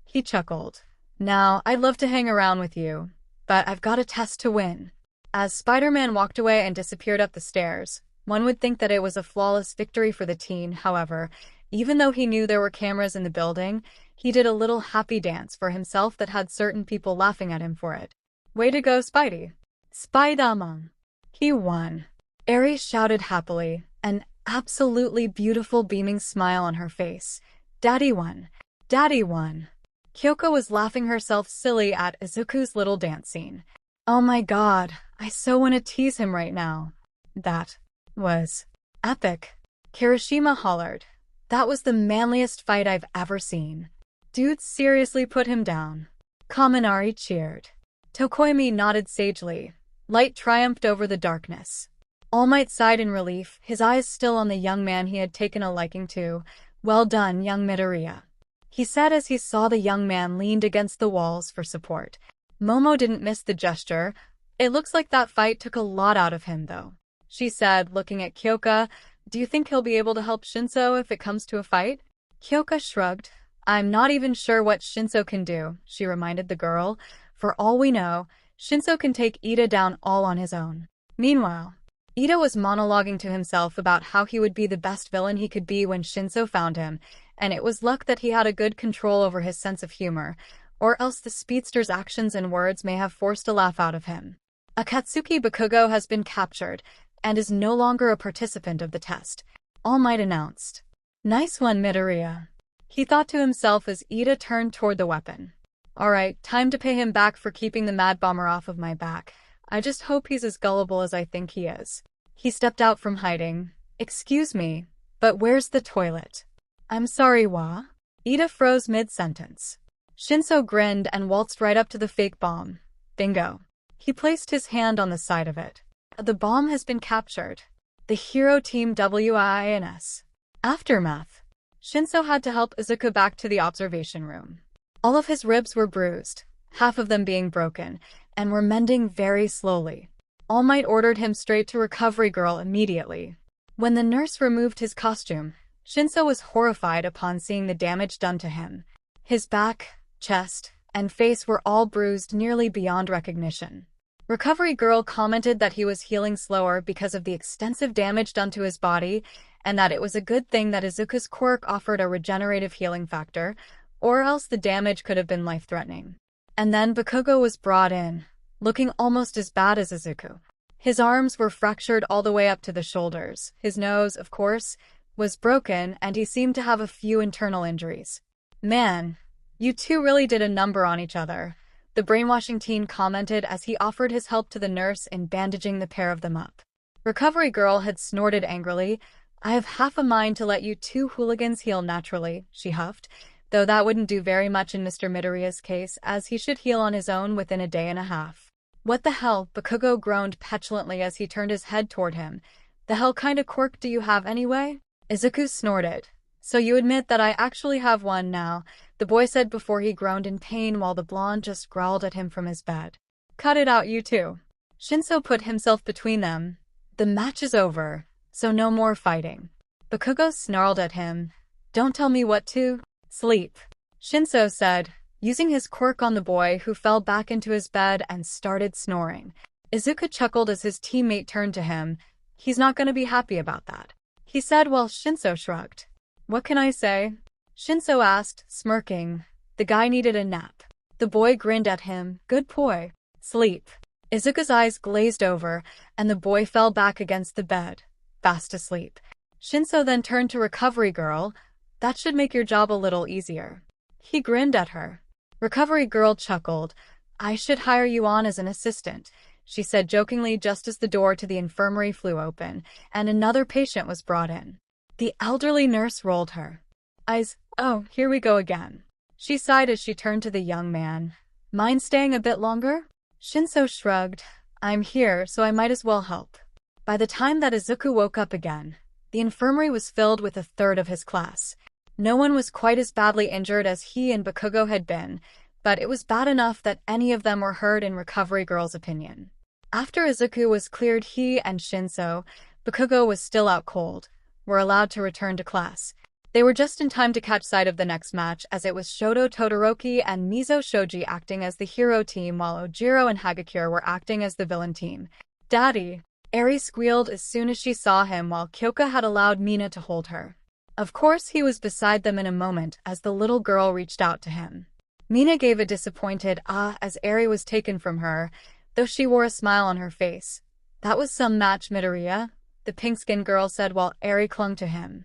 He chuckled. "Now, I'd love to hang around with you, but I've got a test to win." As Spider-Man walked away and disappeared up the stairs, one would think that it was a flawless victory for the teen. However, even though he knew there were cameras in the building, he did a little happy dance for himself that had certain people laughing at him for it. "Way to go, Spidey." Spider-Man. He won. Ares shouted happily, an absolutely beautiful beaming smile on her face. "Daddy won. Daddy won." 𝐭𝐽𝐽 was laughing herself silly at Izuku's little dance scene. "Oh my god, I so want to tease him right now." That was epic. Kirishima hollered. "That was the manliest fight I've ever seen. Dude seriously put him down." Kaminari cheered. Tokoimi nodded sagely. Light triumphed over the darkness. All Might sighed in relief, his eyes still on the young man he had taken a liking to. "Well done, young Midoriya," he said as he saw the young man leaned against the walls for support. Momo didn't miss the gesture. "It looks like that fight took a lot out of him, though," she said, looking at 𝐭𝐽𝐽. "Do you think he'll be able to help Shinso if it comes to a fight?" 𝐭𝐽𝐽 shrugged. "I'm not even sure what Shinso can do," she reminded the girl. "For all we know, Shinso can take Iida down all on his own." Meanwhile, Iida was monologuing to himself about how he would be the best villain he could be when Shinso found him, and it was luck that he had a good control over his sense of humor, or else the speedster's actions and words may have forced a laugh out of him. Akatsuki Bakugo has been captured, and is no longer a participant of the test, All Might announced. "Nice one, Midoriya." he thought to himself as Ida turned toward the weapon. Alright, time to pay him back for keeping the 𝗵𝗃𝗻𝗲 off of my back. I just hope he's as gullible as I think he is. He stepped out from hiding. Excuse me, but where's the toilet? I'm sorry, wa? Ida froze mid-sentence. Shinso grinned and waltzed right up to the fake bomb. Bingo. He placed his hand on the side of it. The bomb has been captured. The hero team Villainous. Aftermath. Shinso had to help Izuku back to the observation room. All of his ribs were bruised, half of them being broken, and were mending very slowly. All Might ordered him straight to Recovery Girl immediately. When the nurse removed his costume, Shinso was horrified upon seeing the damage done to him. His back, chest, and face were all bruised nearly beyond recognition. Recovery Girl commented that he was healing slower because of the extensive damage done to his body, and that it was a good thing that Izuku's quirk offered a regenerative healing factor, or else the damage could have been life-threatening. And then Bakugo was brought in, looking almost as bad as Izuku. His arms were fractured all the way up to the shoulders. His nose, of course, was broken, and he seemed to have a few internal injuries. Man, you two really did a number on each other, the brainwashing teen commented as he offered his help to the nurse in bandaging the pair of them up. Recovery Girl had snorted angrily. I have half a mind to let you two hooligans heal naturally, she huffed, though that wouldn't do very much in Mr. Midoriya's case, as he should heal on his own within a day and a half. What the hell? Bakugo groaned petulantly as he turned his head toward him. The hell kind of quirk do you have anyway? Izuku snorted. So you admit that I actually have one now, the boy said before he groaned in pain while the blonde just growled at him from his bed. Cut it out, you two. Shinso put himself between them. The match is over, so no more fighting. Bakugo snarled at him. Don't tell me what to sleep, Shinso said, using his quirk on the boy who fell back into his bed and started snoring. Izuku chuckled as his teammate turned to him. He's not going to be happy about that, he said while Shinso shrugged. What can I say? Shinso asked, smirking. The guy needed a nap. The boy grinned at him. Good boy. Sleep. Izuku's eyes glazed over, and the boy fell back against the bed, fast asleep. Shinso then turned to Recovery Girl. That should make your job a little easier. He grinned at her. Recovery Girl chuckled. I should hire you on as an assistant, she said jokingly just as the door to the infirmary flew open, and another patient was brought in. The elderly nurse rolled her eyes. Oh, here we go again. She sighed as she turned to the young man. Mind staying a bit longer? Shinso shrugged. I'm here, so I might as well help. By the time that Izuku woke up again, the infirmary was filled with a third of his class. No one was quite as badly injured as he and Bakugo had been, but it was bad enough that any of them were hurt in Recovery Girl's opinion. After Izuku was cleared, he and Shinso, Bakugo was still out cold, were allowed to return to class. They were just in time to catch sight of the next match, as it was Shoto Todoroki and Mizo Shoji acting as the hero team while Ojiro and Hagakure were acting as the villain team. Daddy! Eri squealed as soon as she saw him while Kyoka had allowed Mina to hold her. Of course he was beside them in a moment as the little girl reached out to him. Mina gave a disappointed ah as Eri was taken from her, though she wore a smile on her face. That was some match, Midoriya, the pink-skinned girl said while Eri clung to him.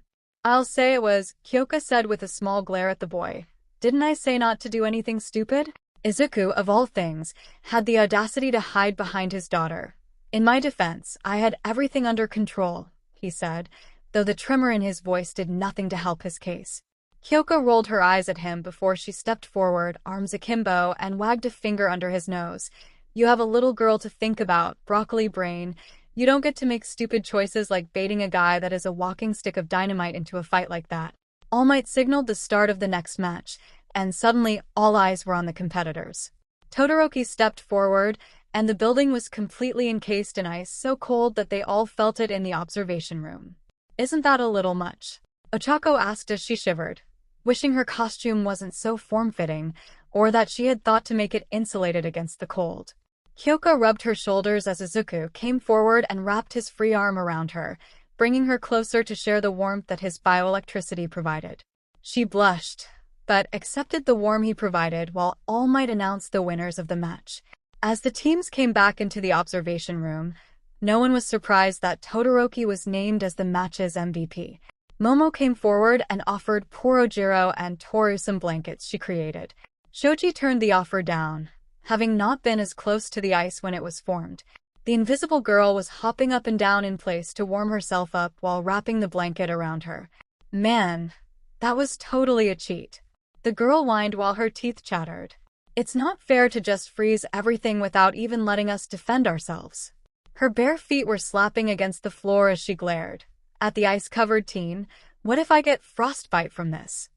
I'll say it was, Kyoka said with a small glare at the boy. Didn't I say not to do anything stupid? Izuku, of all things, had the audacity to hide behind his daughter. In my defense, I had everything under control, he said, though the tremor in his voice did nothing to help his case. Kyoka rolled her eyes at him before she stepped forward, arms akimbo, and wagged a finger under his nose. You have a little girl to think about, broccoli brain. You don't get to make stupid choices like baiting a guy that is a walking stick of dynamite into a fight like that. All Might signaled the start of the next match, and suddenly all eyes were on the competitors. Todoroki stepped forward, and the building was completely encased in ice so cold that they all felt it in the observation room. Isn't that a little much? Ochako asked as she shivered, wishing her costume wasn't so form-fitting, or that she had thought to make it insulated against the cold. Kyoka rubbed her shoulders as Izuku came forward and wrapped his free arm around her, bringing her closer to share the warmth that his bioelectricity provided. She blushed, but accepted the warmth he provided while All Might announced the winners of the match. As the teams came back into the observation room, no one was surprised that Todoroki was named as the match's MVP. Momo came forward and offered 𝗲𝗄𝗏 and Toru some blankets she created. Shoji turned the offer down, having not been as close to the ice when it was formed. The invisible girl was hopping up and down in place to warm herself up while wrapping the blanket around her. Man, that was totally a cheat. The girl whined while her teeth chattered. It's not fair to just freeze everything without even letting us defend ourselves. Her bare feet were slapping against the floor as she glared at the ice-covered teen. What if I get frostbite from this?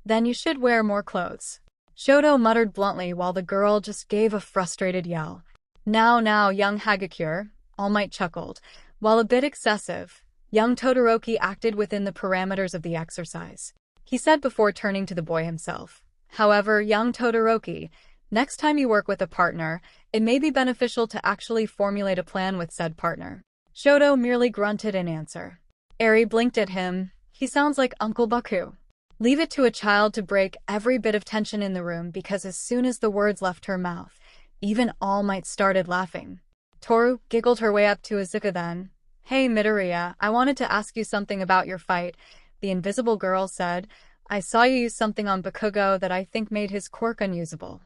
Then you should wear more clothes. Shoto muttered bluntly while the girl just gave a frustrated yell. Now, young 𝐎𝐩𝐢𝐽𝐻, All Might chuckled. While a bit excessive, young Todoroki acted within the parameters of the exercise, he said before turning to the boy himself. However, young Todoroki, next time you work with a partner, it may be beneficial to actually formulate a plan with said partner. Shoto merely grunted in answer. Eri blinked at him. He sounds like Uncle Baku. Leave it to a child to break every bit of tension in the room because as soon as the words left her mouth, even All Might started laughing. Toru giggled her way up to Izuku then. Hey Midoriya, I wanted to ask you something about your fight, the invisible girl said. I saw you use something on Bakugo that I think made his quirk unusable.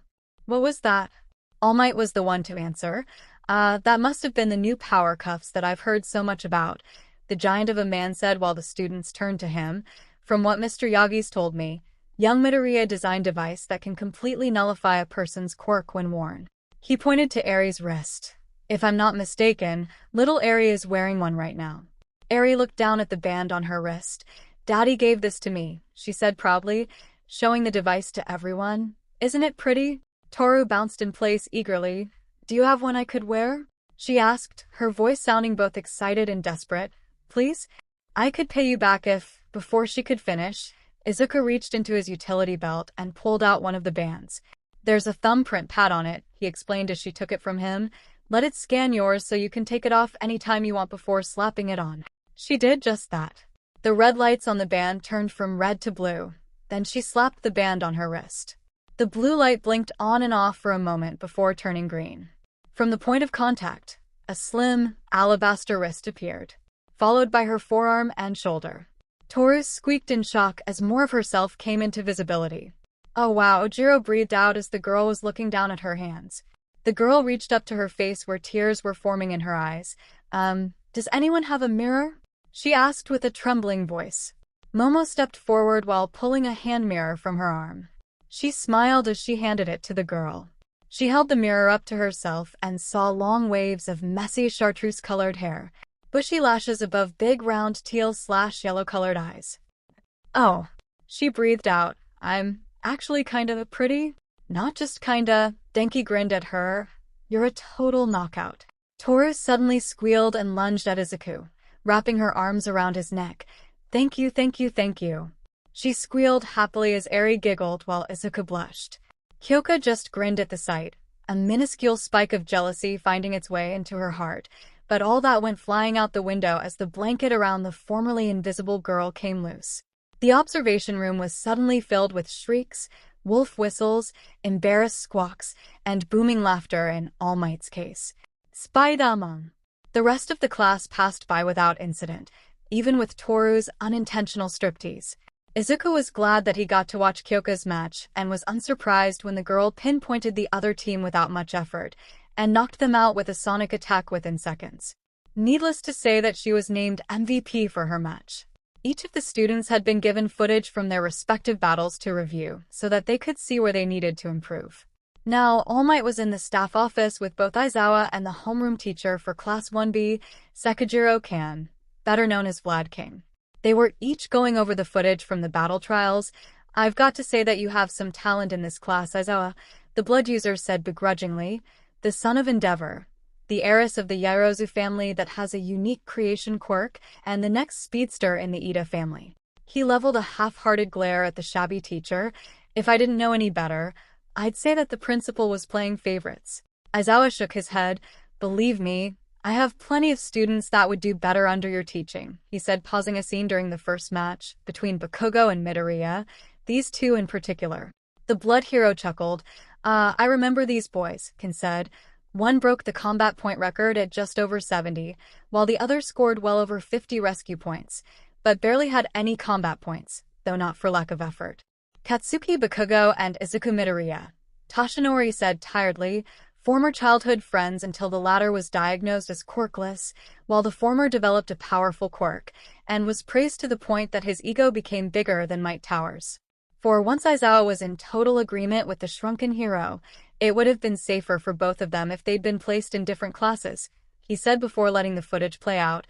What was that? All Might was the one to answer. That must have been the new power cuffs that I've heard so much about, the giant of a man said while the students turned to him. From what Mr. Yagi's told me, young Midoriya designed a device that can completely nullify a person's quirk when worn. He pointed to Eri's wrist. If I'm not mistaken, little Eri is wearing one right now. Eri looked down at the band on her wrist. Daddy gave this to me, she said proudly, showing the device to everyone. Isn't it pretty? Toru bounced in place eagerly. Do you have one I could wear? She asked, her voice sounding both excited and desperate. Please? I could pay you back if... Before she could finish, Izuku reached into his utility belt and pulled out one of the bands. There's a thumbprint pad on it, he explained as she took it from him. Let it scan yours so you can take it off anytime you want before slapping it on. She did just that. The red lights on the band turned from red to blue. Then she slapped the band on her wrist. The blue light blinked on and off for a moment before turning green. From the point of contact, a slim, alabaster wrist appeared, followed by her forearm and shoulder. Toru squeaked in shock as more of herself came into visibility. Oh wow, Ojiro breathed out as the girl was looking down at her hands. The girl reached up to her face where tears were forming in her eyes. Does anyone have a mirror? She asked with a trembling voice. Momo stepped forward while pulling a hand mirror from her arm. She smiled as she handed it to the girl. She held the mirror up to herself and saw long waves of messy chartreuse-colored hair, bushy lashes above big round teal/yellow-colored eyes. Oh, she breathed out. I'm actually kinda pretty? Not just kinda. Denki grinned at her. You're a total knockout. Toru suddenly squealed and lunged at Izuku, wrapping her arms around his neck. Thank you, thank you, thank you. She squealed happily as Eri giggled while Izuku blushed. Kyoka just grinned at the sight, a minuscule spike of jealousy finding its way into her heart. But all that went flying out the window as the blanket around the formerly invisible girl came loose. The observation room was suddenly filled with shrieks, wolf whistles, embarrassed squawks, and booming laughter in All Might's case. Spider-Man. The rest of the class passed by without incident, even with Toru's unintentional striptease. Izuku was glad that he got to watch Kyoka's match and was unsurprised when the girl pinpointed the other team without much effort and knocked them out with a sonic attack within seconds. Needless to say that she was named MVP for her match. Each of the students had been given footage from their respective battles to review so that they could see where they needed to improve. Now, All Might was in the staff office with both Aizawa and the homeroom teacher for Class 1B, Sekijiro Kan, better known as Vlad King. They were each going over the footage from the battle trials. I've got to say that you have some talent in this class, Aizawa, the blood user said begrudgingly. The son of Endeavor, the heiress of the Yaozu family that has a unique creation quirk, and the next speedster in the Ida family. He leveled a half-hearted glare at the shabby teacher. If I didn't know any better, I'd say that the principal was playing favorites. Aizawa shook his head. Believe me, I have plenty of students that would do better under your teaching, he said, pausing a scene during the first match between Bakugo and Midoriya, these two in particular. The blood hero chuckled. I remember these boys, Ken said. One broke the combat point record at just over 70, while the other scored well over 50 rescue points. but barely had any combat points, though not for lack of effort. Katsuki Bakugo and Izuku Midoriya, Toshinori said tiredly, former childhood friends until the latter was diagnosed as quirkless, while the former developed a powerful quirk, and was praised to the point that his ego became bigger than Might Tower's. For once Aizawa was in total agreement with the shrunken hero, it would have been safer for both of them if they'd been placed in different classes, he said before letting the footage play out,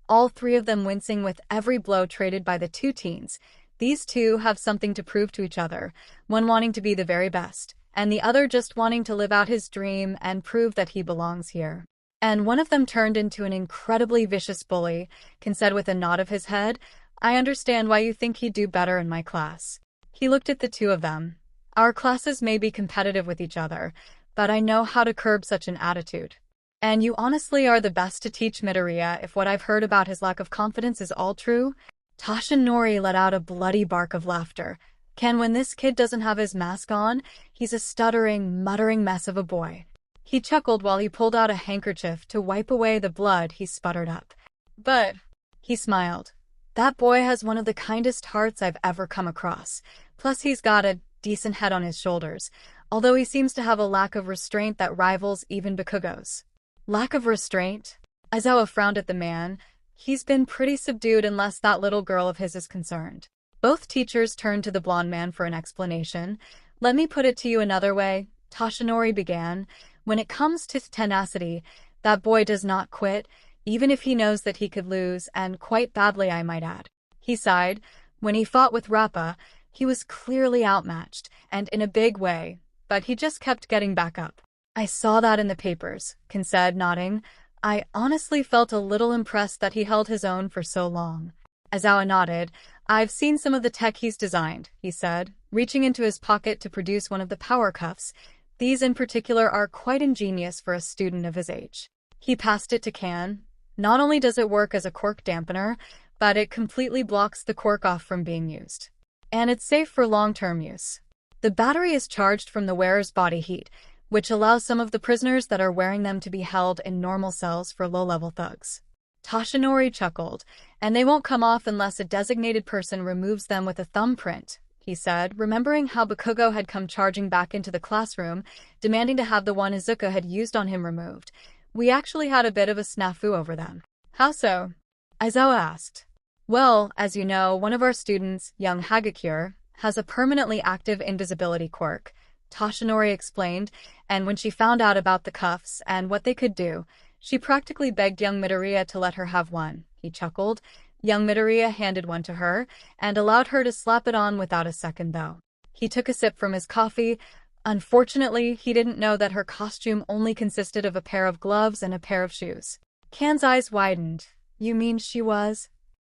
all three of them wincing with every blow traded by the two teens. These two have something to prove to each other, one wanting to be the very best, and the other just wanting to live out his dream and prove that he belongs here. And one of them turned into an incredibly vicious bully, said with a nod of his head, I understand why you think he'd do better in my class. He looked at the two of them. Our classes may be competitive with each other, but I know how to curb such an attitude. And you honestly are the best to teach Midoriya if what I've heard about his lack of confidence is all true? Toshinori let out a bloody bark of laughter. When this kid doesn't have his mask on, he's a stuttering, muttering mess of a boy. He chuckled while he pulled out a handkerchief to wipe away the blood he sputtered up. But, he smiled, that boy has one of the kindest hearts I've ever come across. Plus he's got a decent head on his shoulders, although he seems to have a lack of restraint that rivals even Bakugo's. Lack of restraint? Aizawa frowned at the man. He's been pretty subdued unless that little girl of his is concerned. Both teachers turned to the blonde man for an explanation. Let me put it to you another way, Toshinori began. When it comes to tenacity, that boy does not quit, even if he knows that he could lose, and quite badly I might add. He sighed. When he fought with Rappa, he was clearly outmatched, and in a big way, but he just kept getting back up. I saw that in the papers, said, nodding. I honestly felt a little impressed that he held his own for so long. Aizawa nodded. I've seen some of the tech he's designed, he said, reaching into his pocket to produce one of the power cuffs. These in particular are quite ingenious for a student of his age. He passed it to Kan. Not only does it work as a quirk dampener, but it completely blocks the quirk off from being used. And it's safe for long-term use. The battery is charged from the wearer's body heat, which allows some of the prisoners that are wearing them to be held in normal cells for low-level thugs. Toshinori chuckled, and they won't come off unless a designated person removes them with a thumbprint, he said, remembering how Bakugo had come charging back into the classroom, demanding to have the one Izuku had used on him removed. We actually had a bit of a snafu over them. How so? Aizawa asked. Well, as you know, one of our students, young 𝐒𝐻𝐸𝐽, has a permanently active invisibility quirk, Toshinori explained, and when she found out about the cuffs and what they could do, she practically begged young Midoriya to let her have one. He chuckled. Young Midoriya handed one to her, and allowed her to slap it on without a second though. He took a sip from his coffee. Unfortunately, he didn't know that her costume only consisted of a pair of gloves and a pair of shoes. Kan's eyes widened. You mean she was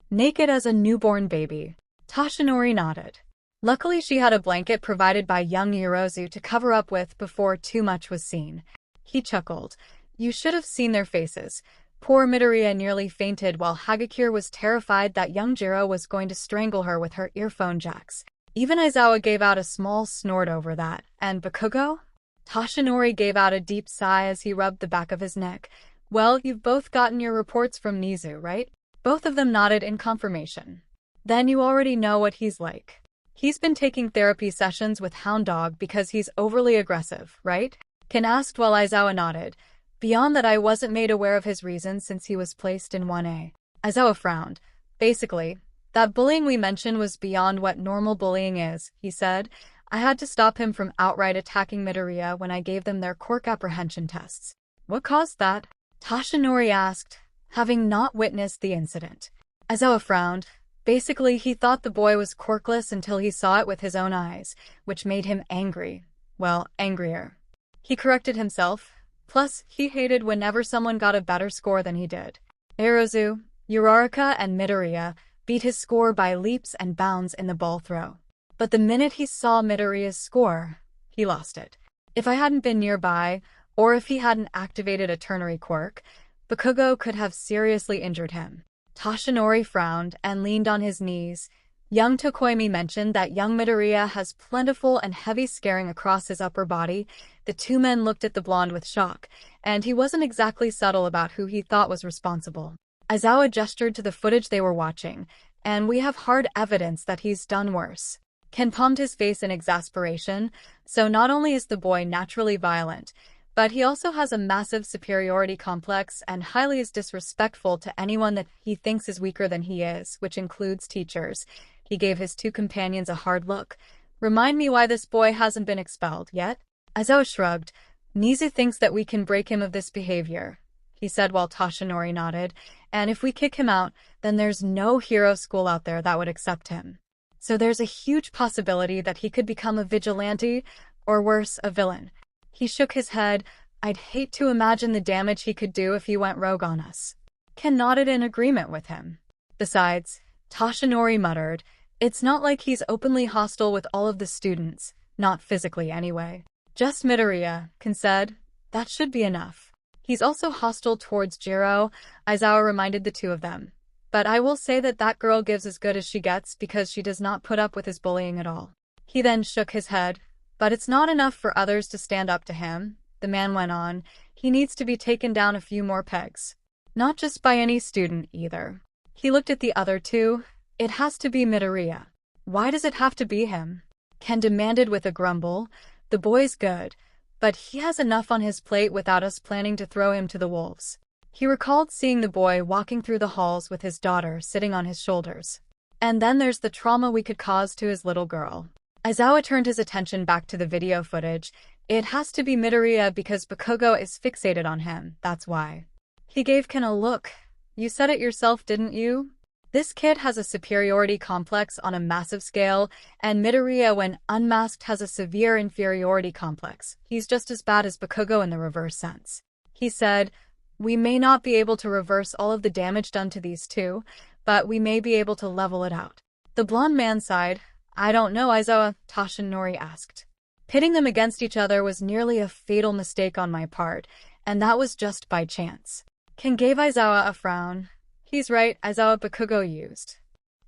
naked as a newborn baby? Toshinori nodded. Luckily she had a blanket provided by young Yorozu to cover up with before too much was seen. He chuckled. You should have seen their faces. Poor Midoriya nearly fainted while 𝐒𝐻𝐸𝐽 was terrified that young Jiro was going to strangle her with her earphone jacks. Even Aizawa gave out a small snort over that. And Bakugo? Toshinori gave out a deep sigh as he rubbed the back of his neck. Well, you've both gotten your reports from Nizu, right? Both of them nodded in confirmation. Then you already know what he's like. He's been taking therapy sessions with Hound Dog because he's overly aggressive, right? Kan asked while Aizawa nodded. Beyond that, I wasn't made aware of his reasons since he was placed in 1A. Aizawa frowned. Basically, that bullying we mentioned was beyond what normal bullying is, he said. I had to stop him from outright attacking Midoriya when I gave them their quirk apprehension tests. What caused that? Toshinori asked, having not witnessed the incident. Aizawa frowned. Basically, he thought the boy was quirkless until he saw it with his own eyes, which made him angry. Well, angrier. He corrected himself. Plus, he hated whenever someone got a better score than he did. Yorozu, Uraraka, and Midoriya beat his score by leaps and bounds in the ball throw. But the minute he saw Midoriya's score, he lost it. If I hadn't been nearby, or if he hadn't activated a ternary quirk, Bakugo could have seriously injured him. Toshinori frowned and leaned on his knees. Young Tokoimi mentioned that young Midoriya has plentiful and heavy scarring across his upper body. The two men looked at the blonde with shock, and he wasn't exactly subtle about who he thought was responsible. Aizawa gestured to the footage they were watching. and we have hard evidence that he's done worse. Ken palmed his face in exasperation. So not only is the boy naturally violent, but he also has a massive superiority complex and highly is disrespectful to anyone that he thinks is weaker than he is, which includes teachers. He gave his two companions a hard look. Remind me why this boy hasn't been expelled yet? Aizawa shrugged. Nizu thinks that we can break him of this behavior, he said while Toshinori nodded, and if we kick him out, then there's no hero school out there that would accept him. So there's a huge possibility that he could become a vigilante, or worse, a villain. He shook his head. I'd hate to imagine the damage he could do if he went rogue on us. Ken nodded in agreement with him. Besides, Toshinori muttered, it's not like he's openly hostile with all of the students, not physically anyway. Just Midoriya, Ken said. That should be enough. He's also hostile towards Jiro, Aizawa reminded the two of them. But I will say that that girl gives as good as she gets because she does not put up with his bullying at all. He then shook his head. But it's not enough for others to stand up to him, the man went on. He needs to be taken down a few more pegs. Not just by any student, either. He looked at the other two. It has to be Midoriya. Why does it have to be him? Ken demanded with a grumble. The boy's good, but he has enough on his plate without us planning to throw him to the wolves. He recalled seeing the boy walking through the halls with his daughter sitting on his shoulders. And then there's the trauma we could cause to his little girl. Aizawa turned his attention back to the video footage. It has to be Midoriya because Bakugo is fixated on him, that's why. He gave Ken a look. You said it yourself, didn't you? This kid has a superiority complex on a massive scale, and Midoriya when unmasked has a severe inferiority complex. He's just as bad as Bakugo in the reverse sense. He said, we may not be able to reverse all of the damage done to these two, but we may be able to level it out. The blonde man sighed. I don't know, Aizawa, Toshinori asked. Pitting them against each other was nearly a fatal mistake on my part, and that was just by chance. Ken gave Aizawa a frown. He's right, Aizawa. Bakugo used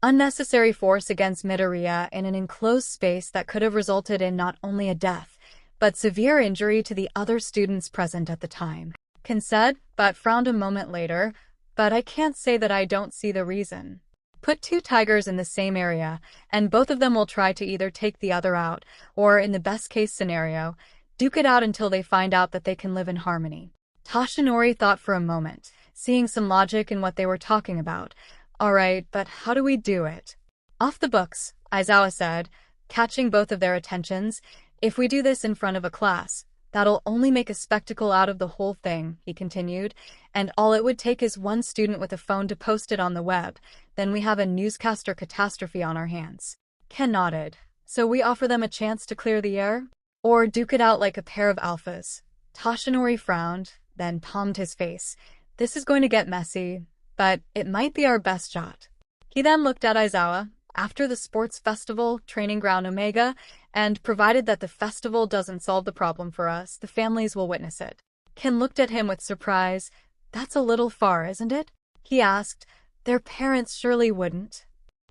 unnecessary force against Midoriya in an enclosed space that could have resulted in not only a death, but severe injury to the other students present at the time. Ken said, but frowned a moment later. But I can't say that I don't see the reason. Put two tigers in the same area, and both of them will try to either take the other out, or, in the best-case scenario, duke it out until they find out that they can live in harmony. Toshinori thought for a moment, seeing some logic in what they were talking about. Alright, but how do we do it? Off the books, Aizawa said, catching both of their attentions. If we do this in front of a class, that'll only make a spectacle out of the whole thing, he continued, and all it would take is one student with a phone to post it on the web. Then we have a newscaster catastrophe on our hands. Ken nodded. So we offer them a chance to clear the air? Or duke it out like a pair of alphas? Toshinori frowned, then palmed his face. This is going to get messy, but it might be our best shot. He then looked at Aizawa. After the sports festival, training ground Omega, and provided that the festival doesn't solve the problem for us, the families will witness it. Ken looked at him with surprise. That's a little far, isn't it? He asked. Their parents surely wouldn't.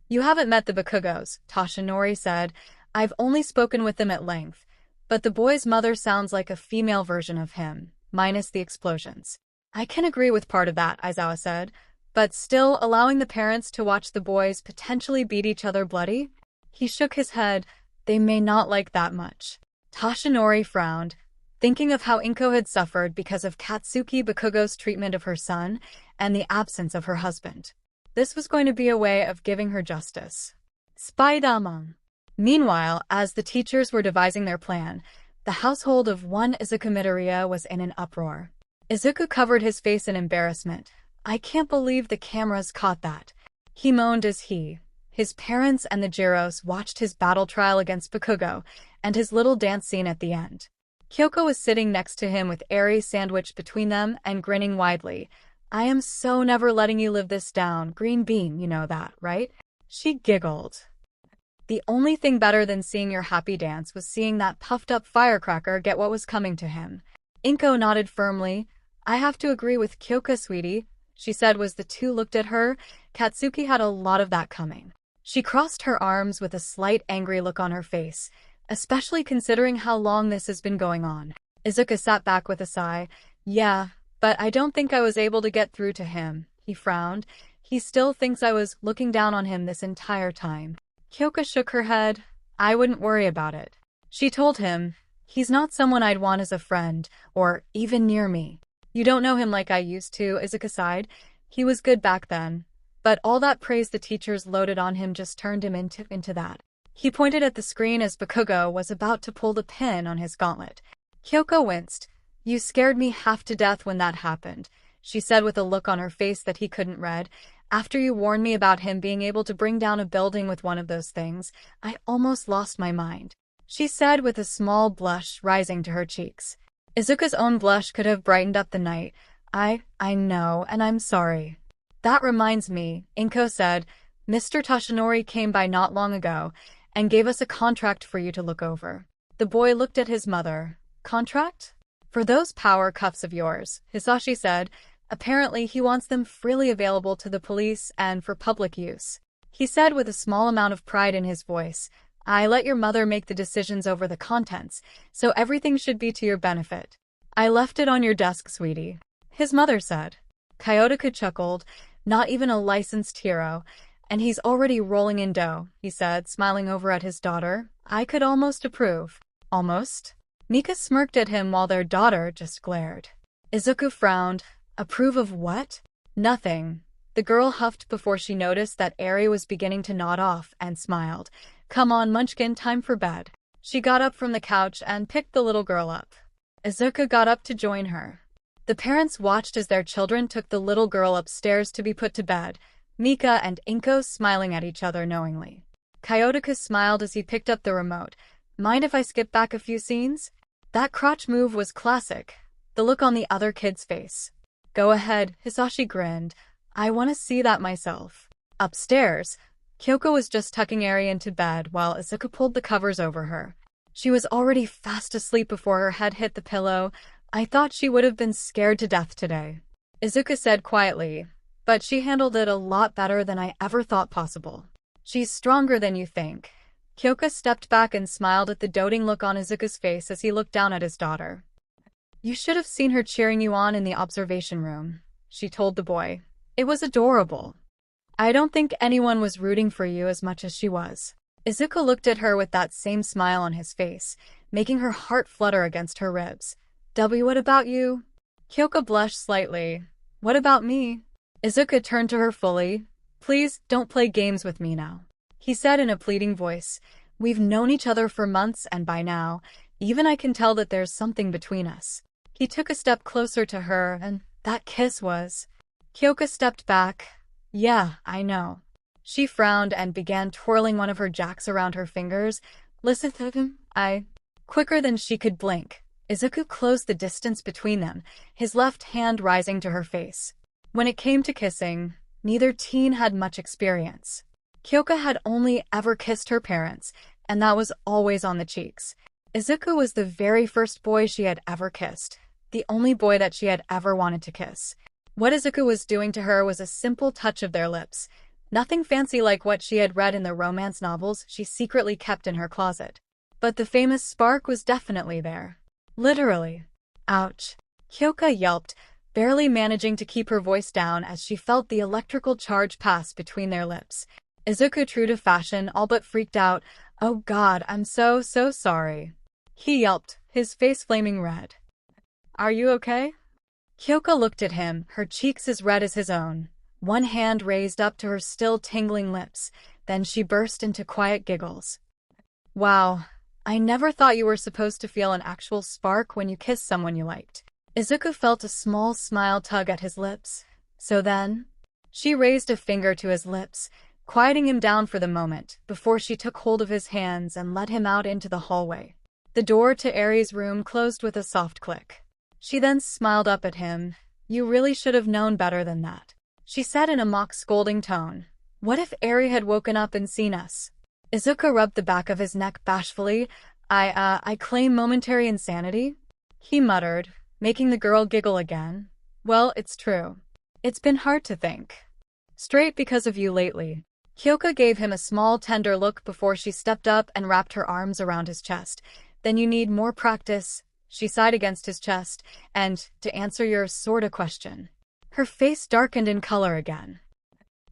You haven't met the Bakugos, Toshinori said. I've only spoken with them at length, but the boy's mother sounds like a female version of him, minus the explosions. I can agree with part of that, Aizawa said, but still allowing the parents to watch the boys potentially beat each other bloody? He shook his head. They may not like that much. Toshinori frowned, thinking of how Inko had suffered because of Katsuki Bakugo's treatment of her son and the absence of her husband. This was going to be a way of giving her justice. Spider-Man. Meanwhile, as the teachers were devising their plan, the household of one Izuku Midoriya was in an uproar. Izuku covered his face in embarrassment. I can't believe the cameras caught that. He moaned as his parents and the Jiros watched his battle trial against Bakugo and his little dance scene at the end. Kyoko was sitting next to him with Eri sandwiched between them and grinning widely. I am so never letting you live this down, Green Bean, you know that, right? She giggled. The only thing better than seeing your happy dance was seeing that puffed-up firecracker get what was coming to him. Inko nodded firmly. I have to agree with Kyoko, sweetie, she said as the two looked at her. Katsuki had a lot of that coming. She crossed her arms with a slight angry look on her face, especially considering how long this has been going on. Izuku sat back with a sigh. Yeah, but I don't think I was able to get through to him. He frowned. He still thinks I was looking down on him this entire time. Kyoka shook her head. I wouldn't worry about it. She told him, he's not someone I'd want as a friend, or even near me. You don't know him like I used to, Izuku sighed. He was good back then. But all that praise the teachers loaded on him just turned him into that. He pointed at the screen as Bakugo was about to pull the pin on his gauntlet. Kyoka winced. You scared me half to death when that happened, she said with a look on her face that he couldn't read. After you warned me about him being able to bring down a building with one of those things, I almost lost my mind, she said with a small blush rising to her cheeks. Izuku's own blush could have brightened up the night. I know, and I'm sorry. That reminds me, Inko said. Mr. Toshinori came by not long ago and gave us a contract for you to look over. The boy looked at his mother. Contract? For those power cuffs of yours, Hisashi said. Apparently he wants them freely available to the police and for public use. He said with a small amount of pride in his voice. I let your mother make the decisions over the contents, so everything should be to your benefit. I left it on your desk, sweetie, his mother said. Kyotoku chuckled. Not even a licensed hero, and he's already rolling in dough, he said, smiling over at his daughter. I could almost approve. Almost? Mika smirked at him while their daughter just glared. Izuku frowned. Approve of what? Nothing. The girl huffed before she noticed that Eri was beginning to nod off and smiled. Come on, Munchkin, time for bed. She got up from the couch and picked the little girl up. Izuku got up to join her. The parents watched as their children took the little girl upstairs to be put to bed, Mika and Inko smiling at each other knowingly. Kyotoku smiled as he picked up the remote. Mind if I skip back a few scenes? That crotch move was classic. The look on the other kid's face. Go ahead, Hisashi grinned. I want to see that myself. Upstairs, Kyoko was just tucking Eri into bed while Izuku pulled the covers over her. She was already fast asleep before her head hit the pillow. I thought she would have been scared to death today, Izuku said quietly, but she handled it a lot better than I ever thought possible. She's stronger than you think. Kyoka stepped back and smiled at the doting look on Izuku's face as he looked down at his daughter. You should have seen her cheering you on in the observation room, she told the boy. It was adorable. I don't think anyone was rooting for you as much as she was. Izuku looked at her with that same smile on his face, making her heart flutter against her ribs. What about you? Kyoka blushed slightly. What about me? Izuku turned to her fully. Please, don't play games with me now, he said in a pleading voice. We've known each other for months and by now, even I can tell that there's something between us. He took a step closer to her and that kiss was... Kyoka stepped back. Yeah, I know. She frowned and began twirling one of her jacks around her fingers. Listen to him, Quicker than she could blink, Izuku closed the distance between them, his left hand rising to her face. When it came to kissing, neither teen had much experience. Kyoka had only ever kissed her parents, and that was always on the cheeks. Izuku was the very first boy she had ever kissed, the only boy that she had ever wanted to kiss. What Izuku was doing to her was a simple touch of their lips, nothing fancy like what she had read in the romance novels she secretly kept in her closet. But the famous spark was definitely there. Literally. Ouch. Kyoka yelped, barely managing to keep her voice down as she felt the electrical charge pass between their lips. Izuku, true to fashion, all but freaked out. Oh God, I'm so sorry, he yelped, his face flaming red. Are you okay? Kyoka looked at him, her cheeks as red as his own, one hand raised up to her still tingling lips. Then she burst into quiet giggles. Wow. I never thought you were supposed to feel an actual spark when you kissed someone you liked. Izuku felt a small smile tug at his lips. So then? She raised a finger to his lips, quieting him down for the moment, before she took hold of his hands and led him out into the hallway. The door to Eri's room closed with a soft click. She then smiled up at him. You really should have known better than that, she said in a mock scolding tone. What if Eri had woken up and seen us? Izuku rubbed the back of his neck bashfully. I claim momentary insanity, he muttered, making the girl giggle again. Well, it's true. It's been hard to think straight because of you lately. Kyoka gave him a small tender look before she stepped up and wrapped her arms around his chest. Then you need more practice, she sighed against his chest, and, to answer your sorta question. Her face darkened in color again.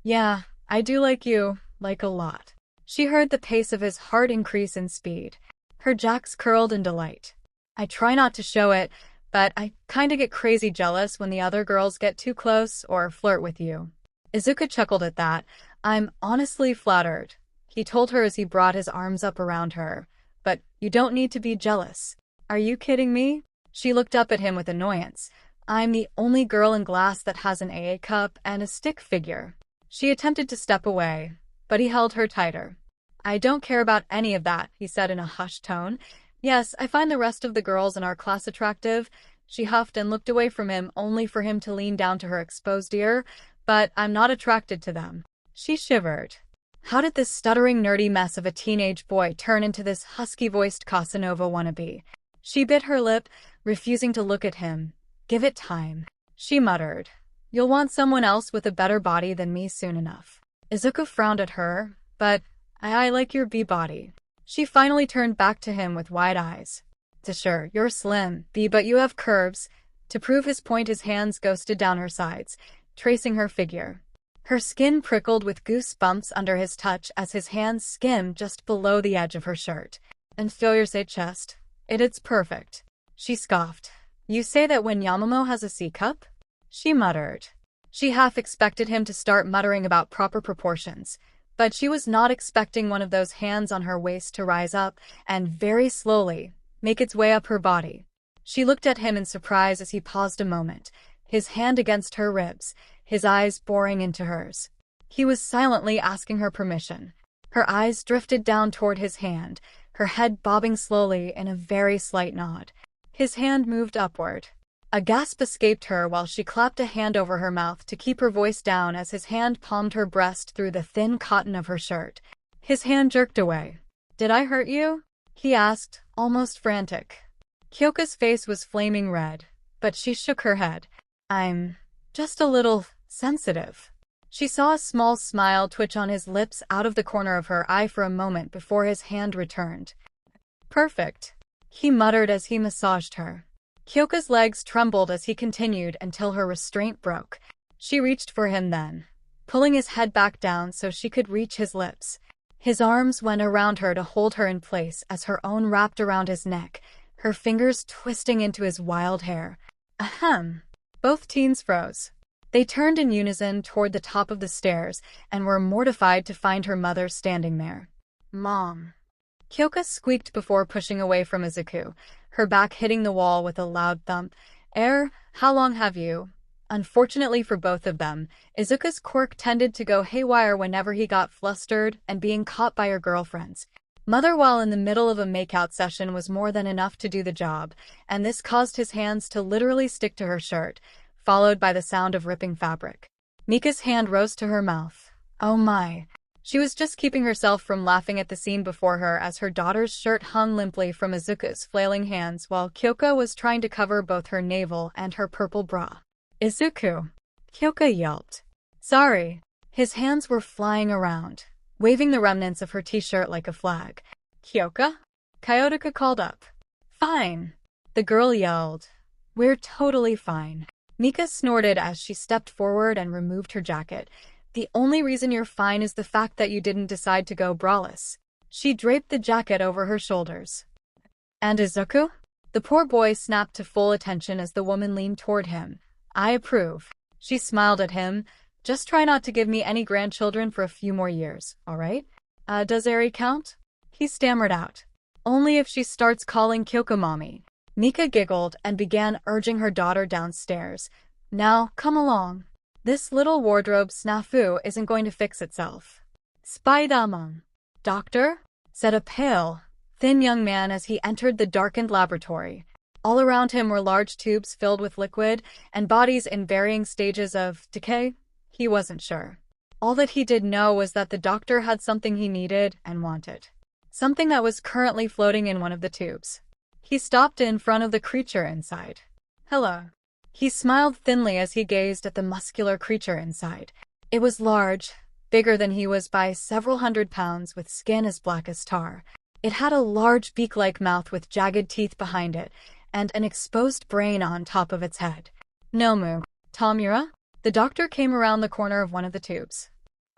Yeah, I do like you, like a lot. She heard the pace of his heart increase in speed. Her jacks curled in delight. I try not to show it, but I kinda get crazy jealous when the other girls get too close or flirt with you. Izuku chuckled at that. I'm honestly flattered, he told her as he brought his arms up around her. But you don't need to be jealous. Are you kidding me? She looked up at him with annoyance. I'm the only girl in class that has an AA cup and a stick figure. She attempted to step away, but he held her tighter. I don't care about any of that, he said in a hushed tone. Yes, I find the rest of the girls in our class attractive. She huffed and looked away from him only for him to lean down to her exposed ear. But I'm not attracted to them. She shivered. How did this stuttering nerdy mess of a teenage boy turn into this husky-voiced Casanova wannabe? She bit her lip, refusing to look at him. Give it time, she muttered. You'll want someone else with a better body than me soon enough. Izuku frowned at her, but I like your B-body. She finally turned back to him with wide eyes. Sure, you're slim, B, but you have curves. To prove his point, his hands ghosted down her sides, tracing her figure. Her skin prickled with goosebumps under his touch as his hands skimmed just below the edge of her shirt. And feel your chest. It's perfect. She scoffed. You say that when Yamamoe has a C-cup? She muttered. She half expected him to start muttering about proper proportions, but she was not expecting one of those hands on her waist to rise up and very slowly make its way up her body. She looked at him in surprise as he paused a moment, his hand against her ribs, his eyes boring into hers. He was silently asking her permission. Her eyes drifted down toward his hand, her head bobbing slowly in a very slight nod. His hand moved upward. A gasp escaped her while she clapped a hand over her mouth to keep her voice down as his hand palmed her breast through the thin cotton of her shirt. His hand jerked away. Did I hurt you? He asked, almost frantic. Kyoka's face was flaming red, but she shook her head. I'm just a little sensitive. She saw a small smile twitch on his lips out of the corner of her eye for a moment before his hand returned. Perfect, he muttered as he massaged her. Kyoka's legs trembled as he continued until her restraint broke. She reached for him then, pulling his head back down so she could reach his lips. His arms went around her to hold her in place as her own wrapped around his neck, her fingers twisting into his wild hair. Ahem. Both teens froze. They turned in unison toward the top of the stairs and were mortified to find her mother standing there. Mom. Kyoka squeaked before pushing away from Izuku, her back hitting the wall with a loud thump. How long have you? Unfortunately for both of them, Izuku's quirk tended to go haywire whenever he got flustered and being caught by her girlfriends. Mother, while in the middle of a makeout session, was more than enough to do the job, and this caused his hands to literally stick to her shirt, followed by the sound of ripping fabric. Mika's hand rose to her mouth. Oh my. She was just keeping herself from laughing at the scene before her as her daughter's shirt hung limply from Izuku's flailing hands while Kyoka was trying to cover both her navel and her purple bra. Izuku. Kyoka yelped. Sorry. His hands were flying around, waving the remnants of her t-shirt like a flag. Kyoka? Kyotoka called up. Fine. The girl yelled. We're totally fine. Mika snorted as she stepped forward and removed her jacket. The only reason you're fine is the fact that you didn't decide to go braless. She draped the jacket over her shoulders. And Izuku? The poor boy snapped to full attention as the woman leaned toward him. I approve. She smiled at him. Just try not to give me any grandchildren for a few more years, all right? Does Eri count? He stammered out. Only if she starts calling Kyoka mommy. Mika giggled and began urging her daughter downstairs. Now, come along. This little wardrobe snafu isn't going to fix itself. Spider-Man. Doctor? Said a pale, thin young man as he entered the darkened laboratory. All around him were large tubes filled with liquid and bodies in varying stages of decay. He wasn't sure. All that he did know was that the doctor had something he needed and wanted. Something that was currently floating in one of the tubes. He stopped in front of the creature inside. Hello. He smiled thinly as he gazed at the muscular creature inside. It was large, bigger than he was by several 100 pounds, with skin as black as tar. It had a large beak-like mouth with jagged teeth behind it, and an exposed brain on top of its head. Nomu. Tomura? The doctor came around the corner of one of the tubes.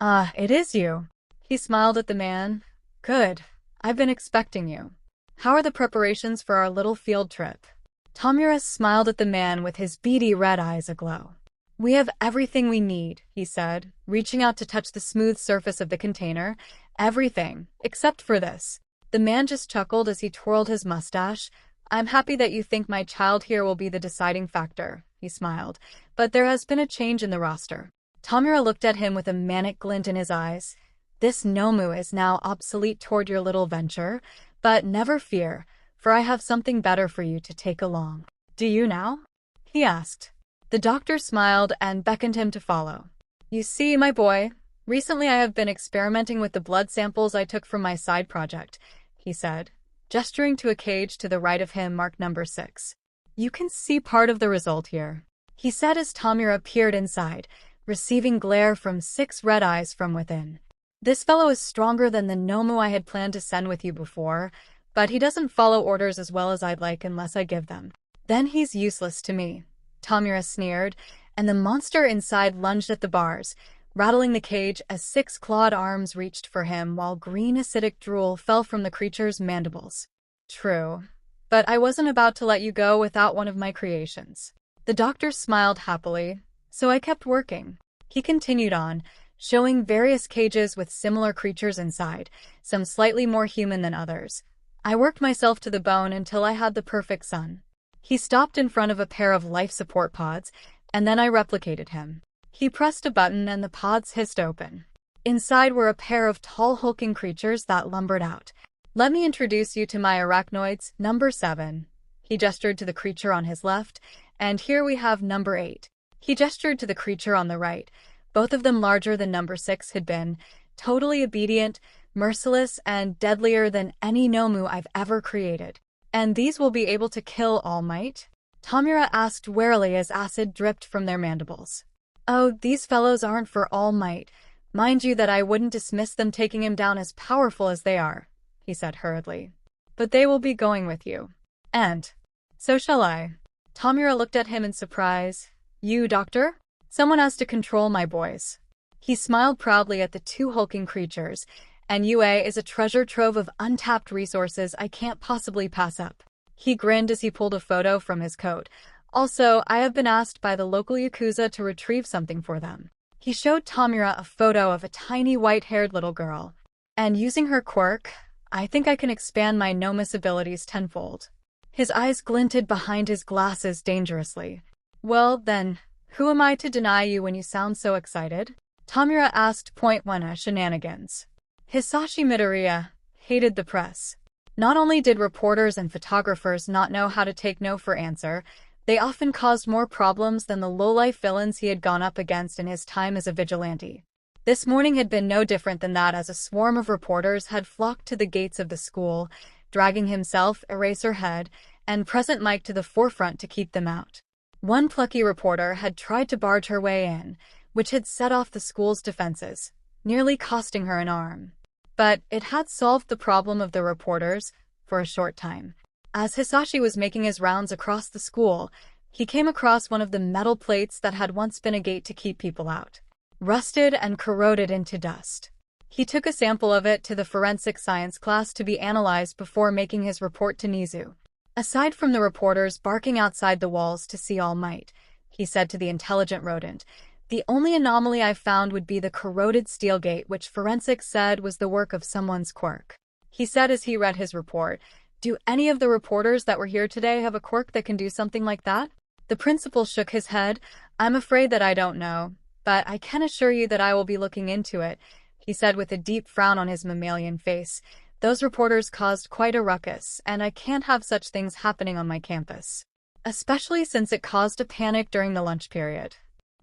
Ah, it is you. He smiled at the man. Good. I've been expecting you. How are the preparations for our little field trip? 𝗓𝗵𝗲 smiled at the man with his beady red eyes aglow. We have everything we need, he said, reaching out to touch the smooth surface of the container. Everything, except for this. The man just chuckled as he twirled his mustache. I'm happy that you think my child here will be the deciding factor, he smiled, but there has been a change in the roster. 𝗓𝗵𝗲 looked at him with a manic glint in his eyes. This nomu is now obsolete toward your little venture, but never fear, for I have something better for you to take along. Do you now? He asked. The doctor smiled and beckoned him to follow. You see, my boy, recently I have been experimenting with the blood samples I took from my side project, he said, gesturing to a cage to the right of him marked number 6. You can see part of the result here, he said as 𝗓𝗵𝗲 peered inside, receiving glare from 6 red eyes from within. This fellow is stronger than the nomu I had planned to send with you before, but he doesn't follow orders as well as I'd like unless I give them. Then he's useless to me, 𝗓𝗵𝗲 sneered, and the monster inside lunged at the bars, rattling the cage as 6 clawed arms reached for him while green acidic drool fell from the creature's mandibles. True, but I wasn't about to let you go without one of my creations. The doctor smiled happily, so I kept working. He continued on, showing various cages with similar creatures inside, some slightly more human than others. I worked myself to the bone until I had the perfect son. He stopped in front of a pair of life support pods, and then I replicated him. He pressed a button and the pods hissed open. Inside were a pair of tall hulking creatures that lumbered out. Let me introduce you to my arachnoids, number 7. He gestured to the creature on his left, and here we have number 8. He gestured to the creature on the right, both of them larger than number 6 had been, totally obedient, merciless, and deadlier than any nomu I've ever created. And these will be able to kill All Might? 𝗓𝗵𝗲 asked warily as acid dripped from their mandibles. Oh, these fellows aren't for All Might. Mind you that I wouldn't dismiss them taking him down as powerful as they are, he said hurriedly. But they will be going with you. And so shall I. 𝗓𝗵𝗲 looked at him in surprise. You, doctor? Someone has to control my boys. He smiled proudly at the 2 hulking creatures, and UA is a treasure trove of untapped resources I can't possibly pass up. He grinned as he pulled a photo from his coat. Also, I have been asked by the local Yakuza to retrieve something for them. He showed 𝗓𝗵𝗲 a photo of a tiny white-haired little girl. And using her quirk, I think I can expand my nomus abilities tenfold. His eyes glinted behind his glasses dangerously. Well, then, who am I to deny you when you sound so excited? 𝗓𝗵𝗲 asked .1 shenanigans. Hisashi Midoriya hated the press. Not only did reporters and photographers not know how to take no for answer, they often caused more problems than the low-life villains he had gone up against in his time as a vigilante. This morning had been no different than that as a swarm of reporters had flocked to the gates of the school, dragging himself, Eraserhead, and Present Mike to the forefront to keep them out. One plucky reporter had tried to barge her way in, which had set off the school's defenses, nearly costing her an arm. But it had solved the problem of the reporters for a short time. As Hisashi was making his rounds across the school, he came across one of the metal plates that had once been a gate to keep people out, rusted and corroded into dust. He took a sample of it to the forensic science class to be analyzed before making his report to Nizu. Aside from the reporters barking outside the walls to see All Might, he said to the intelligent rodent, the only anomaly I found would be the corroded steel gate, which forensics said was the work of someone's quirk. He said as he read his report, do any of the reporters that were here today have a quirk that can do something like that? The principal shook his head. I'm afraid that I don't know, but I can assure you that I will be looking into it, he said with a deep frown on his mammalian face. Those reporters caused quite a ruckus, and I can't have such things happening on my campus, especially since it caused a panic during the lunch period.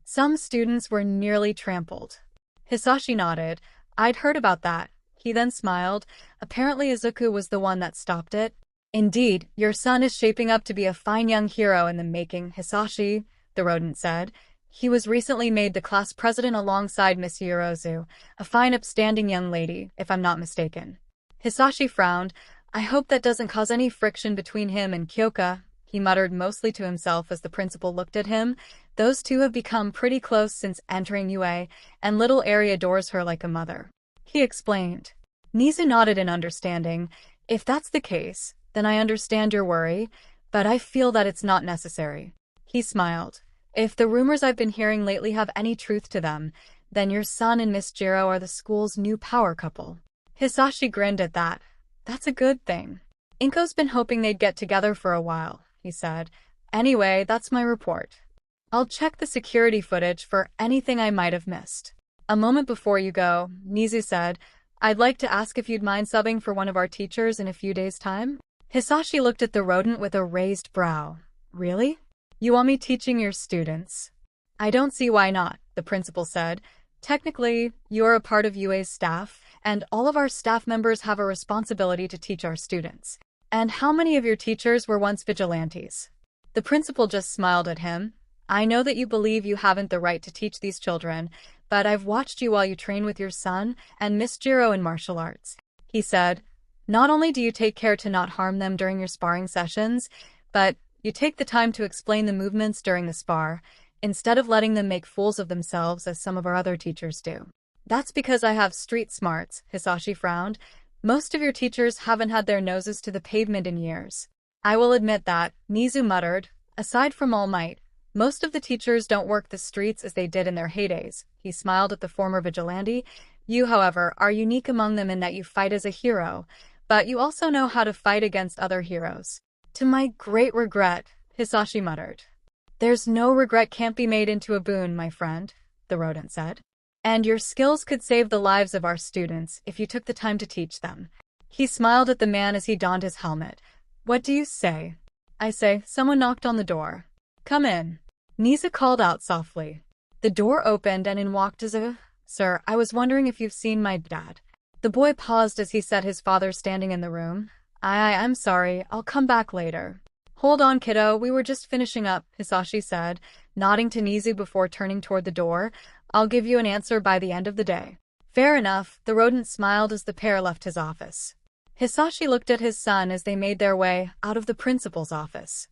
Some students were nearly trampled. Hisashi nodded. I'd heard about that. He then smiled. Apparently Izuku was the one that stopped it. Indeed, your son is shaping up to be a fine young hero in the making, Hisashi, the rodent said. He was recently made the class president alongside Miss Yorozu, a fine upstanding young lady, if I'm not mistaken. Hisashi frowned. I hope that doesn't cause any friction between him and Kyoka, he muttered mostly to himself as the principal looked at him. Those two have become pretty close since entering UA, and little Eri adores her like a mother. He explained. Nizu nodded in understanding. If that's the case, then I understand your worry, but I feel that it's not necessary. He smiled. If the rumors I've been hearing lately have any truth to them, then your son and Miss Jirō are the school's new power couple. Hisashi grinned at that. That's a good thing. Inko's been hoping they'd get together for a while, he said. Anyway, that's my report. I'll check the security footage for anything I might have missed. A moment before you go, Nizu said, I'd like to ask if you'd mind subbing for one of our teachers in a few days' time? Hisashi looked at the rodent with a raised brow. Really? You want me teaching your students? I don't see why not, the principal said. Technically, you're a part of UA's staff, and all of our staff members have a responsibility to teach our students. And how many of your teachers were once vigilantes? The principal just smiled at him. I know that you believe you haven't the right to teach these children, but I've watched you while you train with your son and Miss Jirō in martial arts. He said, not only do you take care to not harm them during your sparring sessions, but you take the time to explain the movements during the spar, instead of letting them make fools of themselves as some of our other teachers do. That's because I have street smarts, Hisashi frowned. Most of your teachers haven't had their noses to the pavement in years. I will admit that, Nizu muttered. Aside from All Might, most of the teachers don't work the streets as they did in their heydays. He smiled at the former vigilante. You, however, are unique among them in that you fight as a hero, but you also know how to fight against other heroes. To my great regret, Hisashi muttered. There's no regret can't be made into a boon, my friend, the rodent said. And your skills could save the lives of our students if you took the time to teach them. He smiled at the man as he donned his helmet. What do you say? I say, someone knocked on the door. Come in. Nizu called out softly. The door opened and in walked Izuku. Sir, I was wondering if you've seen my dad. The boy paused as he saw his father standing in the room. I'm sorry, I'll come back later. Hold on, kiddo, we were just finishing up, Hisashi said, nodding to Nizu before turning toward the door. I'll give you an answer by the end of the day. Fair enough, the rodent smiled as the pair left his office. Hisashi looked at his son as they made their way out of the principal's office.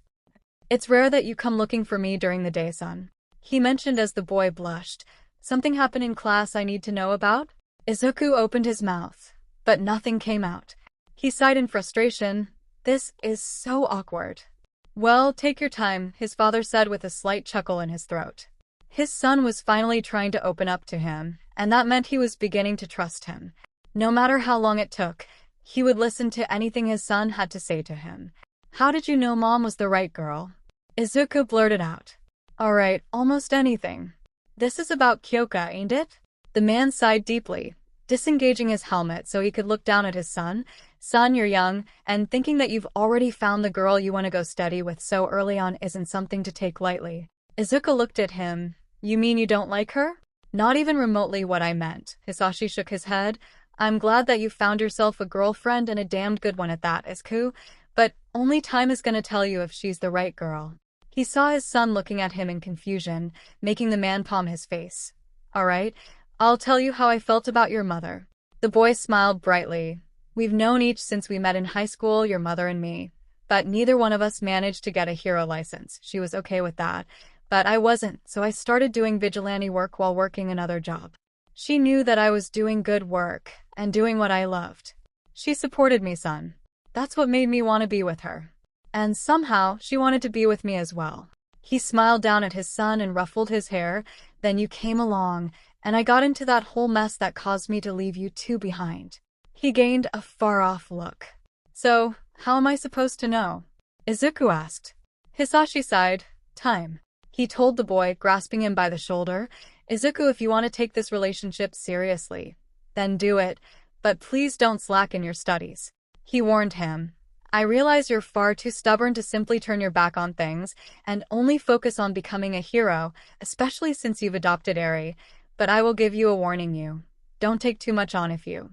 It's rare that you come looking for me during the day, son. He mentioned as the boy blushed. Something happened in class I need to know about? Izuku opened his mouth, but nothing came out. He sighed in frustration. This is so awkward. Well, take your time, his father said with a slight chuckle in his throat. His son was finally trying to open up to him, and that meant he was beginning to trust him. No matter how long it took, he would listen to anything his son had to say to him. How did you know Mom was the right girl? Izuku blurted out. Alright, almost anything. This is about Kyoka, ain't it? The man sighed deeply, disengaging his helmet so he could look down at his son. Son, you're young, and thinking that you've already found the girl you want to go steady with so early on isn't something to take lightly. Izuku looked at him. You mean you don't like her? Not even remotely what I meant. Hisashi shook his head. I'm glad that you found yourself a girlfriend and a damned good one at that, Izuku, but only time is gonna tell you if she's the right girl. He saw his son looking at him in confusion, making the man palm his face. Alright, I'll tell you how I felt about your mother. The boy smiled brightly. We've known each since we met in high school, your mother and me. But neither one of us managed to get a hero license. She was okay with that. But I wasn't, so I started doing vigilante work while working another job. She knew that I was doing good work and doing what I loved. She supported me, son. That's what made me want to be with her. And somehow, she wanted to be with me as well. He smiled down at his son and ruffled his hair. Then you came along, and I got into that whole mess that caused me to leave you two behind. He gained a far-off look. So, how am I supposed to know? Izuku asked. Hisashi sighed. Time. He told the boy, grasping him by the shoulder. Izuku, if you want to take this relationship seriously, then do it, but please don't slacken your studies. He warned him. I realize you're far too stubborn to simply turn your back on things and only focus on becoming a hero, especially since you've adopted Eri, but I will give you a warning you. Don't take too much on if you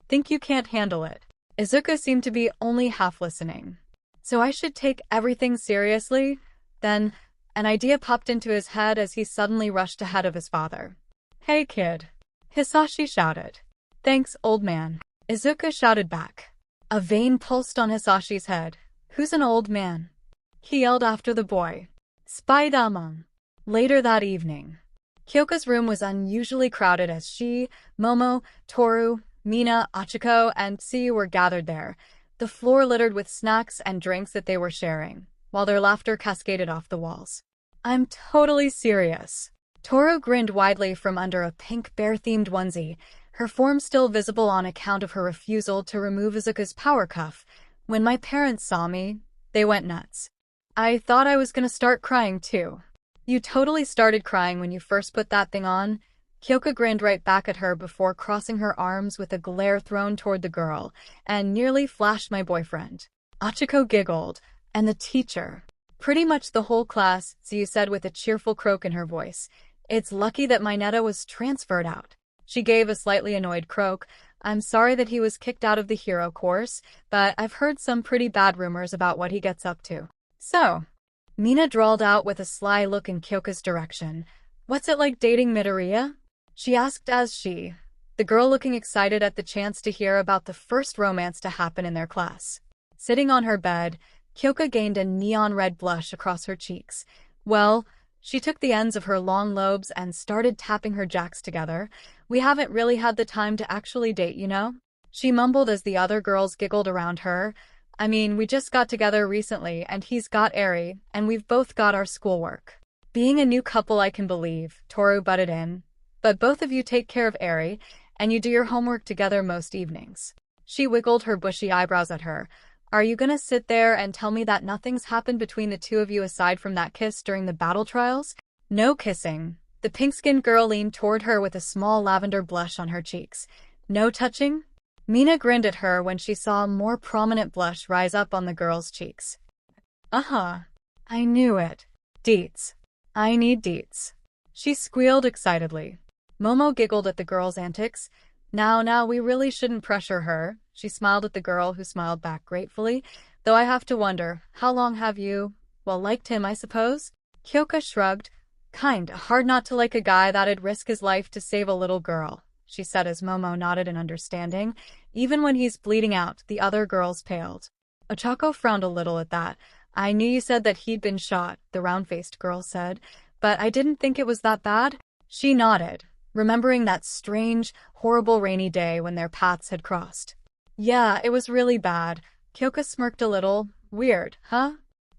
think you can't handle it. Izuku seemed to be only half listening. So I should take everything seriously? Then, an idea popped into his head as he suddenly rushed ahead of his father. Hey kid! Hisashi shouted. Thanks, old man. Izuku shouted back. A vein pulsed on Hisashi's head. Who's an old man? He yelled after the boy. Spider-Man. Later that evening, Kyoka's room was unusually crowded as she, Momo, Toru, Mina, Achiko, and 𝐬𝐸 were gathered there, the floor littered with snacks and drinks that they were sharing, while their laughter cascaded off the walls. I'm totally serious. Toru grinned widely from under a pink bear-themed onesie, her form still visible on account of her refusal to remove Izuku's power cuff. When my parents saw me, they went nuts. I thought I was gonna start crying too. You totally started crying when you first put that thing on. Kyoka grinned right back at her before crossing her arms with a glare thrown toward the girl, and nearly flashed my boyfriend. Achiko giggled, and the teacher. Pretty much the whole class, 𝐬𝐸 said with a cheerful croak in her voice. It's lucky that my Netta was transferred out. She gave a slightly annoyed croak. I'm sorry that he was kicked out of the hero course, but I've heard some pretty bad rumors about what he gets up to. So, Mina drawled out with a sly look in Kyoka's direction. What's it like dating Midoriya? She asked as she, the girl looking excited at the chance to hear about the first romance to happen in their class. Sitting on her bed, Kyoka gained a neon red blush across her cheeks. Well, she took the ends of her long lobes and started tapping her jacks together. We haven't really had the time to actually date, you know? She mumbled as the other girls giggled around her. I mean, we just got together recently and he's got 𝐸𝐸, and we've both got our schoolwork. Being a new couple I can believe, Toru butted in. But both of you take care of 𝐸𝐸, and you do your homework together most evenings. She wiggled her bushy eyebrows at her. Are you gonna sit there and tell me that nothing's happened between the two of you aside from that kiss during the battle trials? No kissing. The pink-skinned girl leaned toward her with a small lavender blush on her cheeks. No touching? Mina grinned at her when she saw a more prominent blush rise up on the girl's cheeks. Uh-huh. I knew it. Deets. I need deets. She squealed excitedly. Momo giggled at the girl's antics. Now, we really shouldn't pressure her. She smiled at the girl who smiled back gratefully. Though I have to wonder, how long have you, liked him, I suppose? Kyoka shrugged. Kinda hard not to like a guy that'd risk his life to save a little girl, she said as Momo nodded in understanding. Even when he's bleeding out, the other girls paled. Ochako frowned a little at that. I knew you said that he'd been shot, the round-faced girl said, but I didn't think it was that bad. She nodded, remembering that strange, horrible rainy day when their paths had crossed. Yeah, it was really bad. Kyoka smirked a little. Weird, huh?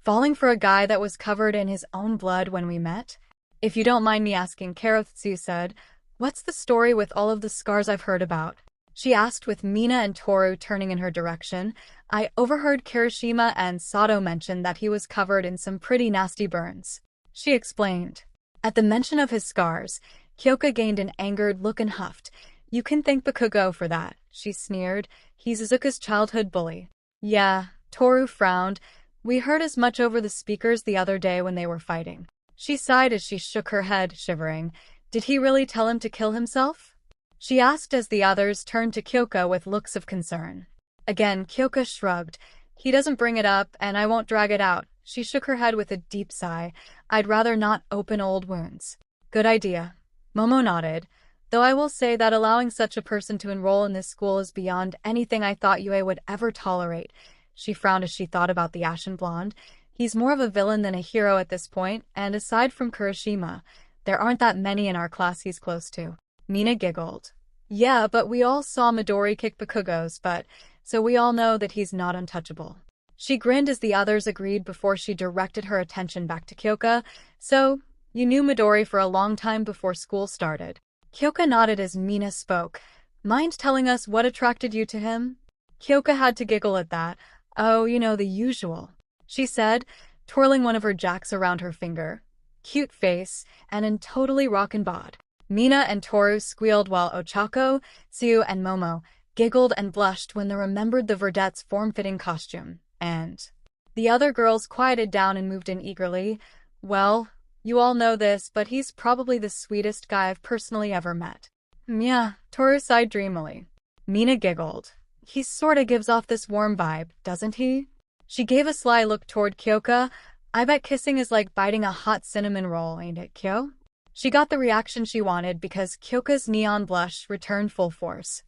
Falling for a guy that was covered in his own blood when we met? If you don't mind me asking, 𝐸𝐸 said, what's the story with all of the scars I've heard about? She asked with Mina and Toru turning in her direction. I overheard Kirishima and Sato mention that he was covered in some pretty nasty burns. She explained. At the mention of his scars, Kyoka gained an angered look and huffed. You can thank Bakugo for that, she sneered. He's Izuku's childhood bully. Yeah, Toru frowned. We heard as much over the speakers the other day when they were fighting. She sighed as she shook her head, shivering. Did he really tell him to kill himself? She asked as the others turned to Kyoka with looks of concern. Again, Kyoka shrugged. He doesn't bring it up, and I won't drag it out. She shook her head with a deep sigh. I'd rather not open old wounds. Good idea. Momo nodded. Though I will say that allowing such a person to enroll in this school is beyond anything I thought 𝑈A would ever tolerate. She frowned as she thought about the ashen blonde. He's more of a villain than a hero at this point, and aside from Kirishima, there aren't that many in our class he's close to. Mina giggled. Yeah, but we all saw Midori kick Bakugo's butt, so we all know that he's not untouchable. She grinned as the others agreed before she directed her attention back to Kyoka. So, you knew Midori for a long time before school started. Kyoka nodded as Mina spoke. Mind telling us what attracted you to him? Kyoka had to giggle at that. Oh, you know, the usual, she said, twirling one of her jacks around her finger. Cute face, and in totally rockin' bod. Mina and Toru squealed while Ochako, 𝐬𝐸, and Momo giggled and blushed when they remembered the Verdette's form-fitting costume, and the other girls quieted down and moved in eagerly. Well, you all know this, but he's probably the sweetest guy I've personally ever met. Yeah, Toru sighed dreamily. Mina giggled. He sorta gives off this warm vibe, doesn't he? She gave a sly look toward Kyoka. I bet kissing is like biting a hot cinnamon roll, ain't it, Kyo? She got the reaction she wanted because Kyoka's neon blush returned full force.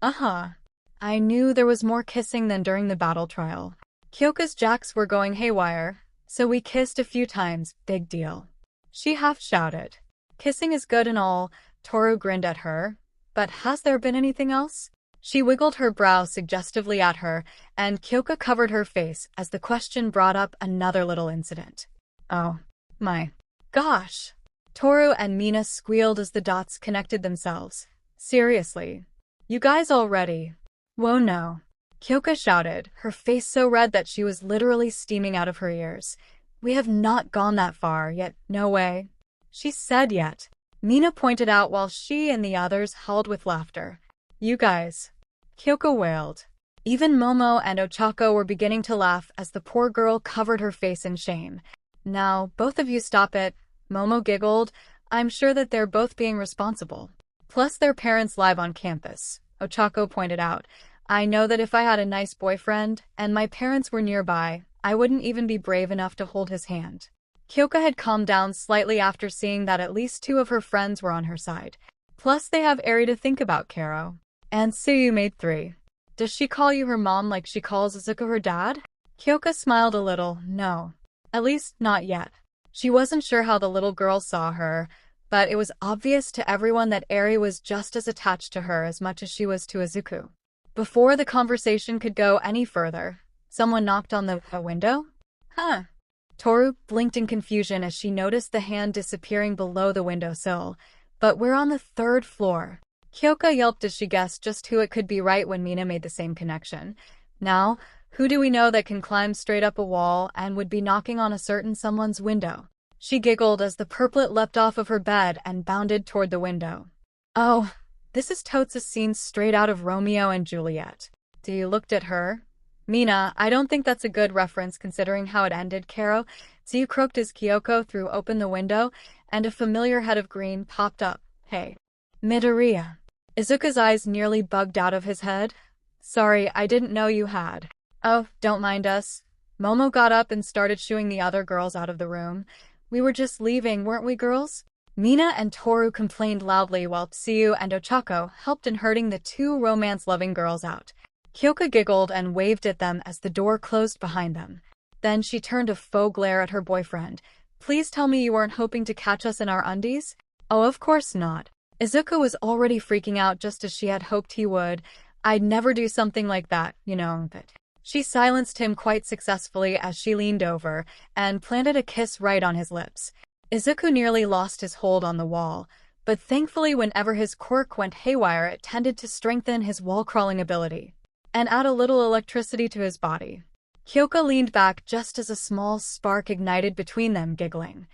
Uh-huh. I knew there was more kissing than during the battle trial. Kyoka's jacks were going haywire, so we kissed a few times, big deal. she half shouted. Kissing is good and all, Toru grinned at her. But has there been anything else? She wiggled her brow suggestively at her, and Kyoka covered her face as the question brought up another little incident. Oh my gosh! Toru and Mina squealed as the dots connected themselves. Seriously? You guys already? Whoa no. Kyoka shouted, her face so red that she was literally steaming out of her ears. We have not gone that far, yet no way. She said yet. Mina pointed out while she and the others howled with laughter. You guys. Kyoka wailed. Even Momo and Ochako were beginning to laugh as the poor girl covered her face in shame. Now, both of you stop it. Momo giggled. I'm sure that they're both being responsible. Plus their parents live on campus, Ochako pointed out. I know that if I had a nice boyfriend, and my parents were nearby, I wouldn't even be brave enough to hold his hand. Kyoka had calmed down slightly after seeing that at least 2 of her friends were on her side. Plus they have Eri to think about, Karo. And 𝐬𝐤 made 3. Does she call you her mom like she calls Izuku her dad? Kyoka smiled a little. No. At least, not yet. She wasn't sure how the little girl saw her, but it was obvious to everyone that Eri was just as attached to her as much as she was to Izuku. Before the conversation could go any further, someone knocked on the window? Huh. Toru blinked in confusion as she noticed the hand disappearing below the windowsill. But we're on the 3rd floor. Kyoka yelped as she guessed just who it could be right when Mina made the same connection. Now, who do we know that can climb straight up a wall and would be knocking on a certain someone's window? She giggled as the purplet leapt off of her bed and bounded toward the window. Oh, this is totes a scene straight out of Romeo and Juliet. Do you looked at her? Mina, I don't think that's a good reference considering how it ended, Karo. 𝐬𝐤 croaked as Kyoko threw open the window, and a familiar head of green popped up. Hey. Midoriya. Izuku's eyes nearly bugged out of his head. Sorry, I didn't know you had. Oh, don't mind us. Momo got up and started shooing the other girls out of the room. We were just leaving, weren't we, girls? Mina and Toru complained loudly while 𝐬𝐤 and Ochako helped in herding the 2 romance-loving girls out. Kyoka giggled and waved at them as the door closed behind them. Then she turned a faux glare at her boyfriend. Please tell me you weren't hoping to catch us in our undies? Oh, of course not. Izuku was already freaking out just as she had hoped he would. I'd never do something like that, you know, but... She silenced him quite successfully as she leaned over and planted a kiss right on his lips. Izuku nearly lost his hold on the wall, but thankfully whenever his quirk went haywire it tended to strengthen his wall-crawling ability and add a little electricity to his body. Kyoka leaned back just as a small spark ignited between them, giggling.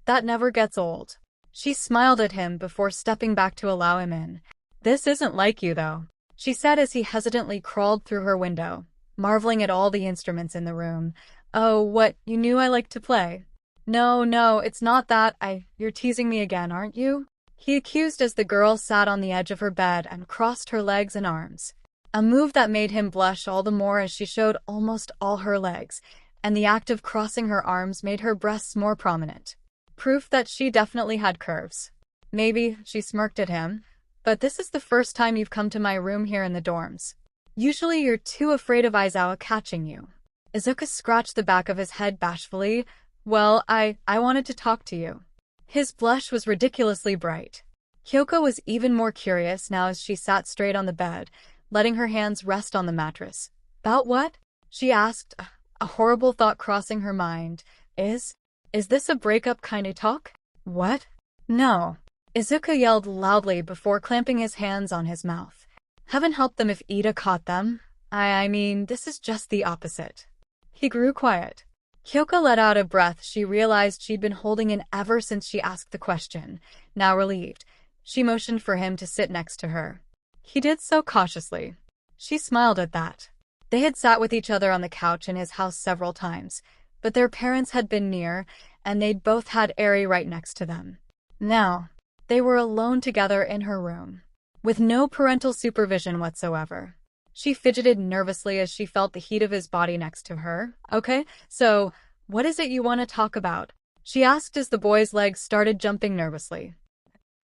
That never gets old. She smiled at him before stepping back to allow him in. This isn't like you, though, she said as he hesitantly crawled through her window, marveling at all the instruments in the room. Oh, what, you knew I liked to play? No, it's not that. You're teasing me again, aren't you? He accused as the girl sat on the edge of her bed and crossed her legs and arms. A move that made him blush all the more as she showed almost all her legs, and the act of crossing her arms made her breasts more prominent. Proof that she definitely had curves. Maybe, she smirked at him, but this is the first time you've come to my room here in the dorms. Usually you're too afraid of Aizawa catching you. Izuku scratched the back of his head bashfully. Well, I wanted to talk to you. His blush was ridiculously bright. Kyoko was even more curious now as she sat straight on the bed, letting her hands rest on the mattress. About what? She asked, a horrible thought crossing her mind. Is this a breakup kind of talk? What? No. Izuku yelled loudly before clamping his hands on his mouth. Heaven help them if Ida caught them. I mean, this is just the opposite. He grew quiet. Kyoko let out a breath she realized she'd been holding in ever since she asked the question. Now relieved, she motioned for him to sit next to her. He did so cautiously. She smiled at that. They had sat with each other on the couch in his house several times, but their parents had been near, and they'd both had Eri right next to them. Now, they were alone together in her room, with no parental supervision whatsoever. She fidgeted nervously as she felt the heat of his body next to her. Okay, so, what is it you want to talk about? She asked as the boy's legs started jumping nervously.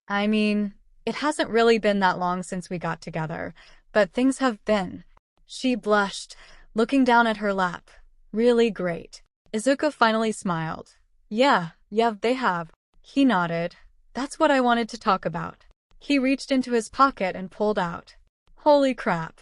I mean, it hasn't really been that long since we got together, but things have been. She blushed, looking down at her lap. Really great. Izuku finally smiled. Yeah, they have. He nodded. That's what I wanted to talk about. He reached into his pocket and pulled out. Holy crap.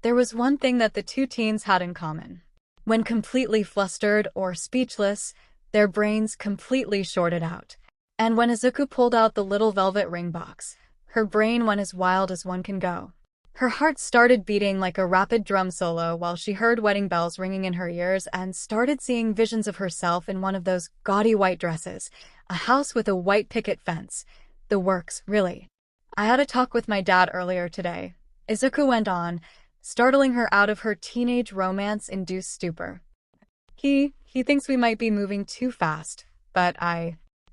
There was one thing that the two teens had in common. When completely flustered or speechless, their brains completely shorted out. And when Izuku pulled out the little velvet ring box, her brain went as wild as one can go. Her heart started beating like a rapid drum solo while she heard wedding bells ringing in her ears and started seeing visions of herself in one of those gaudy white dresses, a house with a white picket fence. The works, really. I had a talk with my dad earlier today, Izuku went on, startling her out of her teenage romance-induced stupor. He thinks we might be moving too fast, but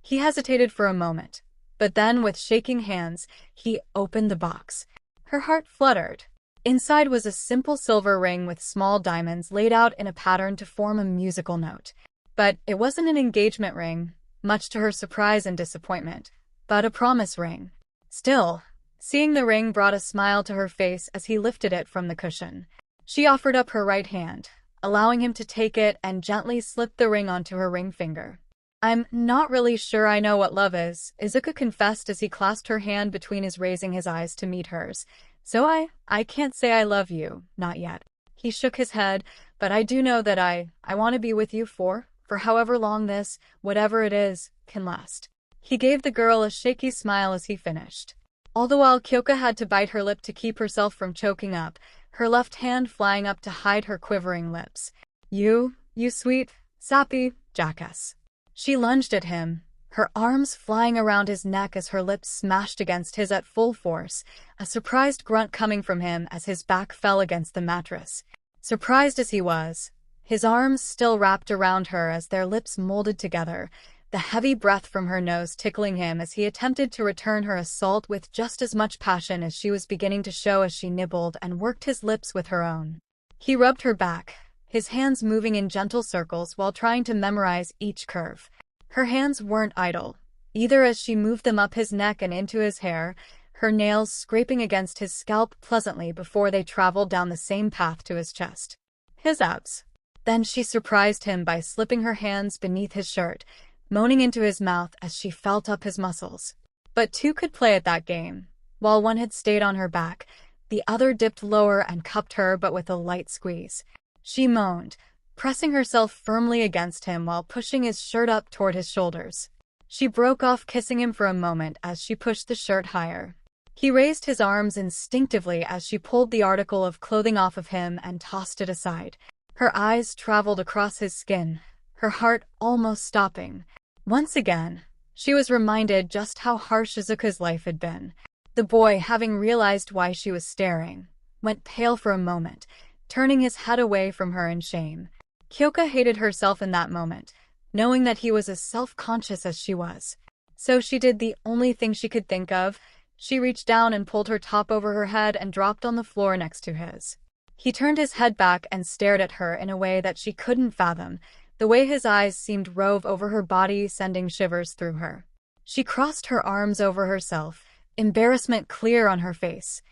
He hesitated for a moment, but then with shaking hands, he opened the box. Her heart fluttered. Inside was a simple silver ring with small diamonds laid out in a pattern to form a musical note. But it wasn't an engagement ring, much to her surprise and disappointment, but a promise ring. Still, seeing the ring brought a smile to her face as he lifted it from the cushion. She offered up her right hand, allowing him to take it and gently slipped the ring onto her ring finger. I'm not really sure I know what love is, Izuku confessed as he clasped her hand between his, raising his eyes to meet hers. So I can't say I love you, not yet. He shook his head, but I do know that I want to be with you for however long this, whatever it is, can last. He gave the girl a shaky smile as he finished. All the while Kyoka had to bite her lip to keep herself from choking up, her left hand flying up to hide her quivering lips. You sweet, sappy jackass. She lunged at him, her arms flying around his neck as her lips smashed against his at full force, a surprised grunt coming from him as his back fell against the mattress. Surprised as he was, his arms still wrapped around her as their lips molded together, the heavy breath from her nose tickling him as he attempted to return her assault with just as much passion as she was beginning to show as she nibbled and worked his lips with her own. He rubbed her back, his hands moving in gentle circles while trying to memorize each curve. Her hands weren't idle, either as she moved them up his neck and into his hair, her nails scraping against his scalp pleasantly before they traveled down the same path to his chest. His abs. Then she surprised him by slipping her hands beneath his shirt, moaning into his mouth as she felt up his muscles. But two could play at that game. While one had stayed on her back, the other dipped lower and cupped her but with a light squeeze. She moaned, pressing herself firmly against him while pushing his shirt up toward his shoulders. She broke off kissing him for a moment as she pushed the shirt higher. He raised his arms instinctively as she pulled the article of clothing off of him and tossed it aside. Her eyes traveled across his skin, her heart almost stopping. Once again, she was reminded just how harsh Izuku's life had been. The boy, having realized why she was staring, went pale for a moment, turning his head away from her in shame. Kyoka hated herself in that moment, knowing that he was as self-conscious as she was. So she did the only thing she could think of. She reached down and pulled her top over her head and dropped on the floor next to his. He turned his head back and stared at her in a way that she couldn't fathom, the way his eyes seemed rove over her body, sending shivers through her. She crossed her arms over herself, embarrassment clear on her face.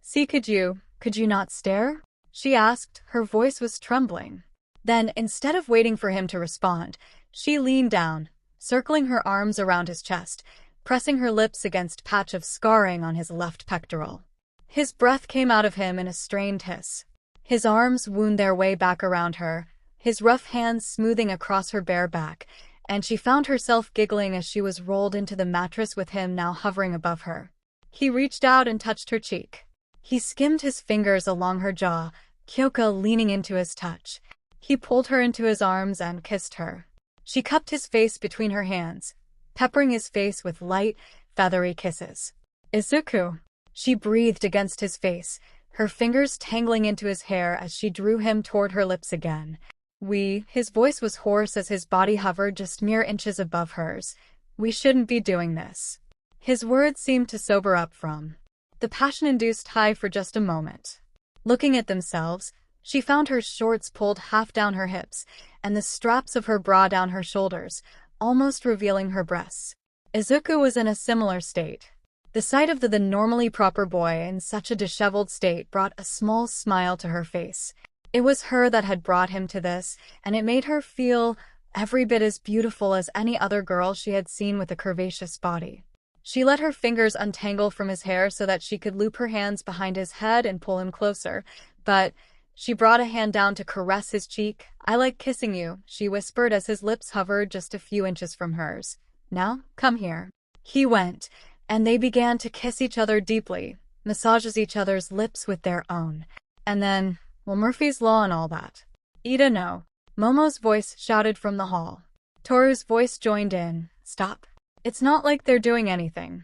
See, could you not stare? She asked, her voice was trembling. Then, instead of waiting for him to respond, she leaned down, circling her arms around his chest, pressing her lips against a patch of scarring on his left pectoral. His breath came out of him in a strained hiss. His arms wound their way back around her, his rough hands smoothing across her bare back, and she found herself giggling as she was rolled into the mattress with him now hovering above her. He reached out and touched her cheek. He skimmed his fingers along her jaw, Kyoka leaning into his touch. He pulled her into his arms and kissed her. She cupped his face between her hands, peppering his face with light, feathery kisses. Izuku. She breathed against his face, her fingers tangling into his hair as she drew him toward her lips again. His voice was hoarse as his body hovered just mere inches above hers. We shouldn't be doing this. His words seemed to sober up from the passion-induced high for just a moment. Looking at themselves, she found her shorts pulled half down her hips, and the straps of her bra down her shoulders, almost revealing her breasts. Izuku was in a similar state. The sight of the normally proper boy in such a disheveled state brought a small smile to her face. It was her that had brought him to this, and it made her feel every bit as beautiful as any other girl she had seen with a curvaceous body. She let her fingers untangle from his hair so that she could loop her hands behind his head and pull him closer, but she brought a hand down to caress his cheek. "I like kissing you," she whispered as his lips hovered just a few inches from hers. "Now, come here." He went, and they began to kiss each other deeply, massages each other's lips with their own. And then, well, Murphy's Law and all that. "Ida, no." Momo's voice shouted from the hall. Toru's voice joined in. "Stop. It's not like they're doing anything.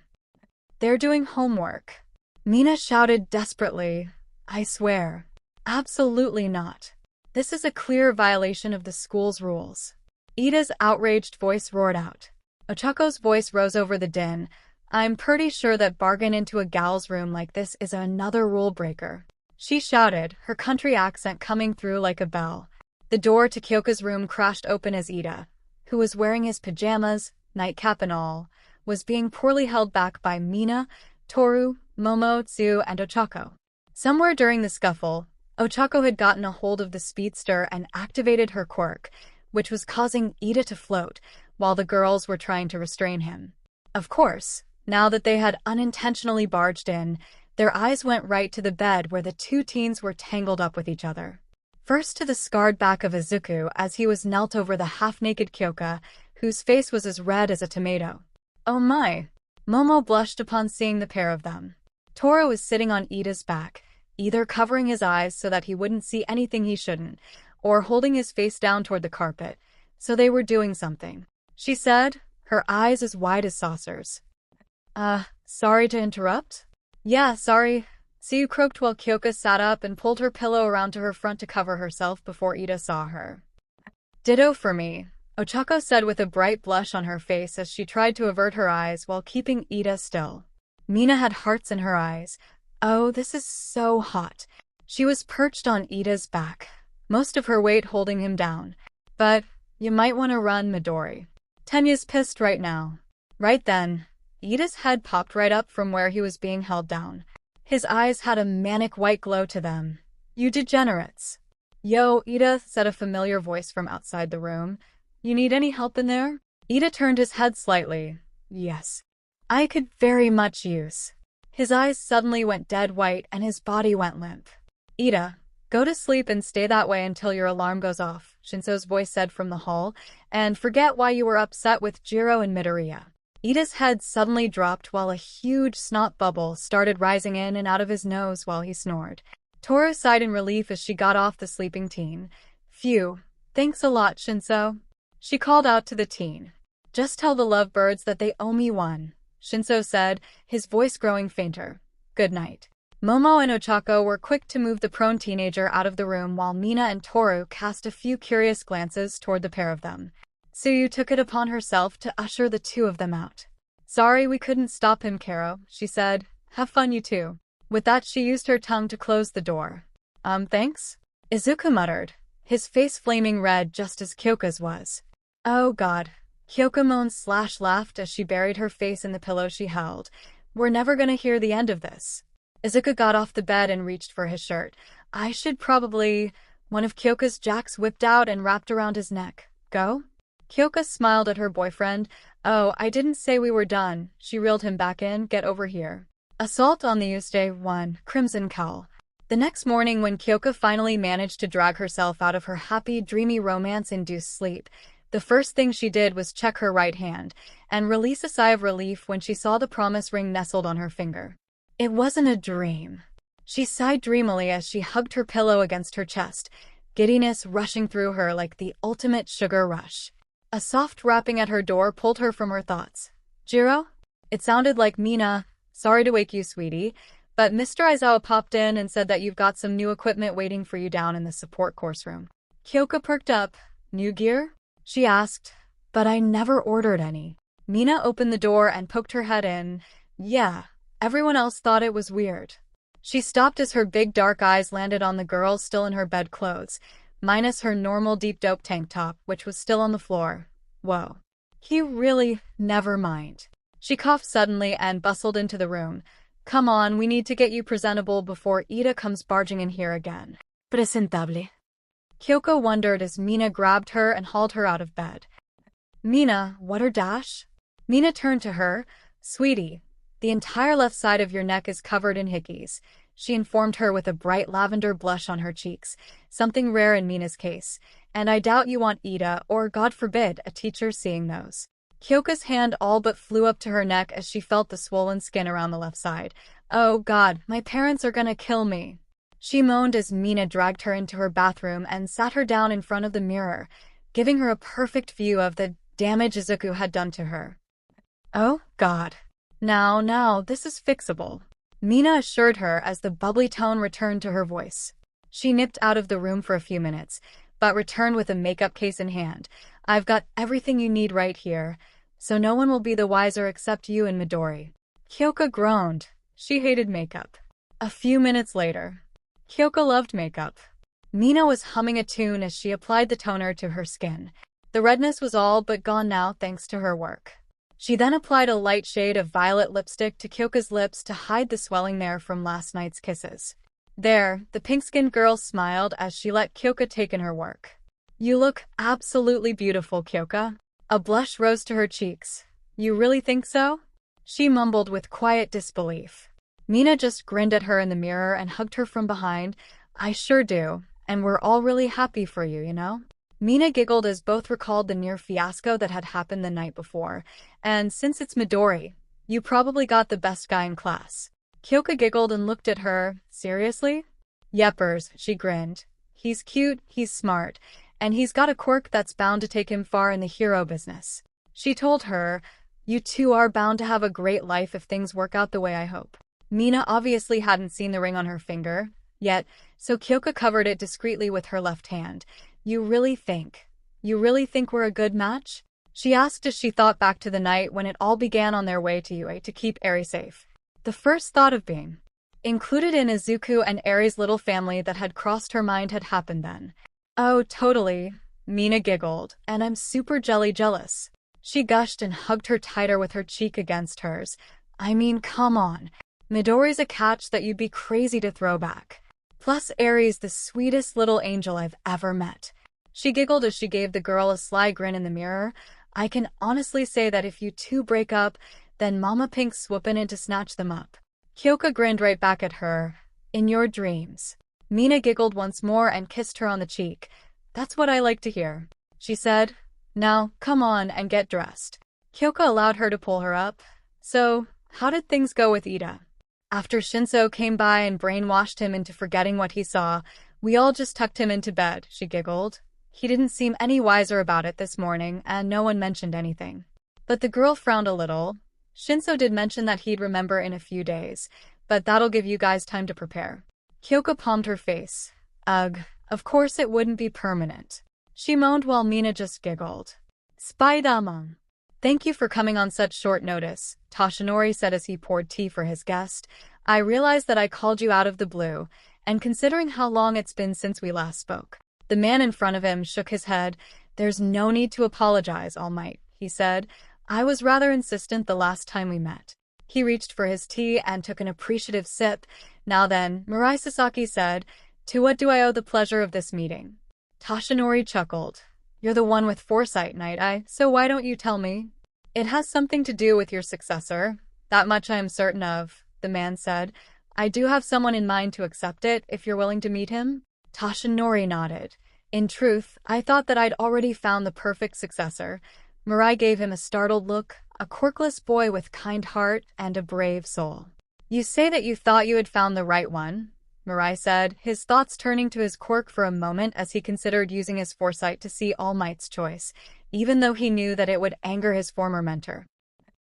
They're doing homework." Mina shouted desperately. "I swear. Absolutely not. This is a clear violation of the school's rules." Ida's outraged voice roared out. Ochako's voice rose over the din. "I'm pretty sure that bargain into a gal's room like this is another rule breaker." She shouted, her country accent coming through like a bell. The door to Kyoka's room crashed open as Ida, who was wearing his pajamas, nightcap and all, was being poorly held back by Mina, Toru, Momo, Tsu, and Ochako. Somewhere during the scuffle, Ochako had gotten a hold of the speedster and activated her quirk, which was causing Ida to float, while the girls were trying to restrain him. Of course, now that they had unintentionally barged in, their eyes went right to the bed where the two teens were tangled up with each other. First to the scarred back of Izuku as he was knelt over the half-naked Kyoka, whose face was as red as a tomato. "Oh my!" Momo blushed upon seeing the pair of them. Toru was sitting on Ida's back, either covering his eyes so that he wouldn't see anything he shouldn't, or holding his face down toward the carpet, so they were doing something. She said, her eyes as wide as saucers. Sorry to interrupt?" "Yeah, sorry." Tsu croaked while Kyoka sat up and pulled her pillow around to her front to cover herself before Ida saw her. "Ditto for me," Ochako said with a bright blush on her face as she tried to avert her eyes while keeping Ida still. Mina had hearts in her eyes. "Oh, this is so hot." She was perched on Ida's back, most of her weight holding him down. "But you might want to run, Midori. Tenya's pissed right now." Right then, Ida's head popped right up from where he was being held down. His eyes had a manic white glow to them. "You degenerates." "Yo, Ida," said a familiar voice from outside the room. "You need any help in there?" Ida turned his head slightly. "Yes. I could very much use." His eyes suddenly went dead white and his body went limp. "Ida, go to sleep and stay that way until your alarm goes off," Shinso's voice said from the hall, "and forget why you were upset with Jiro and Midoriya." Ida's head suddenly dropped while a huge snot bubble started rising in and out of his nose while he snored. Toru sighed in relief as she got off the sleeping teen. "Phew, thanks a lot, Shinso." She called out to the teen. "Just tell the lovebirds that they owe me one," Shinso said, his voice growing fainter. "Good night." Momo and Ochako were quick to move the prone teenager out of the room while Mina and Toru cast a few curious glances toward the pair of them. Tsuyu took it upon herself to usher the two of them out. "Sorry we couldn't stop him, Karo," she said. "Have fun, you two." With that, she used her tongue to close the door. Thanks?" Izuku muttered, his face flaming red just as Kyoka's was. "Oh God." Kyoka moaned/laughed as she buried her face in the pillow she held. "We're never gonna hear the end of this." Izuku got off the bed and reached for his shirt. "I should probably—" One of Kyoka's jacks whipped out and wrapped around his neck. "Go?" Kyoka smiled at her boyfriend. "Oh, I didn't say we were done." She reeled him back in. "Get over here." Assault on the 𝐒𝐩𝐢𝐴 Crimson Cowl. The next morning when Kyoka finally managed to drag herself out of her happy, dreamy romance-induced sleep, the first thing she did was check her right hand, and release a sigh of relief when she saw the promise ring nestled on her finger. It wasn't a dream. She sighed dreamily as she hugged her pillow against her chest, giddiness rushing through her like the ultimate sugar rush. A soft rapping at her door pulled her from her thoughts. "Jiro?" It sounded like Mina. "Sorry to wake you, sweetie, but Mr. Aizawa popped in and said that you've got some new equipment waiting for you down in the support course room." Kyoka perked up. "New gear?" she asked. "But I never ordered any." Mina opened the door and poked her head in. "Yeah." Everyone else thought it was weird. She stopped as her big dark eyes landed on the girl still in her bedclothes, minus her normal deep dope tank top, which was still on the floor. "Whoa. He really, never mind." She coughed suddenly and bustled into the room. "Come on, we need to get you presentable before Ida comes barging in here again." "Presentable." Kyoko wondered as Mina grabbed her and hauled her out of bed. Mina, what are dash? Mina turned to her. Sweetie, the entire left side of your neck is covered in hickeys, she informed her with a bright lavender blush on her cheeks, something rare in Mina's case, and I doubt you want Ida, or God forbid, a teacher seeing those. Kyoko's hand all but flew up to her neck as she felt the swollen skin around the left side. Oh God, my parents are gonna kill me. She moaned as Mina dragged her into her bathroom and sat her down in front of the mirror, giving her a perfect view of the damage Izuku had done to her. Oh, God. Now, this is fixable, Mina assured her as the bubbly tone returned to her voice. She nipped out of the room for a few minutes, but returned with a makeup case in hand. I've got everything you need right here, so no one will be the wiser except you and Midori. Kyoko groaned. She hated makeup. A few minutes later, Kyoko loved makeup. Mina was humming a tune as she applied the toner to her skin. The redness was all but gone now thanks to her work. She then applied a light shade of violet lipstick to Kyoko's lips to hide the swelling there from last night's kisses. There, the pink-skinned girl smiled as she let Kyoko take in her work. You look absolutely beautiful, Kyoko. A blush rose to her cheeks. You really think so? She mumbled with quiet disbelief. Mina just grinned at her in the mirror and hugged her from behind. I sure do, and we're all really happy for you, you know? Mina giggled as both recalled the near fiasco that had happened the night before. And since it's Midori, you probably got the best guy in class. Kyoko giggled and looked at her. Seriously? Yeppers, she grinned. He's cute, he's smart, and he's got a quirk that's bound to take him far in the hero business. She told her, you two are bound to have a great life if things work out the way I hope. Mina obviously hadn't seen the ring on her finger yet, so Kyoko covered it discreetly with her left hand. You really think we're a good match? She asked as she thought back to the night when it all began on their way to UA to keep Eri safe. The first thought of being included in Izuku and Eri's little family that had crossed her mind had happened then. Oh, totally, Mina giggled, and I'm super jealous. She gushed and hugged her tighter with her cheek against hers. I mean, come on. Midori's a catch that you'd be crazy to throw back. Plus, Eri's the sweetest little angel I've ever met. She giggled as she gave the girl a sly grin in the mirror. I can honestly say that if you two break up, then Mama Pink's swooping in to snatch them up. Kyoko grinned right back at her. In your dreams. Mina giggled once more and kissed her on the cheek. That's what I like to hear, she said. Now, come on and get dressed. Kyoko allowed her to pull her up. So, how did things go with Ida? After Shinso came by and brainwashed him into forgetting what he saw, we all just tucked him into bed, she giggled. He didn't seem any wiser about it this morning, and no one mentioned anything. But the girl frowned a little. Shinso did mention that he'd remember in a few days, but that'll give you guys time to prepare. Kyoko palmed her face. Ugh, of course it wouldn't be permanent. She moaned while Mina just giggled. Spider-Man. Thank you for coming on such short notice, Toshinori said as he poured tea for his guest. I realize that I called you out of the blue, and considering how long it's been since we last spoke. The man in front of him shook his head. There's no need to apologize, All Might, he said. I was rather insistent the last time we met. He reached for his tea and took an appreciative sip. Now then, Mirai Sasaki said, to what do I owe the pleasure of this meeting? Toshinori chuckled. You're the one with foresight, Night-Eye, so why don't you tell me? It has something to do with your successor. That much I am certain of, the man said. I do have someone in mind to accept it, if you're willing to meet him. Toshinori nodded. In truth, I thought that I'd already found the perfect successor. Mirai gave him a startled look, a quirkless boy with kind heart and a brave soul. You say that you thought you had found the right one, Mirai said, his thoughts turning to his quirk for a moment as he considered using his foresight to see All Might's choice, even though he knew that it would anger his former mentor.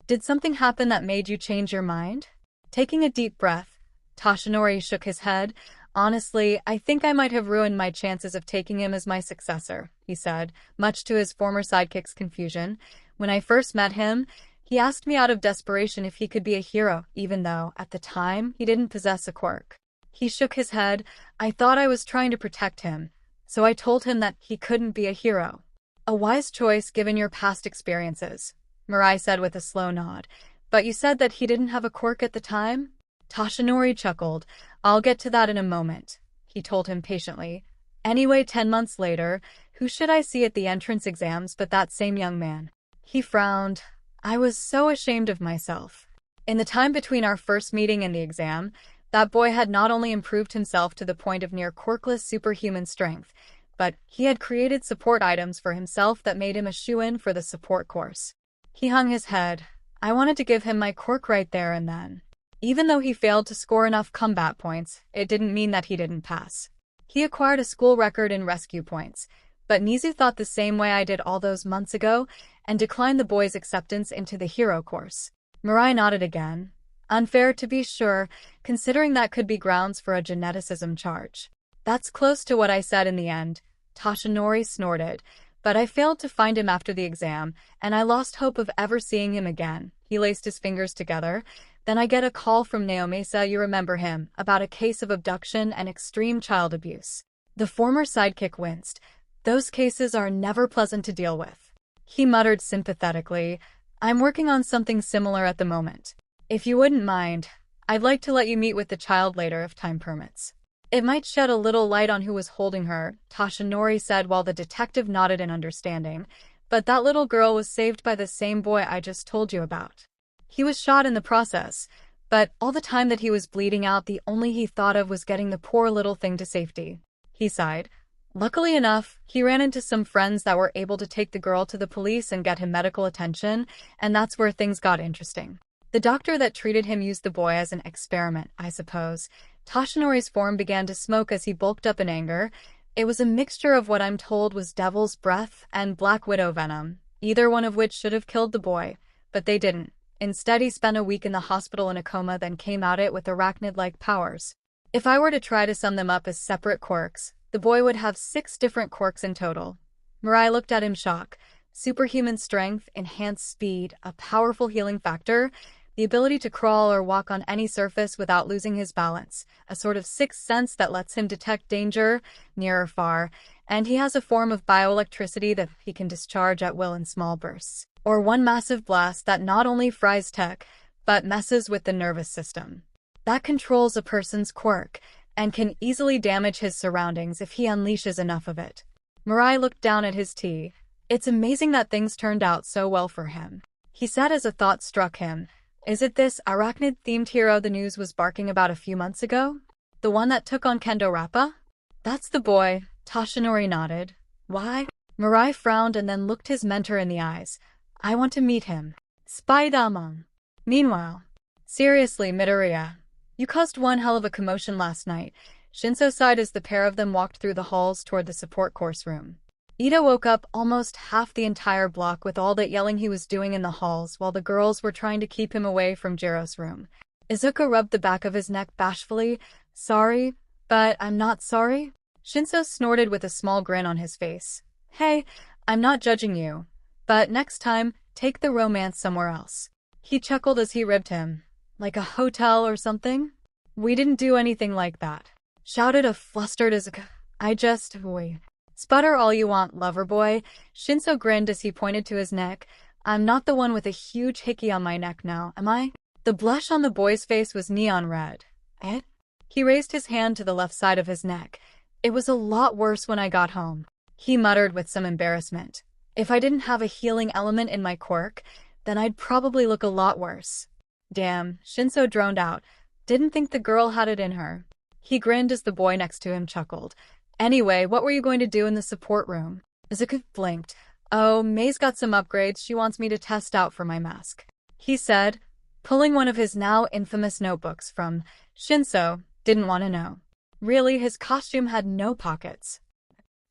Did something happen that made you change your mind? Taking a deep breath, Toshinori shook his head. Honestly, I think I might have ruined my chances of taking him as my successor, he said, much to his former sidekick's confusion. When I first met him, he asked me out of desperation if he could be a hero, even though, at the time, he didn't possess a quirk. He shook his head. I thought I was trying to protect him, so I told him that he couldn't be a hero. A wise choice given your past experiences, Mirai said with a slow nod. But you said that he didn't have a quirk at the time? Toshinori chuckled. I'll get to that in a moment, he told him patiently. Anyway, 10 months later, who should I see at the entrance exams but that same young man? He frowned. I was so ashamed of myself. In the time between our first meeting and the exam, that boy had not only improved himself to the point of near quirkless superhuman strength, but he had created support items for himself that made him a shoo-in for the support course. He hung his head. I wanted to give him my quirk right there and then. Even though he failed to score enough combat points, it didn't mean that he didn't pass. He acquired a school record in rescue points, but Nizu thought the same way I did all those months ago and declined the boy's acceptance into the hero course. Mirai nodded again. Unfair to be sure, considering that could be grounds for a geneticism charge. That's close to what I said in the end. Toshinori snorted. But I failed to find him after the exam, and I lost hope of ever seeing him again. He laced his fingers together. Then I get a call from Naomasa, you remember him, about a case of abduction and extreme child abuse. The former sidekick winced. Those cases are never pleasant to deal with. He muttered sympathetically, I'm working on something similar at the moment. If you wouldn't mind, I'd like to let you meet with the child later if time permits. It might shed a little light on who was holding her, Toshinori said while the detective nodded in understanding, but that little girl was saved by the same boy I just told you about. He was shot in the process, but all the time that he was bleeding out the only he thought of was getting the poor little thing to safety. He sighed. Luckily enough, he ran into some friends that were able to take the girl to the police and get him medical attention, and that's where things got interesting. The doctor that treated him used the boy as an experiment, I suppose. Toshinori's form began to smoke as he bulked up in anger. It was a mixture of what I'm told was devil's breath and black widow venom, either one of which should have killed the boy, but they didn't. Instead, he spent a week in the hospital in a coma, then came out it with arachnid-like powers. If I were to try to sum them up as separate quirks, the boy would have 6 different quirks in total. Mirai looked at him shocked. Superhuman strength, enhanced speed, a powerful healing factor, the ability to crawl or walk on any surface without losing his balance, a sort of sixth sense that lets him detect danger, near or far, and he has a form of bioelectricity that he can discharge at will in small bursts, or one massive blast that not only fries tech, but messes with the nervous system. That controls a person's quirk, and can easily damage his surroundings if he unleashes enough of it. Mirai looked down at his tea. It's amazing that things turned out so well for him. He said as a thought struck him. Is it this arachnid-themed hero the news was barking about a few months ago? The one that took on Kendo Rappa? That's the boy, Toshinori nodded. Why? Mirai frowned and then looked his mentor in the eyes. I want to meet him. Spider-Man. Meanwhile, seriously, Midoriya, you caused one hell of a commotion last night. Shinso sighed as the pair of them walked through the halls toward the support course room. Ida woke up almost half the entire block with all that yelling he was doing in the halls while the girls were trying to keep him away from Jiro's room. Izuku rubbed the back of his neck bashfully. Sorry, but I'm not sorry. Shinso snorted with a small grin on his face. Hey, I'm not judging you, but next time, take the romance somewhere else. He chuckled as he ribbed him. Like a hotel or something? We didn't do anything like that, shouted a flustered Izuku. Wait. Sputter all you want, lover boy. Shinso grinned as he pointed to his neck. I'm not the one with a huge hickey on my neck now, am I? The blush on the boy's face was neon red. Eh? He raised his hand to the left side of his neck. It was a lot worse when I got home. He muttered with some embarrassment. If I didn't have a healing element in my quirk, then I'd probably look a lot worse. Damn, Shinso droned out. Didn't think the girl had it in her. He grinned as the boy next to him chuckled. Anyway, what were you going to do in the support room? Izuku blinked. Oh, May's got some upgrades she wants me to test out for my mask, he said, pulling one of his now infamous notebooks from. Shinso didn't want to know. Really, his costume had no pockets.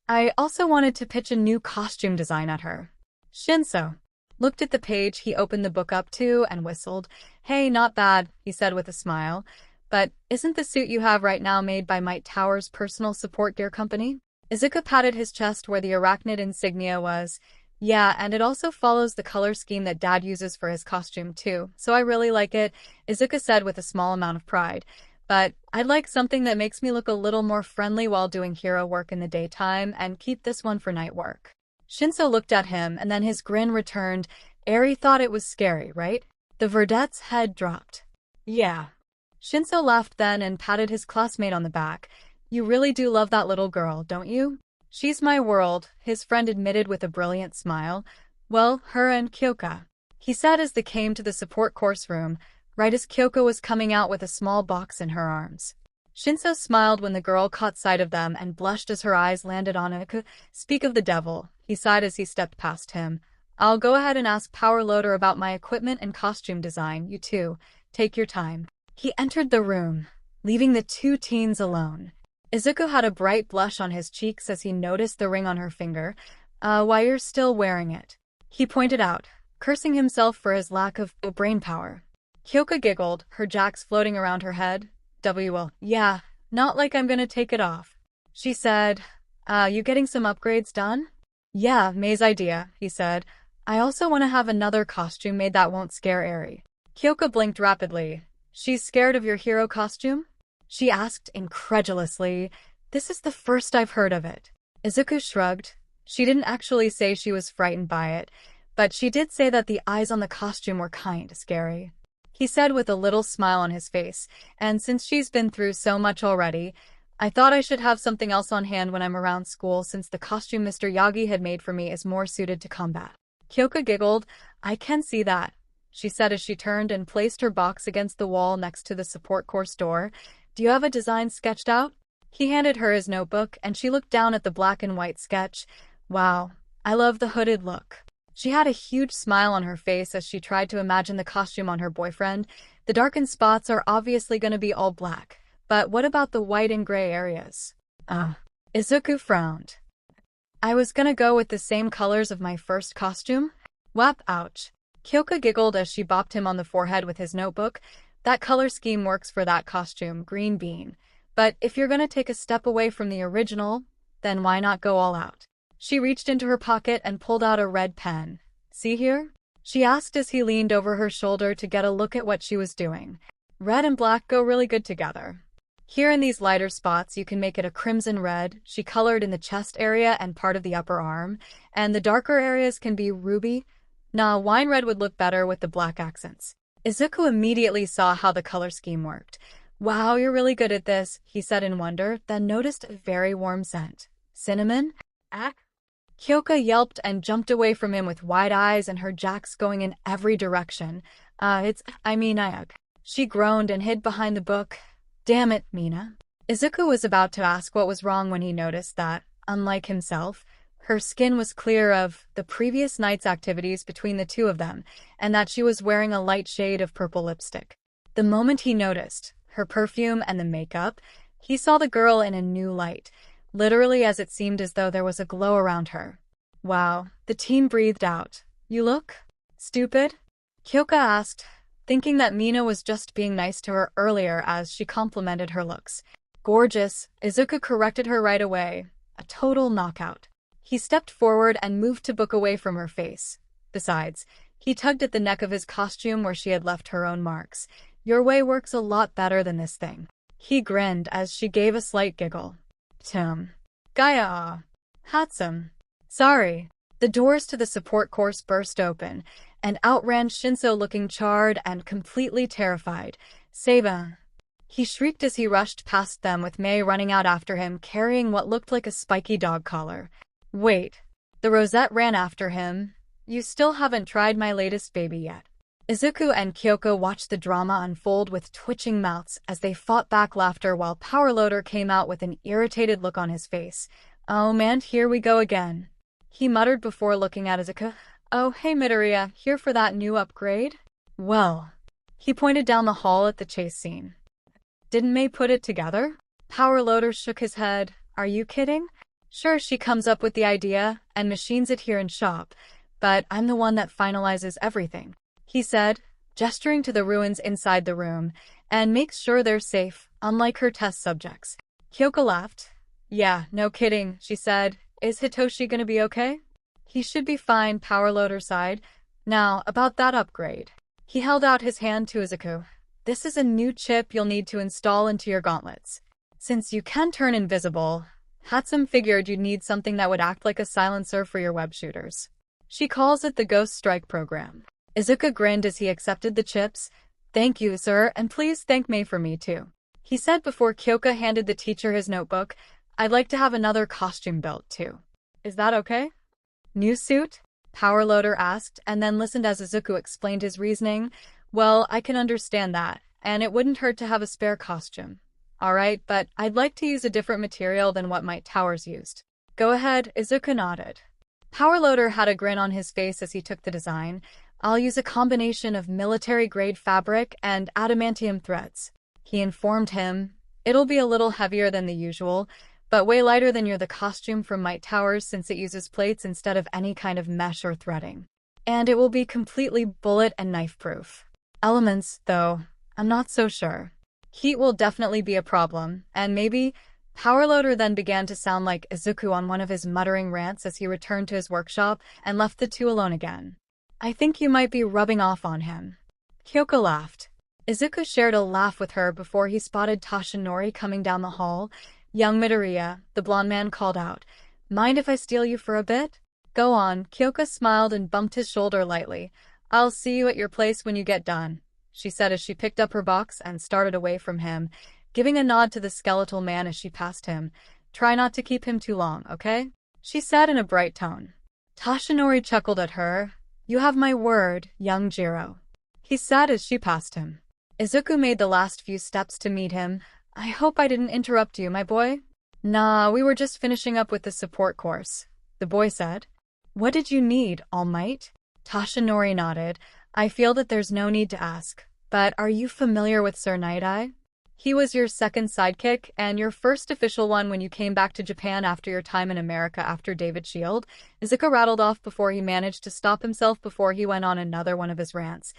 I also wanted to pitch a new costume design at her. Shinso looked at the page he opened the book up to and whistled. Hey, not bad, he said with a smile. But isn't the suit you have right now made by Might Tower's personal support gear company? Izuku patted his chest where the arachnid insignia was. Yeah, and it also follows the color scheme that Dad uses for his costume too, so I really like it, Izuku said with a small amount of pride. But I'd like something that makes me look a little more friendly while doing hero work in the daytime and keep this one for night work. Shinso looked at him and then his grin returned. Eri thought it was scary, right? The verdette's head dropped. Yeah. Shinso laughed then and patted his classmate on the back. You really do love that little girl, don't you? She's my world, his friend admitted with a brilliant smile. Well, her and Kyoka, he said as they came to the support course room, right as Kyoka was coming out with a small box in her arms. Shinso smiled when the girl caught sight of them and blushed as her eyes landed on Izuku. Speak of the devil, he sighed as he stepped past him. I'll go ahead and ask Power Loader about my equipment and costume design. You two, take your time. He entered the room, leaving the two teens alone. Izuku had a bright blush on his cheeks as he noticed the ring on her finger. Why you're still wearing it, he pointed out, cursing himself for his lack of brain power. Kyoka giggled, her jacks floating around her head. Yeah, not like I'm gonna take it off. She said, you getting some upgrades done? Yeah, May's idea, he said. I also want to have another costume made that won't scare Eri. Kyoka blinked rapidly. She's scared of your hero costume? She asked incredulously. This is the first I've heard of it. Izuku shrugged. She didn't actually say she was frightened by it, but she did say that the eyes on the costume were kinda scary. He said with a little smile on his face, and since she's been through so much already, I thought I should have something else on hand when I'm around school since the costume Mr. Yagi had made for me is more suited to combat. Kyoka giggled. I can see that, she said as she turned and placed her box against the wall next to the support course door. Do you have a design sketched out? He handed her his notebook and she looked down at the black and white sketch. Wow, I love the hooded look. She had a huge smile on her face as she tried to imagine the costume on her boyfriend. The darkened spots are obviously going to be all black, but what about the white and gray areas? Izuku frowned. I was gonna go with the same colors of my first costume? Whap, ouch. Kyoka giggled as she bopped him on the forehead with his notebook. That color scheme works for that costume, green bean. But if you're gonna take a step away from the original, then why not go all out? She reached into her pocket and pulled out a red pen. See here? She asked as he leaned over her shoulder to get a look at what she was doing. Red and black go really good together. Here in these lighter spots you can make it a crimson red. She colored in the chest area and part of the upper arm, and the darker areas can be ruby. Nah, wine red would look better with the black accents. Izuku immediately saw how the color scheme worked. Wow, you're really good at this, he said in wonder, then noticed a very warm scent. Cinnamon? Kyoka yelped and jumped away from him with wide eyes and her jacks going in every direction. She groaned and hid behind the book. Damn it, Mina. Izuku was about to ask what was wrong when he noticed that, unlike himself, her skin was clear of the previous night's activities between the two of them, and that she was wearing a light shade of purple lipstick. The moment he noticed her perfume and the makeup, he saw the girl in a new light, literally as it seemed as though there was a glow around her. Wow, the teen breathed out. You look stupid? Kyoka asked, thinking that Mina was just being nice to her earlier as she complimented her looks. Gorgeous, Izuku corrected her right away. A total knockout. He stepped forward and moved to book away from her face. Besides, he tugged at the neck of his costume where she had left her own marks. Your way works a lot better than this thing. He grinned as she gave a slight giggle. Gaia. Hatsum. Sorry. The doors to the support course burst open, and out ran Shinso looking charred and completely terrified. Seiba. He shrieked as he rushed past them with Mei running out after him carrying what looked like a spiky dog collar. Wait. The Rosette ran after him. You still haven't tried my latest baby yet. Izuku and Kyoka watched the drama unfold with twitching mouths as they fought back laughter while Power Loader came out with an irritated look on his face. Oh man, here we go again. He muttered before looking at Izuku. Oh, hey Midoriya, here for that new upgrade? Well. He pointed down the hall at the chase scene. Didn't Mei put it together? Power Loader shook his head. Are you kidding? Sure, she comes up with the idea and machines it here in shop, but I'm the one that finalizes everything, he said, gesturing to the ruins inside the room, and makes sure they're safe, unlike her test subjects. Kyoka laughed. Yeah, no kidding, she said. Is Hitoshi gonna be okay? He should be fine, Power Loader sighed. Now, about that upgrade. He held out his hand to Izuku. This is a new chip you'll need to install into your gauntlets. Since you can turn invisible, Hatsum figured you'd need something that would act like a silencer for your web shooters. She calls it the Ghost Strike program. Izuku grinned as he accepted the chips. Thank you, sir, and please thank Mei for me too. he said before Kyoka handed the teacher his notebook. "I'd like to have another costume built, too. Is that okay?" "New suit?" Powerloader asked, and then listened as Izuku explained his reasoning. "Well, I can understand that, and it wouldn't hurt to have a spare costume. Alright, but I'd like to use a different material than what 𝗵𝗃 used." "Go ahead," Izuku nodded. Powerloader had a grin on his face as he took the design. "I'll use a combination of military-grade fabric and adamantium threads," he informed him. "It'll be a little heavier than the usual, but way lighter than the costume from 𝗵𝗃 since it uses plates instead of any kind of mesh or threading. And it will be completely bullet and knife-proof. Elements, though, I'm not so sure. Heat will definitely be a problem, and maybe..." Powerloader then began to sound like Izuku on one of his muttering rants as he returned to his workshop and left the two alone again. "I think you might be rubbing off on him." Kyoka laughed. Izuku shared a laugh with her before he spotted Tashinori coming down the hall. "Young Midoriya," the blonde man called out. "Mind if I steal you for a bit?" "Go on." Kyoka smiled and bumped his shoulder lightly. "I'll see you at your place when you get done," she said as she picked up her box and started away from him, giving a nod to the skeletal man as she passed him. "Try not to keep him too long, okay?" she said in a bright tone. Tashinori chuckled at her. "You have my word, young Jiro," he said as she passed him. Izuku made the last few steps to meet him. "I hope I didn't interrupt you, my boy?" "Nah, we were just finishing up with the support course," the boy said. "What did you need, All Might?" Tashinori nodded. "I feel that there's no need to ask, but are you familiar with Sir Night-Eye? He was your second sidekick and your first official one when you came back to Japan after your time in America after David Shield." Izuku rattled off before he managed to stop himself before he went on another one of his rants.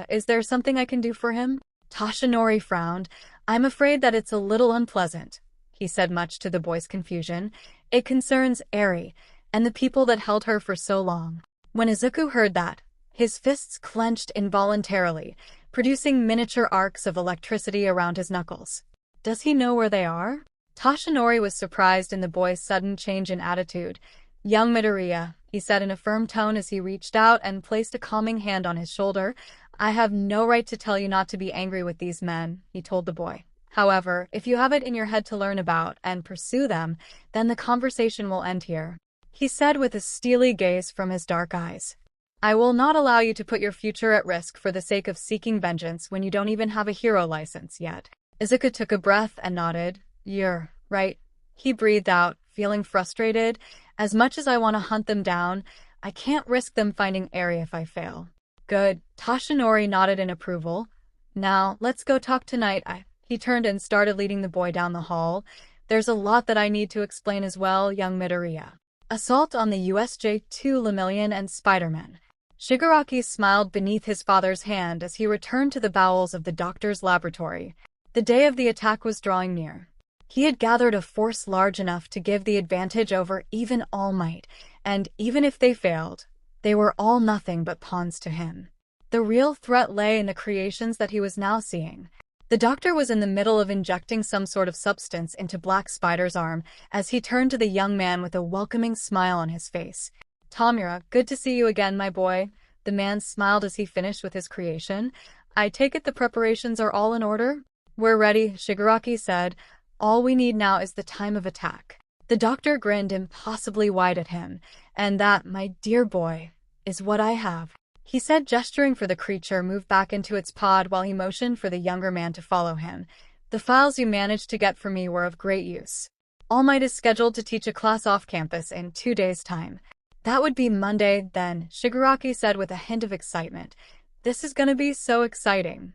Is there something I can do for him?" Tashinori frowned. "I'm afraid that it's a little unpleasant," he said, much to the boy's confusion. "It concerns Eri and the people that held her for so long." When Izuku heard that, his fists clenched involuntarily, producing miniature arcs of electricity around his knuckles. "Does he know where they are?" Tashinori was surprised in the boy's sudden change in attitude. "Young Midoriya," he said in a firm tone as he reached out and placed a calming hand on his shoulder. "I have no right to tell you not to be angry with these men," he told the boy. "However, if you have it in your head to learn about and pursue them, then the conversation will end here," he said with a steely gaze from his dark eyes. "I will not allow you to put your future at risk for the sake of seeking vengeance when you don't even have a hero license yet." Izuku took a breath and nodded. "You're right," he breathed out, feeling frustrated. "As much as I want to hunt them down, I can't risk them finding Eri if I fail." "Good." Tashinori nodded in approval. "Now, let's go talk to Night-Eye." He turned and started leading the boy down the hall. "There's a lot that I need to explain as well, young Midoriya. Assault on the 𝗬𝗂𝗔𝗂𝗏 and Spider-Man." Shigaraki smiled beneath his father's hand as he returned to the bowels of the doctor's laboratory. The day of the attack was drawing near. He had gathered a force large enough to give the advantage over even All Might, and even if they failed, they were all nothing but pawns to him. The real threat lay in the creations that he was now seeing. The doctor was in the middle of injecting some sort of substance into Black Spider's arm as he turned to the young man with a welcoming smile on his face. "Tamura, good to see you again, my boy." The man smiled as he finished with his creation. "I take it the preparations are all in order?" "We're ready," Shigaraki said. "All we need now is the time of attack." The doctor grinned impossibly wide at him. "And that, my dear boy, is what I have," he said, gesturing for the creature moved back into its pod while he motioned for the younger man to follow him. "The files you managed to get for me were of great use. All Might is scheduled to teach a class off campus in 2 days' time." "That would be Monday, then," Shigaraki said with a hint of excitement. "This is gonna be so exciting.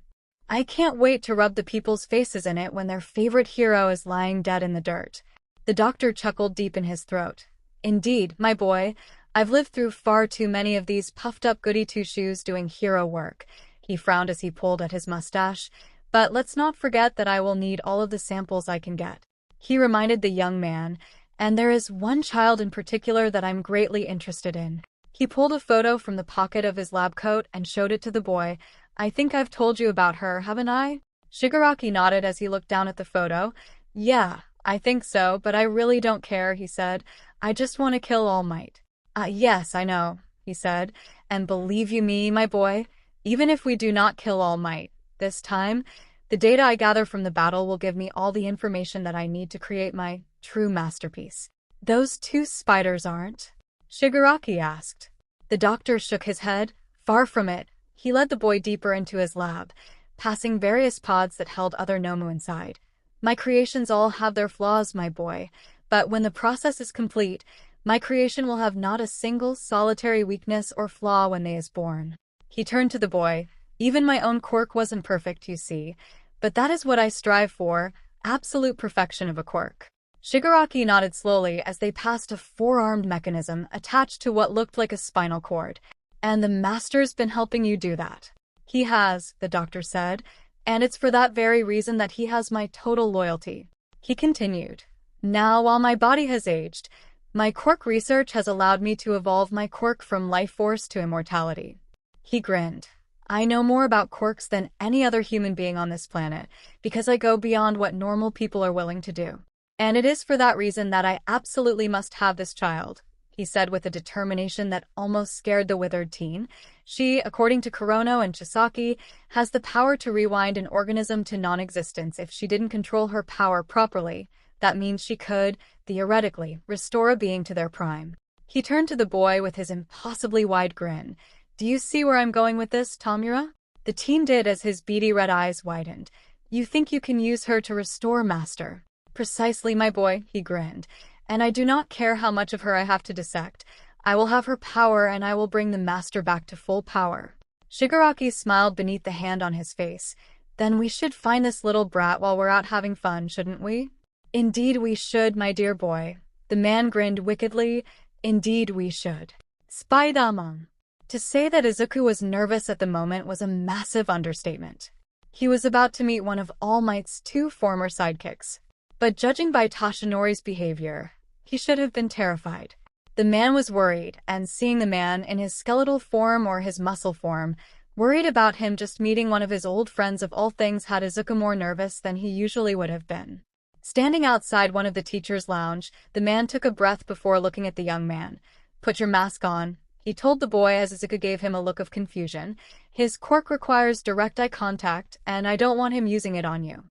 I can't wait to rub the people's faces in it when their favorite hero is lying dead in the dirt." The doctor chuckled deep in his throat. "Indeed, my boy. I've lived through far too many of these puffed-up goody two-shoes doing hero work." He frowned as he pulled at his mustache. "But let's not forget that I will need all of the samples I can get," he reminded the young man. "And there is one child in particular that I'm greatly interested in." He pulled a photo from the pocket of his lab coat and showed it to the boy. "I think I've told you about her, haven't I?" Shigaraki nodded as he looked down at the photo. "Yeah, I think so, but I really don't care," he said. "I just want to kill All Might." Yes, I know," he said. "And believe you me, my boy, even if we do not kill All Might this time, The data I gather from the battle will give me all the information that I need to create my true masterpiece. Those two spiders aren't? Shigaraki asked. The doctor shook his head. Far from it. He led the boy deeper into his lab, passing various pods that held other nomu inside. My creations all have their flaws, my boy, but when the process is complete, my creation will have not a single solitary weakness or flaw when they is born. He turned to the boy. Even my own quirk wasn't perfect, you see, but that is what I strive for, absolute perfection of a quirk. Shigaraki nodded slowly as they passed a four-armed mechanism attached to what looked like a spinal cord. And the master's been helping you do that. He has, the doctor said, and it's for that very reason that he has my total loyalty. He continued. Now, while my body has aged, my quirk research has allowed me to evolve my quirk from life force to immortality. He grinned. I know more about quirks than any other human being on this planet, because I go beyond what normal people are willing to do. And it is for that reason that I absolutely must have this child, he said with a determination that almost scared the withered teen. She, according to Kurono and Chisaki, has the power to rewind an organism to non-existence if she didn't control her power properly. That means she could, theoretically, restore a being to their prime. He turned to the boy with his impossibly wide grin. Do you see where I'm going with this, Tomura? The teen did as his beady red eyes widened. You think you can use her to restore Master? Precisely, my boy, he grinned. And I do not care how much of her I have to dissect. I will have her power and I will bring the Master back to full power. Shigaraki smiled beneath the hand on his face. Then we should find this little brat while we're out having fun, shouldn't we? Indeed we should, my dear boy. The man grinned wickedly. Indeed we should. Spider-Man. To say that Izuku was nervous at the moment was a massive understatement. He was about to meet one of All Might's two former sidekicks. But judging by Toshinori's behavior, he should have been terrified. The man was worried, and seeing the man in his skeletal form or his muscle form, worried about him just meeting one of his old friends of all things had Izuku more nervous than he usually would have been. Standing outside one of the teacher's lounge, the man took a breath before looking at the young man. Put your mask on, he told the boy as Izuku gave him a look of confusion. His quirk requires direct eye contact, and I don't want him using it on you.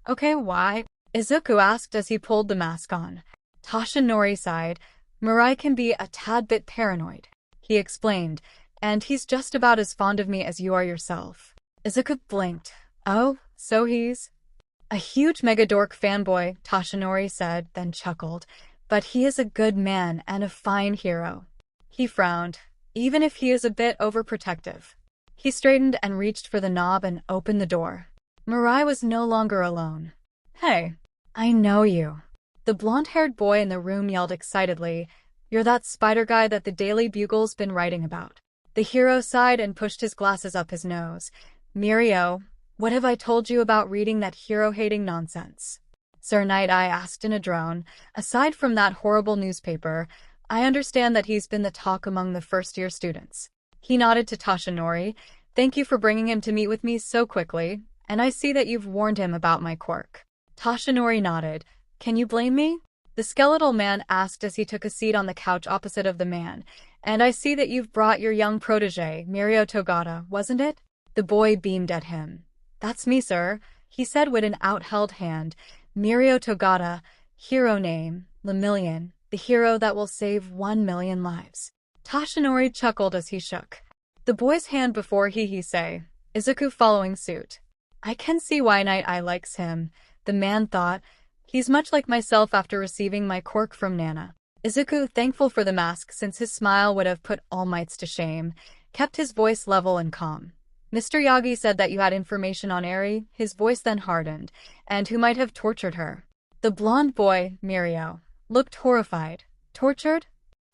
Okay, why? Izuku asked as he pulled the mask on. Toshinori sighed. Mirai can be a tad bit paranoid, he explained, and he's just about as fond of me as you are yourself. Izuku blinked. Oh, so he's a huge Megadork fanboy, Toshinori said, then chuckled. But he is a good man and a fine hero. He frowned, even if he is a bit overprotective. He straightened and reached for the knob and opened the door. Mirai was no longer alone. Hey, I know you. The blonde-haired boy in the room yelled excitedly. You're that spider guy that the Daily Bugle's been writing about. The hero sighed and pushed his glasses up his nose. Mirio, what have I told you about reading that hero-hating nonsense? Sir Night-Eye asked in a drone. Aside from that horrible newspaper, I understand that he's been the talk among the first-year students. He nodded to Toshinori. Thank you for bringing him to meet with me so quickly, and I see that you've warned him about my quirk. Toshinori nodded. Can you blame me? The skeletal man asked as he took a seat on the couch opposite of the man. And I see that you've brought your young protege, Mirio Togata, wasn't it? The boy beamed at him. That's me, sir, he said with an outheld hand. Mirio Togata, hero name, Lemillion, the hero that will save 1,000,000 lives. Toshinori chuckled as he shook the boy's hand before he say, Izuku following suit. I can see why Night-Eye likes him, the man thought. He's much like myself after receiving my quirk from Nana. Izuku, thankful for the mask since his smile would have put All Mights to shame, kept his voice level and calm. Mr. Yagi said that you had information on Eri, his voice then hardened, and who might have tortured her. The blonde boy, Mirio, looked horrified. Tortured?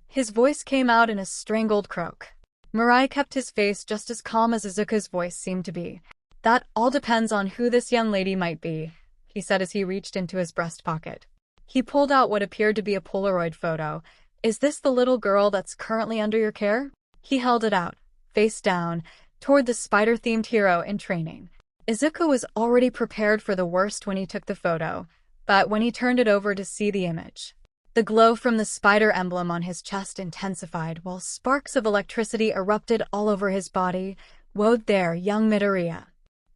His voice came out in a strangled croak. Mirai kept his face just as calm as Izuku's voice seemed to be. That all depends on who this young lady might be, he said as he reached into his breast pocket. He pulled out what appeared to be a Polaroid photo. Is this the little girl that's currently under your care? He held it out, face down, toward the spider-themed hero in training. Izuku was already prepared for the worst when he took the photo, but when he turned it over to see the image, the glow from the spider emblem on his chest intensified while sparks of electricity erupted all over his body. Whoa there, young Midoriya.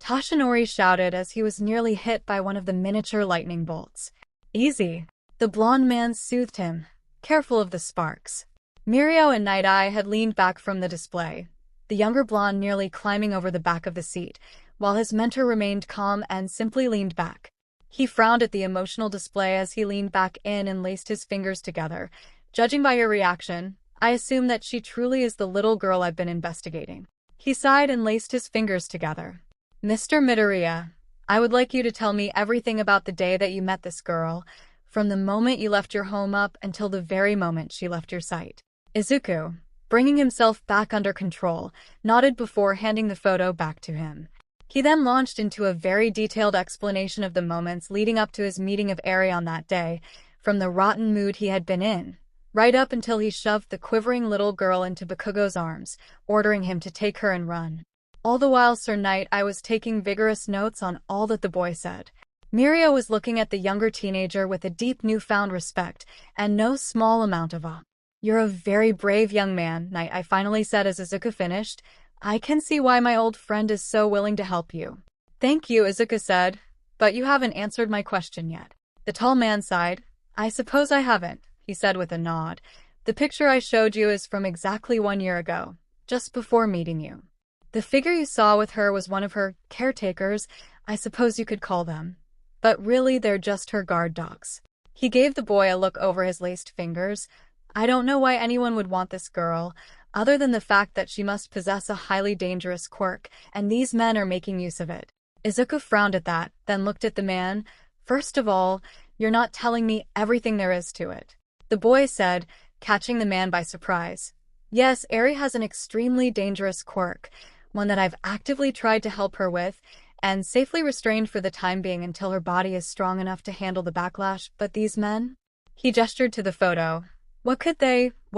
Toshinori shouted as he was nearly hit by one of the miniature lightning bolts. Easy. The blonde man soothed him, careful of the sparks. Mirio and Night Eye had leaned back from the display, the younger blonde nearly climbing over the back of the seat, while his mentor remained calm and simply leaned back. He frowned at the emotional display as he leaned back in and laced his fingers together. Judging by your reaction, I assume that she truly is the little girl I've been investigating. He sighed and laced his fingers together. Mr. Midoriya, I would like you to tell me everything about the day that you met this girl, from the moment you left your home up until the very moment she left your sight. Izuku, bringing himself back under control, nodded before handing the photo back to him. He then launched into a very detailed explanation of the moments leading up to his meeting of Eri on that day, from the rotten mood he had been in, right up until he shoved the quivering little girl into Bakugo's arms, ordering him to take her and run. All the while Sir Knight I was taking vigorous notes on all that the boy said. Mirio was looking at the younger teenager with a deep newfound respect, and no small amount of awe. You're a very brave young man, Knight I finally said as Izuku finished. I can see why my old friend is so willing to help you. Thank you, Izuku said, but you haven't answered my question yet. The tall man sighed. I suppose I haven't, he said with a nod. The picture I showed you is from exactly 1 year ago, just before meeting you. The figure you saw with her was one of her caretakers, I suppose you could call them. But really they're just her guard dogs. He gave the boy a look over his laced fingers. I don't know why anyone would want this girl, other than the fact that she must possess a highly dangerous quirk, and these men are making use of it. Izuku frowned at that, then looked at the man. First of all, you're not telling me everything there is to it. The boy said, catching the man by surprise. Yes, Eri has an extremely dangerous quirk, one that I've actively tried to help her with, and safely restrained for the time being until her body is strong enough to handle the backlash, but these men? He gestured to the photo. What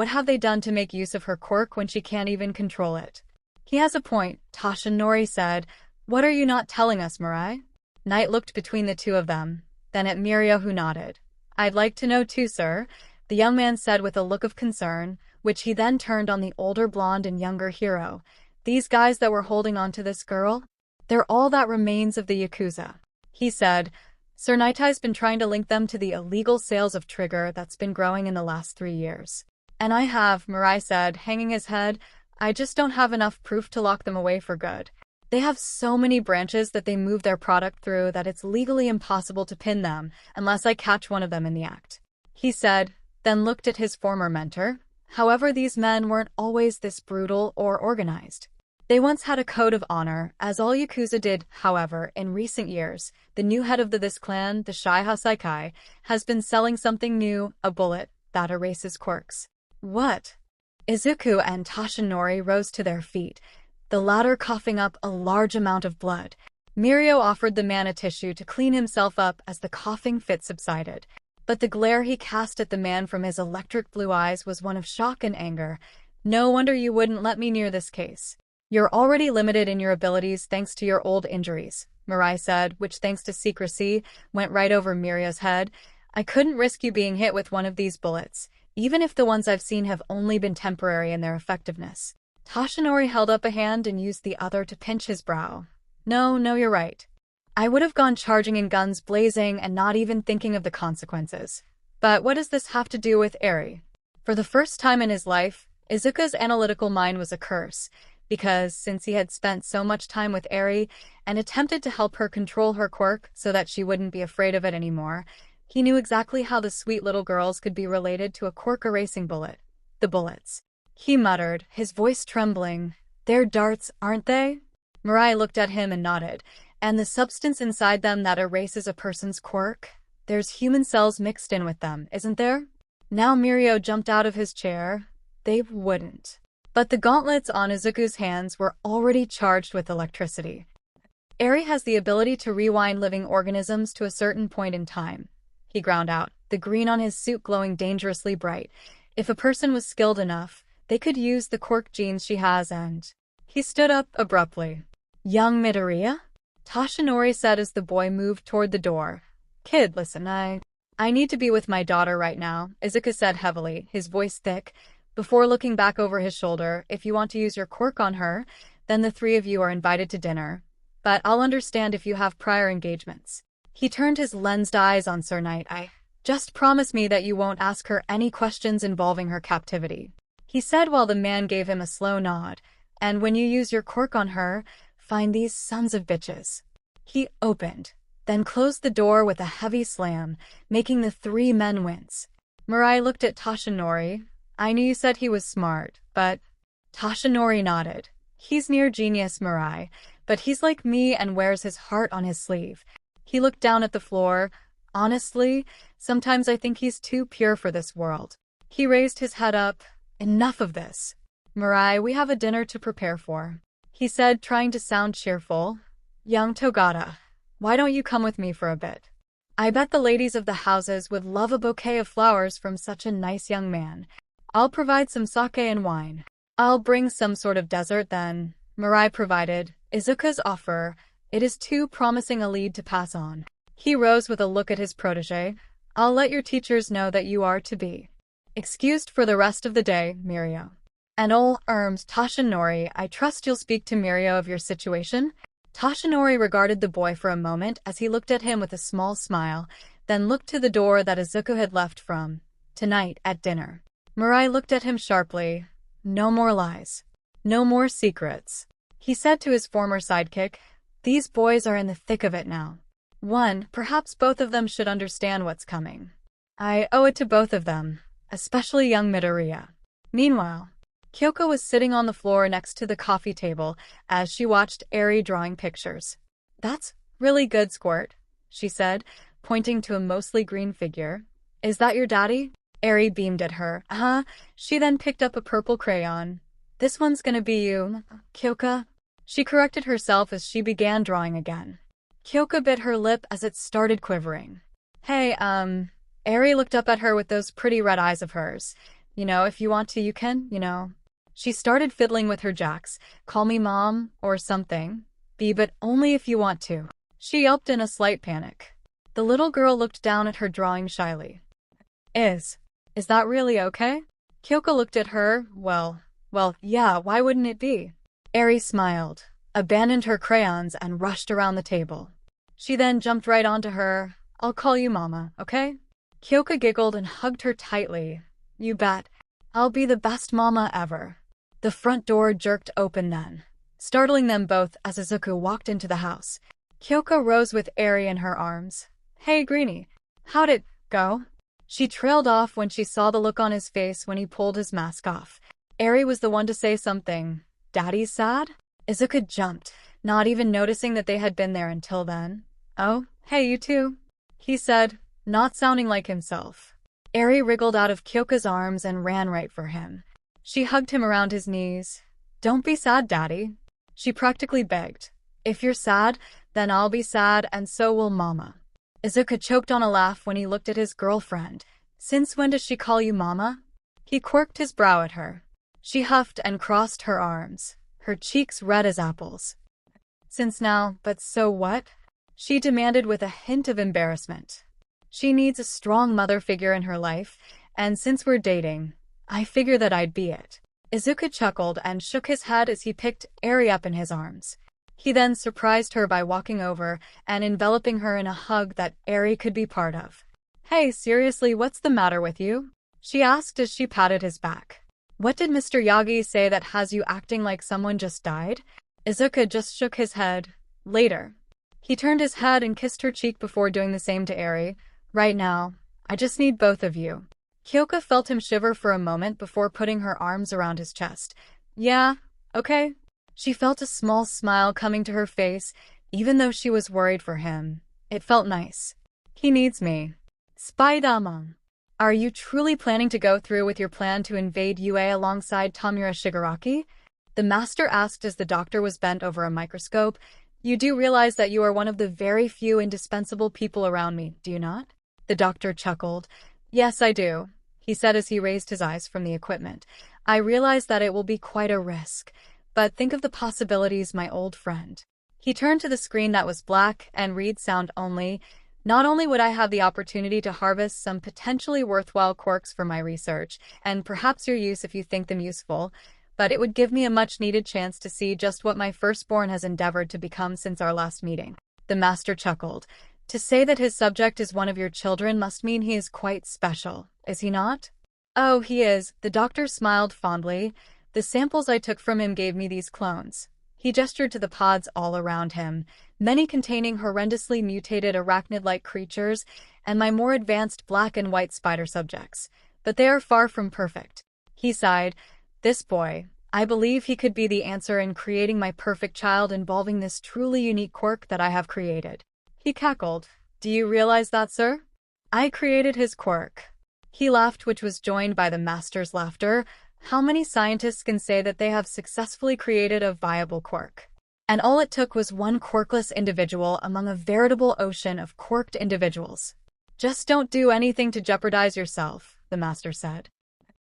have they done to make use of her quirk when she can't even control it? He has a point, Toshinori said. What are you not telling us, Mirai? Knight looked between the two of them, then at Mirio who nodded. I'd like to know too, sir, the young man said with a look of concern, which he then turned on the older blonde and younger hero. These guys that were holding on to this girl? They're all that remains of the Yakuza. He said, Sir Nightie's been trying to link them to the illegal sales of trigger that's been growing in the last 3 years. And I have, Mirai said, hanging his head. I just don't have enough proof to lock them away for good. They have so many branches that they move their product through that it's legally impossible to pin them unless I catch one of them in the act. He said, then looked at his former mentor. However, these men weren't always this brutal or organized. They once had a code of honor, as all Yakuza did. However, in recent years, the new head of this clan, the 𝗓𝗏 Saikai, has been selling something new, a bullet that erases quirks. What? Izuku and Toshinori rose to their feet, the latter coughing up a large amount of blood. Mirio offered the man a tissue to clean himself up as the coughing fit subsided. But the glare he cast at the man from his electric blue eyes was one of shock and anger. No wonder you wouldn't let me near this case. You're already limited in your abilities thanks to your old injuries, Mirai said, which thanks to secrecy, went right over Mirio's head. I couldn't risk you being hit with one of these bullets, even if the ones I've seen have only been temporary in their effectiveness. Toshinori held up a hand and used the other to pinch his brow. No, you're right. I would have gone charging in guns blazing and not even thinking of the consequences. But what does this have to do with Eri? For the first time in his life, Izuku's analytical mind was a curse, because since he had spent so much time with Eri and attempted to help her control her quirk so that she wouldn't be afraid of it anymore, he knew exactly how the sweet little girls could be related to a quirk erasing bullet. The bullets. He muttered, his voice trembling. They're darts, aren't they? Mirai looked at him and nodded. And the substance inside them that erases a person's quirk? There's human cells mixed in with them, isn't there? Now Mirio jumped out of his chair. They wouldn't. But the gauntlets on Izuku's hands were already charged with electricity. Eri has the ability to rewind living organisms to a certain point in time. He ground out, the green on his suit glowing dangerously bright. If a person was skilled enough, they could use the quirk genes she has and... He stood up abruptly. Young Midoriya? Toshinori said as the boy moved toward the door. Kid, listen, I need to be with my daughter right now, Izuku said heavily, his voice thick. Before looking back over his shoulder, if you want to use your quirk on her, then the 3 of you are invited to dinner. but I'll understand if you have prior engagements. He turned his lensed eyes on Sir Knight. Just promise me that you won't ask her any questions involving her captivity, he said while the man gave him a slow nod. And when you use your quirk on her, find these sons of bitches. He opened, then closed the door with a heavy slam, making the three men wince. Mirai looked at Toshinori. I knew you said he was smart, but... Toshinori nodded. He's near genius, Mirai, but he's like me and wears his heart on his sleeve. He looked down at the floor. Honestly, sometimes I think he's too pure for this world. He raised his head up. Enough of this. Mirai, we have a dinner to prepare for, he said, trying to sound cheerful. Young Togata, why don't you come with me for a bit? I bet the ladies of the houses would love a bouquet of flowers from such a nice young man. I'll provide some sake and wine. I'll bring some sort of dessert then. Mirai provided. Izuku's offer. It is too promising a lead to pass on. He rose with a look at his protege. I'll let your teachers know that you are to be excused for the rest of the day, Mirio. And Toshinori, I trust you'll speak to Mirio of your situation? Toshinori regarded the boy for a moment as he looked at him with a small smile, then looked to the door that Izuku had left from. Tonight, at dinner. Mirai looked at him sharply. No more lies. No more secrets. He said to his former sidekick, these boys are in the thick of it now. Perhaps both of them should understand what's coming. I owe it to both of them, especially young Midoriya. Meanwhile, Kyoko was sitting on the floor next to the coffee table as she watched Eri drawing pictures. That's really good, Squirt, she said, pointing to a mostly green figure. Is that your daddy? Eri beamed at her. She then picked up a purple crayon. This one's gonna be you, Kyoko. She corrected herself as she began drawing again. Kyoko bit her lip as it started quivering. Hey, Eri looked up at her with those pretty red eyes of hers. If you want to, you can, She started fiddling with her jacks. Call me mom, or something. But only if you want to. She yelped in a slight panic. The little girl looked down at her drawing shyly. Is that really okay? Kyoko looked at her. Well, yeah, why wouldn't it be? Eri smiled, abandoned her crayons, and rushed around the table. She then jumped right onto her. I'll call you Mama, okay? Kyoko giggled and hugged her tightly. You bet. I'll be the best mama ever. The front door jerked open then, startling them both as Izuku walked into the house. Kyoko rose with Eri in her arms. Hey, Greenie. How'd it go? She trailed off when she saw the look on his face when he pulled his mask off. Eri was the one to say something. Daddy's sad? Izuku jumped, not even noticing that they had been there until then. Oh, hey, you two, he said, not sounding like himself. Eri wriggled out of Kyoko's arms and ran right for him. She hugged him around his knees. Don't be sad, Daddy, she practically begged. If you're sad, then I'll be sad and so will Mama. Izuku choked on a laugh when he looked at his girlfriend. Since when does she call you Mama? He quirked his brow at her. She huffed and crossed her arms, her cheeks red as apples. Since now, but so what? She demanded with a hint of embarrassment. She needs a strong mother figure in her life, and since we're dating, I figure that I'd be it. Izuku chuckled and shook his head as he picked Eri up in his arms. He then surprised her by walking over and enveloping her in a hug that Eri could be part of. Hey, seriously, what's the matter with you? She asked as she patted his back. What did Mr. Yagi say that has you acting like someone just died? Izuku just shook his head. Later. He turned his head and kissed her cheek before doing the same to Eri. Right now, I just need both of you. Kyoko felt him shiver for a moment before putting her arms around his chest. Yeah, okay. She felt a small smile coming to her face, even though she was worried for him. It felt nice. He needs me. Spider-Man. Are you truly planning to go through with your plan to invade UA alongside Tomura Shigaraki? The master asked as the doctor was bent over a microscope. You do realize that you are one of the very few indispensable people around me, do you not? The doctor chuckled. Yes, I do, he said as he raised his eyes from the equipment. I realize that it will be quite a risk, but think of the possibilities, my old friend. He turned to the screen that was black and read sound only. Not only would I have the opportunity to harvest some potentially worthwhile quirks for my research, and perhaps your use if you think them useful, but it would give me a much-needed chance to see just what my firstborn has endeavored to become since our last meeting. The master chuckled. To say that his subject is one of your children must mean he is quite special, is he not? Oh, he is. The doctor smiled fondly. The samples I took from him gave me these clones. He gestured to the pods all around him, many containing horrendously mutated arachnid-like creatures and my more advanced black and white spider subjects. But they are far from perfect. He sighed. This boy, I believe he could be the answer in creating my perfect child involving this truly unique quirk that I have created. He cackled. Do you realize that, sir? I created his quirk. He laughed, which was joined by the master's laughter. How many scientists can say that they have successfully created a viable quirk? And all it took was one quirkless individual among a veritable ocean of quirked individuals. Just don't do anything to jeopardize yourself, the master said.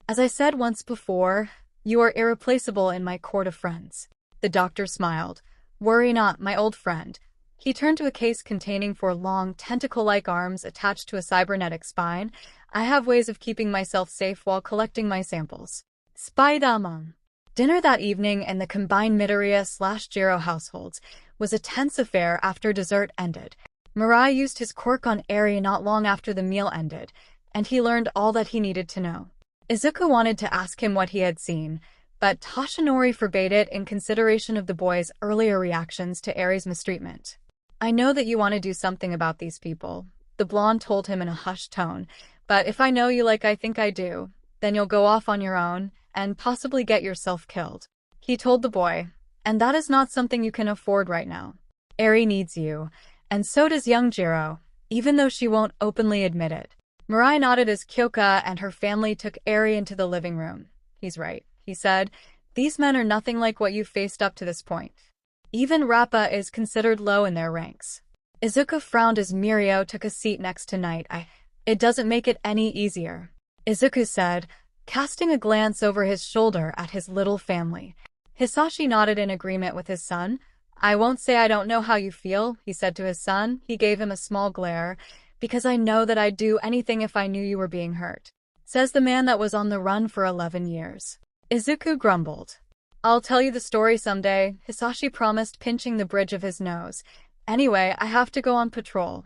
As I said once before, you are irreplaceable in my court of friends. The doctor smiled. Worry not, my old friend. He turned to a case containing 4 long, tentacle-like arms attached to a cybernetic spine. I have ways of keeping myself safe while collecting my samples. 𝗵𝗲𝗄𝐵. Dinner that evening in the combined Midoriya/𝐔𝐬𝐽 households was a tense affair after dessert ended. Mirai used his quirk on Eri not long after the meal ended, and he learned all that he needed to know. Izuku wanted to ask him what he had seen, but Toshinori forbade it in consideration of the boy's earlier reactions to Eri's mistreatment. I know that you want to do something about these people, the blonde told him in a hushed tone, but if I know you like I think I do, then you'll go off on your own and possibly get yourself killed. He told the boy, and that is not something you can afford right now. Eri needs you, and so does young Jiro, even though she won't openly admit it. Mirai nodded as Kyoka and her family took Eri into the living room. He's right, he said. These men are nothing like what you've faced up to this point. Even Rappa is considered low in their ranks. Izuku frowned as Mirio took a seat next to Knight. It doesn't make it any easier, Izuku said, casting a glance over his shoulder at his little family. Hisashi nodded in agreement with his son. I won't say I don't know how you feel, he said to his son. He gave him a small glare. Because I know that I'd do anything if I knew you were being hurt. Says the man that was on the run for 11 years. Izuku grumbled. I'll tell you the story someday, Hisashi promised, pinching the bridge of his nose. Anyway, I have to go on patrol.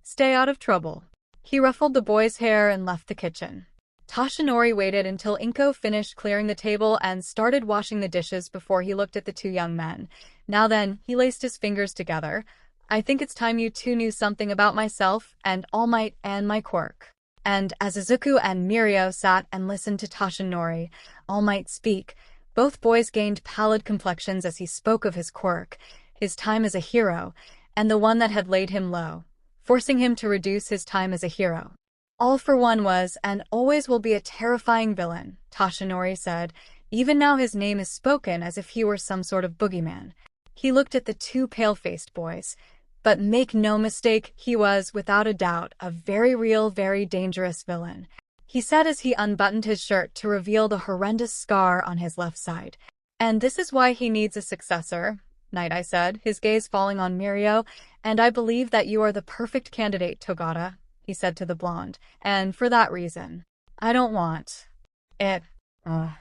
Stay out of trouble. He ruffled the boy's hair and left the kitchen. Toshinori waited until Inko finished clearing the table and started washing the dishes before he looked at the 2 young men. Now then, he laced his fingers together. I think it's time you 2 knew something about myself and All Might and my quirk. And as Izuku and Mirio sat and listened to Toshinori, All Might speak, both boys gained pallid complexions as he spoke of his quirk, his time as a hero, and the one that had laid him low, forcing him to reduce his time as a hero. All for one was and always will be a terrifying villain, Toshinori said. Even now his name is spoken as if he were some sort of boogeyman. He looked at the 2 pale-faced boys. But make no mistake, he was, without a doubt, a very real, very dangerous villain. He said as he unbuttoned his shirt to reveal the horrendous scar on his left side. And this is why he needs a successor, Knight, I said, his gaze falling on Mirio, and I believe that you are the perfect candidate, Togata, he said to the blonde, and for that reason, I don't want it. I'm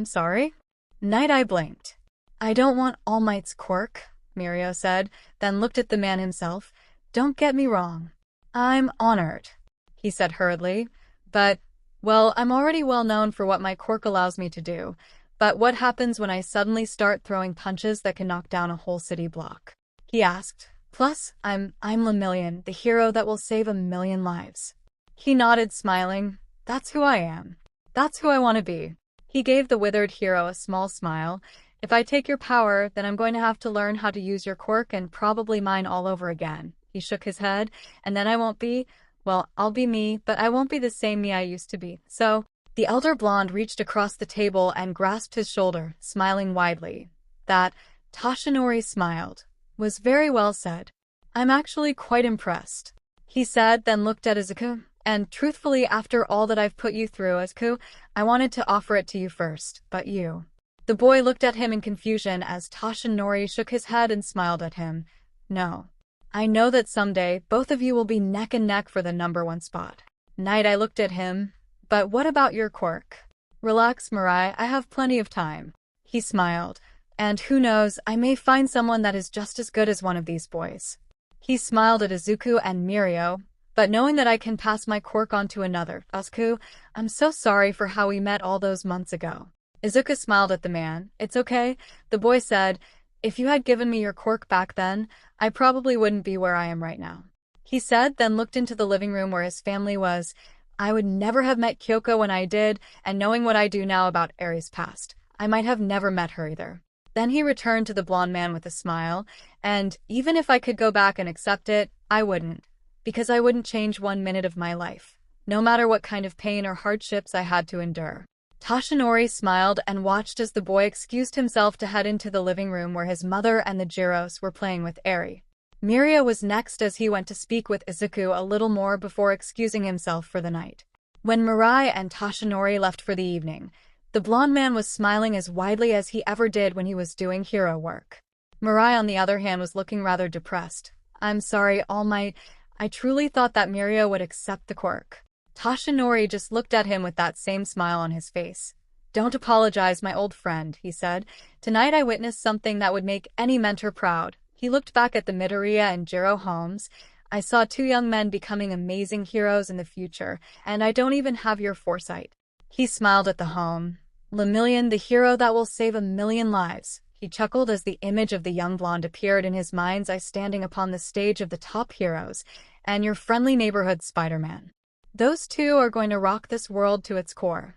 sorry? Knight, I blinked. I don't want All Might's quirk, Mirio said, then looked at the man himself. Don't get me wrong. I'm honored, he said hurriedly, but, well, I'm already well known for what my quirk allows me to do. But what happens when I suddenly start throwing punches that can knock down a whole city block? He asked. Plus, I'm Lemillion, the hero that will save 1,000,000 lives. He nodded, smiling. That's who I am. That's who I want to be. He gave the withered hero a small smile. If I take your power, then I'm going to have to learn how to use your quirk and probably mine all over again. He shook his head, and then I won't be, well, I'll be me, but I won't be the same me I used to be. So, the elder blonde reached across the table and grasped his shoulder, smiling widely. That, Toshinori smiled, was very well said. I'm actually quite impressed, he said, then looked at Izuku. And truthfully, after all that I've put you through, Izuku, I wanted to offer it to you first, but you. The boy looked at him in confusion as Toshinori shook his head and smiled at him. No. I know that someday, both of you will be neck and neck for the #1 spot. Knight, I looked at him. But what about your quirk? Relax, Mirai, I have plenty of time. He smiled. And who knows, I may find someone that is just as good as one of these boys. He smiled at Izuku and Mirio, but knowing that I can pass my quirk on to another, Izuku, I'm so sorry for how we met all those months ago. Izuku smiled at the man. It's okay, the boy said. If you had given me your quirk back then, I probably wouldn't be where I am right now. He said, then looked into the living room where his family was. I would never have met Kyoko when I did, and knowing what I do now about Eri's past, I might have never met her either. Then he returned to the blonde man with a smile, and even if I could go back and accept it, I wouldn't, because I wouldn't change 1 minute of my life, no matter what kind of pain or hardships I had to endure. Toshinori smiled and watched as the boy excused himself to head into the living room where his mother and the Ghidorahs were playing with Eri. Mirio was next as he went to speak with Izuku a little more before excusing himself for the night. When Mirai and Toshinori left for the evening, the blonde man was smiling as widely as he ever did when he was doing hero work. Mirai, on the other hand, was looking rather depressed. I'm sorry, All Might. I truly thought that Mirio would accept the quirk. Toshinori just looked at him with that same smile on his face. Don't apologize, my old friend, he said. Tonight I witnessed something that would make any mentor proud. He looked back at the Midoriya and 𝗔𝗲𝗄𝐻. I saw 2 young men becoming amazing heroes in the future, and I don't even have your foresight. He smiled at the 𝗵𝗃𝗲, the hero that will save 1,000,000 lives. He chuckled as the image of the young blonde appeared in his mind's eye standing upon the stage of the top heroes, and your friendly neighborhood Spider-Man. Those two are going to rock this world to its core.